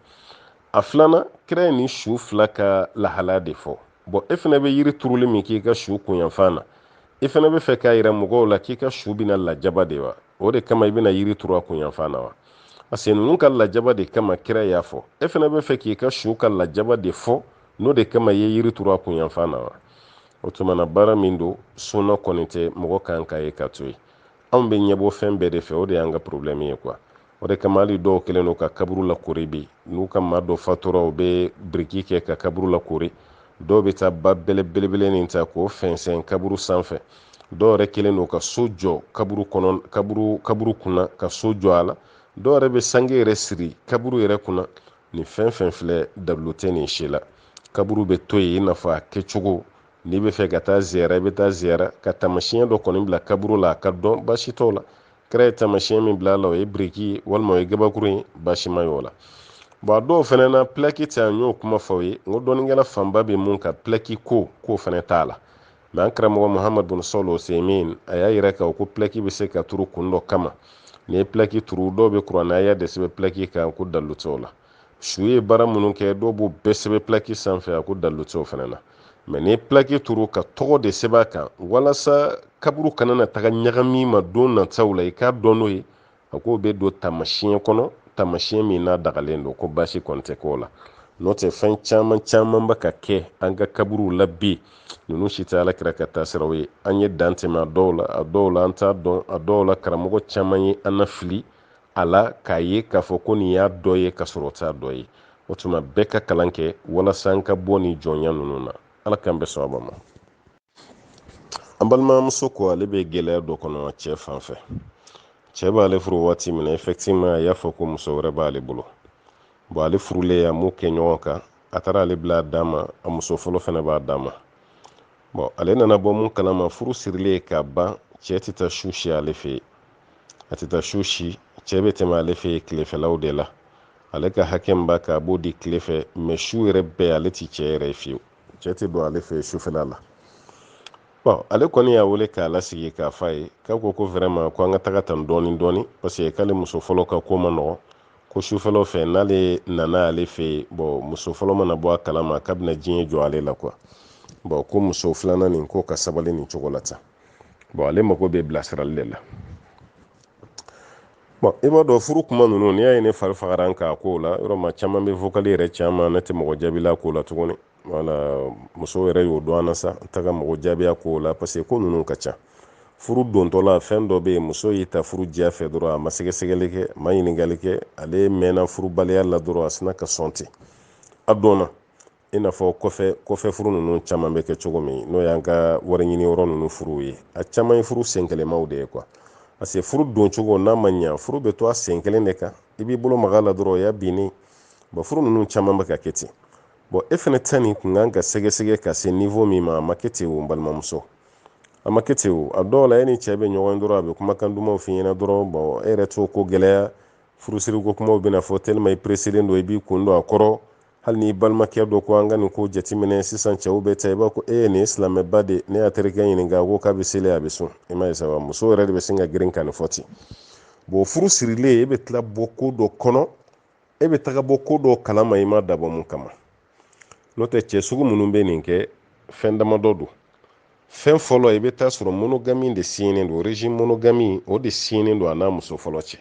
a filanan kira ye nin su 2 ka lahala de fɔ bon e fana bɛ yiri turuli min k'i ka su kunyanfan na i fana bɛ fɛ k'a yira mɔgɔw la k'i ka su bɛna lajaba de wa o de kama i bɛna yiri turu a kunyanfan na wa parce que ninnu ka lajaba de kama kira y'a fɔ e fana bɛ fɛ k'i ka su ka lajaba de fɔ n'o de kama i ye yiri turu a kunyanfan na wa o tuma na baara min don sunna kɔni tɛ mɔgɔ kan k'a ye ka to yen anw bɛ ɲɛbɔ fɛn bɛɛ de fɛ o de y'an ka problème ye quoi o de kama hali dɔw kɛlen don ka kaburu lakori bi n'u ka maa dɔ fatura u bɛ biriki kɛ ka kaburu lakori dɔw bɛ taa ba belebele nin ta k'o fɛnsɛn kaburu sanfɛ dɔw yɛrɛ kɛlen don ka so jɔ kaburu kunna ka so jɔ a la dɔw yɛrɛ bɛ sange yɛrɛ siri kaburu yɛrɛ kunna nin fɛn fɛn filɛ dabilo tɛ nin si la kaburu bɛ to yen i n'a fɔ a kɛcogo n'i bɛ fɛ ka taa ziyara i bɛ taa ziyara ka taamasiyɛn dɔ kɔni bila kaburu la a ka dɔn baasi t'o la kira ye taamasiyɛn min bila a la o ye biriki ye walima o ye gabakuru ye baasi ma y'o la bon a dɔw fana na pilaki tɛ an y'o kuma fɔ ye n ko dɔnnikɛla fanba bɛ mun ka pilaki ko k'o fana t'a la mɛ an karamɔgɔ muhamadu bin sɔl usaimin a y'a yira k'a ko pilaki bɛ se ka turu kun dɔ kama n'i ye pilaki turu dɔw bɛ kuranɛ de sɛbɛn pilaki kan ko dalu t'o la su ye baara minnu kɛ dɔw b'o bɛɛ sɛbɛn pilaki sanfɛ a ko dalu t'o fana na mɛ n'i ye pilaki turu ka tɔgɔ de sɛbɛn a kan walasa kaburu kana na taga ɲagami ma don nataw la i k'a dɔn n'o ye a k'o bɛ don taamasiyɛn kɔnɔ taamasiyɛn min n'a dagalen don ko baasi kɔni tɛ k'o la n'o tɛ fɛn caman caman bɛ ka kɛ an ka kaburuw la bi ninnu si tɛ alakira ka taasiraw ye an ye dan tɛmɛ a dɔw la an t'a dɔn a dɔw la karamɔgɔ caman ye an na fili a la k'a ye k'a fɔ ko nin y'a dɔ ye ka sɔrɔ o t'a dɔ ye o tuma bɛɛ ka kalan kɛ walasa an ka bɔ nin jɔnya ninnu na ala k'an bɛ sɔn a ma an balimamuso ko ale bɛ gɛlɛya dɔ kɔnɔ cɛ fan fɛ cɛ b'ale furu waati min na effectivement a y'a fɔ ko muso wɛrɛ b'ale bolo bon ale furulen a m'o kɛ ɲɔgɔn kan a taara ale bila a d'a ma a muso fɔlɔ fana b'a d'a ma bon ale nana bɔ mun kalama furu sirilen ka ban cɛ tɛ taa su si ale fɛ yen a tɛ taa su si cɛ bɛ tɛmɛ ale fɛ yen tilefɛlaw de la ale ka hakɛ min b'a kan a b'o di tile fɛ mɛ su yɛrɛ bɛɛ ale tɛ cɛ yɛrɛ ye fiyewu cɛ tɛ don ale fɛ yen sufɛla la bon ale kɔni y'a wele k'a lasigi k'a f'a ye k'a ko vraiment ko an ka taga tan dɔɔni dɔɔni parce que k'ale muso fɔlɔ ka ko ma nɔgɔn ko sufɛlaw fɛ n'ale nana ale fɛ yen bon muso fɔlɔ mana bɔ a kalama k'a bɛna diɲɛ jɔ ale la quoi bon ko muso filanan nin ko ka sabali nin cogo la tan bon ale mago bɛ bilasirali de la bon i b'a dɔn furu kuma ninnu n'i y'a ye ne fari fagara an k'a ko la yɔrɔ maa caman bɛ vocal yɛrɛ caman ne tɛ mɔgɔ jaabila ko la tuguni wala muso yɛrɛ y'o dɔn an na sa n taga mɔgɔ jaabiya ko la parce que ko ninnu ka ca furu dontɔ la fɛn dɔ bɛ yen muso y'i ta furu diya fɛ dɔrɔn a ma sɛgɛsɛgɛli kɛ a ma ɲininkali kɛ ale mɛnna furubaliya la dɔrɔn a sina ka sɔn ten a dɔnna i n'a fɔ kɔfɛ furu ninnu caman bɛ kɛ cogo min n'o y'an ka wari ɲini yɔrɔ ninnu furuw ye a caman ye furu sen kɛlɛmaw de ye quoi parce que furu don cogo n'a ma ɲa furu bɛ to a sen kelen de kan i b'i bolo maga la dɔrɔn o y'a binnen bon furu ninnu caman bɛ ka kɛ ten bon e fɛnɛ ta nin kun kan ka sɛgɛsɛgɛ ka se niveau min ma a ma kɛ ten o n balimamuso a ma kɛ ten o a dɔw la e ni cɛ bɛ ɲɔgɔn dɔrɔn a bɛ kumakan dumanw f'i ɲɛna dɔrɔn bon e yɛrɛ t'o ko gɛlɛya furusiri ko kumaw bɛna fɔ tellement i presselen don i b'i kun don a kɔrɔ hali ni balimakɛ dɔ ko an ka nin ko jateminɛ sisan cɛw bɛ ta i b'a ko nin ye silamɛba de ne y'a terikɛ ɲininka ko k'a bɛ seli a bɛ sun i m'a ye sa wa muso yɛrɛ de bɛ sin ka girin ka nin fɔ ten bon furu sirilen e bɛ tila bɔ ko dɔ kɔnɔ e bɛ taga bɔ ko dɔ kalama i ma dabɔ mun kama n'o tɛ cɛ sugu minnu bɛ nin kɛ fɛn damadɔ don fɛn fɔlɔ i bɛ taa sɔrɔ monogami de sinnen don régime monogami o de sinnen don a n'a muso fɔlɔ cɛ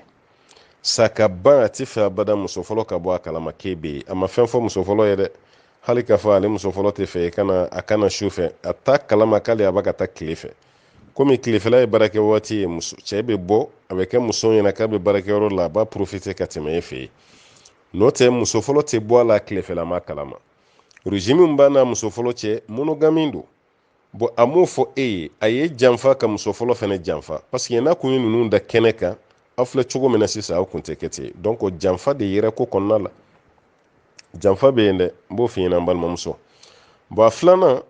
sa ka ban a tɛ fɛ abada muso fɔlɔ ka bɔ a kalama k'e bɛ yen a ma fɛn fɔ muso fɔlɔ ye dɛ hali k'a fɔ ale muso fɔlɔ tɛ fɛ a kana su fɛ a ta kalama k'ale a b'a ka taa tile fɛ komi tilefɛla ye baarakɛ waati ye cɛ bɛ bɔ a bɛ kɛ muso ɲɛna k'a bɛ baarakɛyɔrɔ la a b'a profiter ka tɛmɛ e fɛ yen n'o tɛ muso fɔlɔ tɛ bɔ a la tilefɛlama kalama régime min b'a n'a muso fɔlɔ cɛ monogami don bon a m'o fɔ e ye a ye janfa ka muso fɔlɔ fana janfa parce que n'a kun ye ninnu da kɛnɛ kan aw filɛ cogo min na sisan aw kun tɛ kɛ ten donc janfa de yera ko kɔnɔna la janfa bɛ yen dɛ n b'o f'i ɲɛna n balimamuso bon a filanan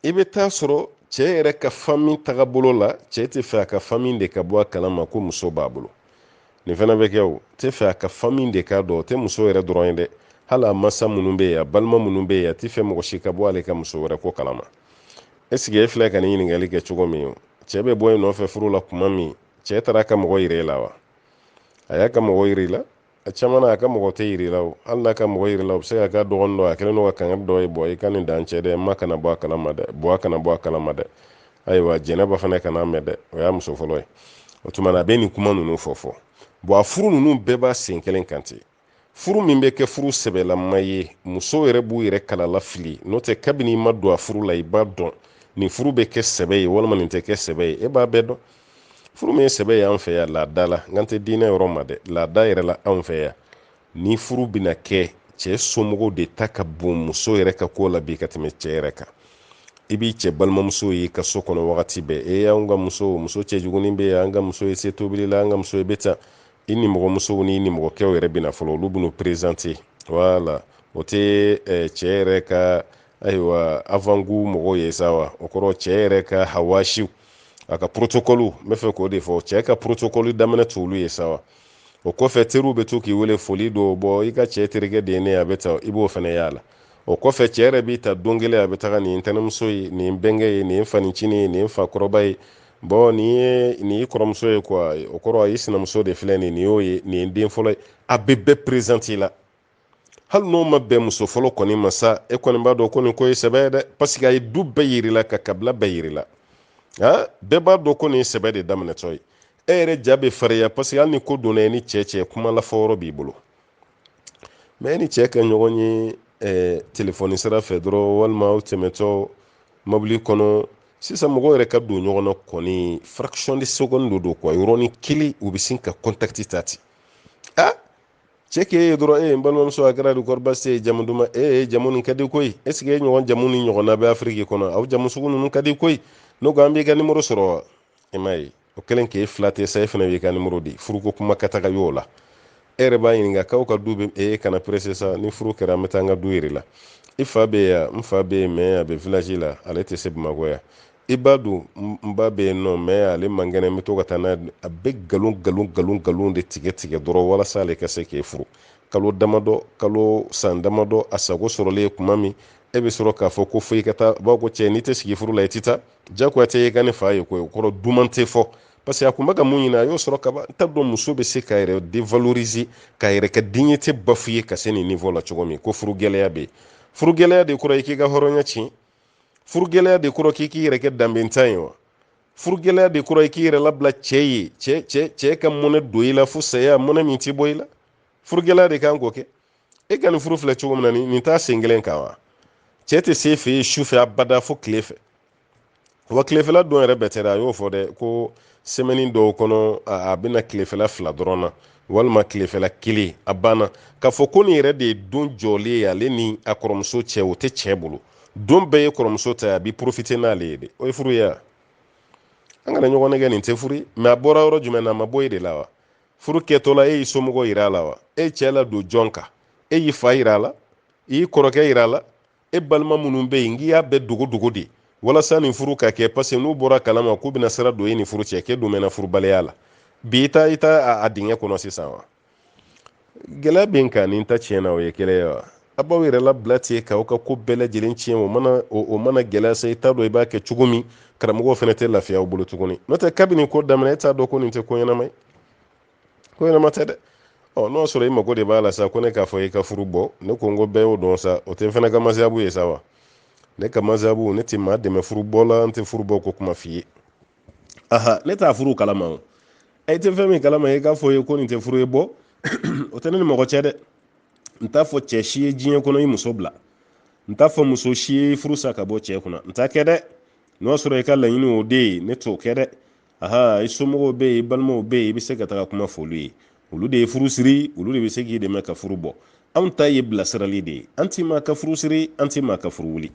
i bɛ taa sɔrɔ cɛ yɛrɛ ka famille tagabolo la cɛ tɛ fɛ a ka famille de ka bɔ a kalama ko muso b'a bolo nin fana bɛ kɛ o tɛ fɛ a ka famille de k'a dɔn o tɛ muso yɛrɛ dɔrɔn ye dɛ hali a masa minnu bɛ yen a balima minnu bɛ yen a tɛ fɛ mɔgɔ si ka bɔ ale ka muso wɛrɛ ko kalama est-ce que e filɛ ka nin ɲininkali kɛ cogo min cɛ bɛ bɔ i nɔfɛ furu la tuma min cɛ taara a ka mɔgɔ yira e la wa a y'a ka mɔgɔ yira i la a caman na a ka mɔgɔ tɛ yiri la o hali n'a ka mɔgɔ yiri la o bɛ se ka kɛ dɔgɔnin dɔ a kɛlen don ka kangari dɔ ye bɔ i ka nin dan cɛ dɛ ma kana bɔ a kalama dɛ bɔ kana bɔ a kalama dɛ ayiwa jɛnɛba fana kana mɛn dɛ o y'a muso fɔlɔ ye o tuma na a bɛ nin kuma ninnu fɔ a furu ninnu bɛɛ b'a sen kelen kan ten furu min bɛ kɛ furu sɛbɛlama ye muso yɛrɛ b'u yɛrɛ kalala fili n'o tɛ kabini i ma don a furu la i b'a dɔn nin furu bɛ kɛ sɛbɛ ye walima nin tɛ kɛ sɛbɛ ye e b'a bɛɛ dɔn furu min ye sɛbɛ ye an fɛ yan laada la nka n tɛ diinɛ yɔrɔ ma dɛ laada yɛrɛ la anw fɛ yan ni furu bɛna kɛ cɛ somɔgɔw de ta ka bon muso yɛrɛ ka ko la bi ka tɛmɛ cɛ yɛrɛ kan i b'i cɛ balimamuso ye ka so kɔnɔ wagati bɛɛ anw ka muso cɛ jugunin bɛ yan an ka muso ye se tobili la an ka muso ye bɛ taa i nimɔgɔmusow ni nimɔgɔkɛw yɛrɛ bɛna fɔlɔ olu bɛn'u présenter voilà o tɛ cɛ yɛrɛ ka ayiwa avant-goût mɔgɔw ye sa wa o kɔrɔ cɛ yɛrɛ ka hawasiw a ka protocole n bɛ fɛ k'o de fɔ cɛ ka protocole daminɛ t'olu ye sa wa o kɔfɛ teriw bɛ to k'i wele foli dɔw bɔ i ka cɛ terikɛ de ye ne a bɛ taa i b'o fana y'a la o kɔfɛ cɛ yɛrɛ b'i ta don kelen a bɛ taga nin tɛnɛmuso ye nin bɛnkɛ ye nin fanicinin ye nin fakɔrɔba ye bon nin y'i kɔrɔmuso ye quoi o kɔrɔ i sinamuso de filɛ nin y'o ye nin ye den fɔlɔ ye a bɛ bɛɛ présenter i la hali n'o ma bɛn muso fɔlɔ kɔni ma sa e kɔni b'a dɔn ko nin ko ye sɛbɛ ye dɛ parce que a ye du bɛɛ yiri la ka kabila bɛɛ yiri la bɛɛ b'a dɔn ko nin ye sɛbɛ de daminɛtɔ ye e yɛrɛ ja bɛ farinya parce que hali ni ko donna ye ni cɛ kuma lafɔ yɔrɔ b'i bolo mais e ni cɛ kɛ ɲɔgɔn ye telefɔni sira fɛ dɔrɔn walima aw tɛmɛtɔ mobili kɔnɔ sisan mɔgɔw yɛrɛ ka don ɲɔgɔn na kɔni fraction de seconde don quoi yɔrɔnin kelen u bɛ sin ka contact ta ten cɛ k'e ye dɔrɔn n balimamuso a kɛra de kɔrɔ basi ye jamu duman jamu nin ka di koyi est ce que e ɲɔgɔn jamu ni ɲɔgɔnna bɛ afiriki kɔnɔ aw jamu sugu ninnu ka di koyi n'o ko an b'i ka nimero sɔrɔ wa i m'a ye o kɛlen k'e fila tɛ sa e fana b'i ka nimero di furuko kuma ka taga y'o la e yɛrɛ b'a ɲininka k'aw ka du bɛ kana presse sa ni furu kɛra an bɛ taa an ka du yɛrɛ la i fa bɛ yan n fa bɛ yen mais a bɛ village la ale tɛ se Bamakɔ yan i ba dun n ba bɛ yen nɔ mais ale man kɛnɛ n bɛ to ka taa n'a ye a bɛ nkalon de tigɛ dɔrɔn walasa ale ka se k'e furu kalo damadɔ kalo san damadɔ a sago sɔrɔlen tuma min e bɛ sɔrɔ k'a fɔ ko fo i ka taa b'a ko cɛ n'i tɛ sigi furu la i tɛ taa jagoya tɛ e ka ne fa ye koyi o kɔrɔ duman tɛ fɔ parce que a tun bɛ ka mun ɲini a y'o sɔrɔ kaban n t'a dɔn muso bɛ se k'a yɛrɛ dévaloriser k'a yɛrɛ ka dignité bafouer ka se nin niveau la cogo min ko furu gɛlɛya bɛ yen furu gɛlɛya de kɔrɔ i k'i ka hɔrɔnya tiɲɛ furu gɛlɛya de kɔrɔ k'i k'i yɛrɛ kɛ danbentan ye wa furu gɛlɛya de kɔrɔ i k'i yɛrɛ labila cɛ ye cɛ ka mɔnɛ don i la fo saya mɔnɛ min tɛ bɔ i la furu gɛlɛya de kan k'o kɛ e ka nin furu filɛ cogo min na nin t'a sen kelen kan wa cɛ tɛ se fɛ yen su fɛ abada fo tile fɛ wa tilefɛla don yɛrɛ bɛɛ tɛ dɛ a y'o fɔ dɛ ko semaine dɔw kɔnɔ a bɛna tilefɛla 2 dɔrɔn na walima tilefɛla 1 a banna k'a fɔ ko nin yɛrɛ de ye don jɔlen ye ale ni a kɔrɔmuso cɛ o tɛ cɛ bolo don bɛɛ ye kɔrɔmuso ta a b'i profiter n'ale ye de o ye furu ye wa an kana ɲɔgɔn nɛgɛ nin tɛ furu mais a bɔra yɔrɔ jumɛn na a ma bɔ e de la wa furu kɛtɔla e y'i somɔgɔ yira a la wa e ye cɛ la don jɔn kan e y'i fa yira a la i y'i kɔrɔkɛ yira a la e balima minnu bɛ yen n k'i y'a bɛɛ dogo de walasa nin furu ka kɛ parce que n'u bɔra kalama k'u bɛna sira don e ni furu cɛ k'e don mɛna furubaliya la bi i ta a dingɛ kɔnɔ sisan wa gɛlɛya bɛ n kan nin ta tiɲɛ na o ye kɛlɛ ye wa a b'aw yɛrɛ labila ten k'aw ka ko bɛɛ lajɛlen tiɲɛ o mana gɛlɛya sa i t'a dɔn i b'a kɛ cogo min karamɔgɔw fana tɛ lafiya aw bolo tuguni n'o tɛ kabini ko daminɛ e t'a dɔn ko nin tɛ ko ɲɛnama ye ko ɲɛnama tɛ dɛ n'o sɔrɔ i mago de b'a la sa ko ne k'a fɔ i ka furu bɔ ne ko n ko bɛɛ y'o dɔn sa o tɛ fana ka masabu ye sa wa ne ka masabu ne tɛ maa dɛmɛ furu bɔ la n tɛ furu bɔ ko kuma f'i ye ne t'a furu kalama o i tɛ fɛn min kalama i k'a fɔ ye ko nin tɛ furu ye bɔ o tɛ ne ni mɔgɔ cɛ dɛ n t'a fɔ cɛ si ye diɲɛ kɔnɔ i muso bila n t'a fɔ muso si ye furu sa ka bɔ cɛ kunna n t'a kɛ dɛ n'o sɔrɔ i ka laɲini o de ye ne t'o kɛ dɛ i somɔgɔw bɛ yen i balimaw bɛ yen i bɛ se ka taga kuma fɔ olu ye olu de ye furu siri olu de bɛ se k'i dɛmɛ ka furu bɔ anw ta ye bilasirali de ye an t'i maa ka furu siri an t'i maa ka furu wuli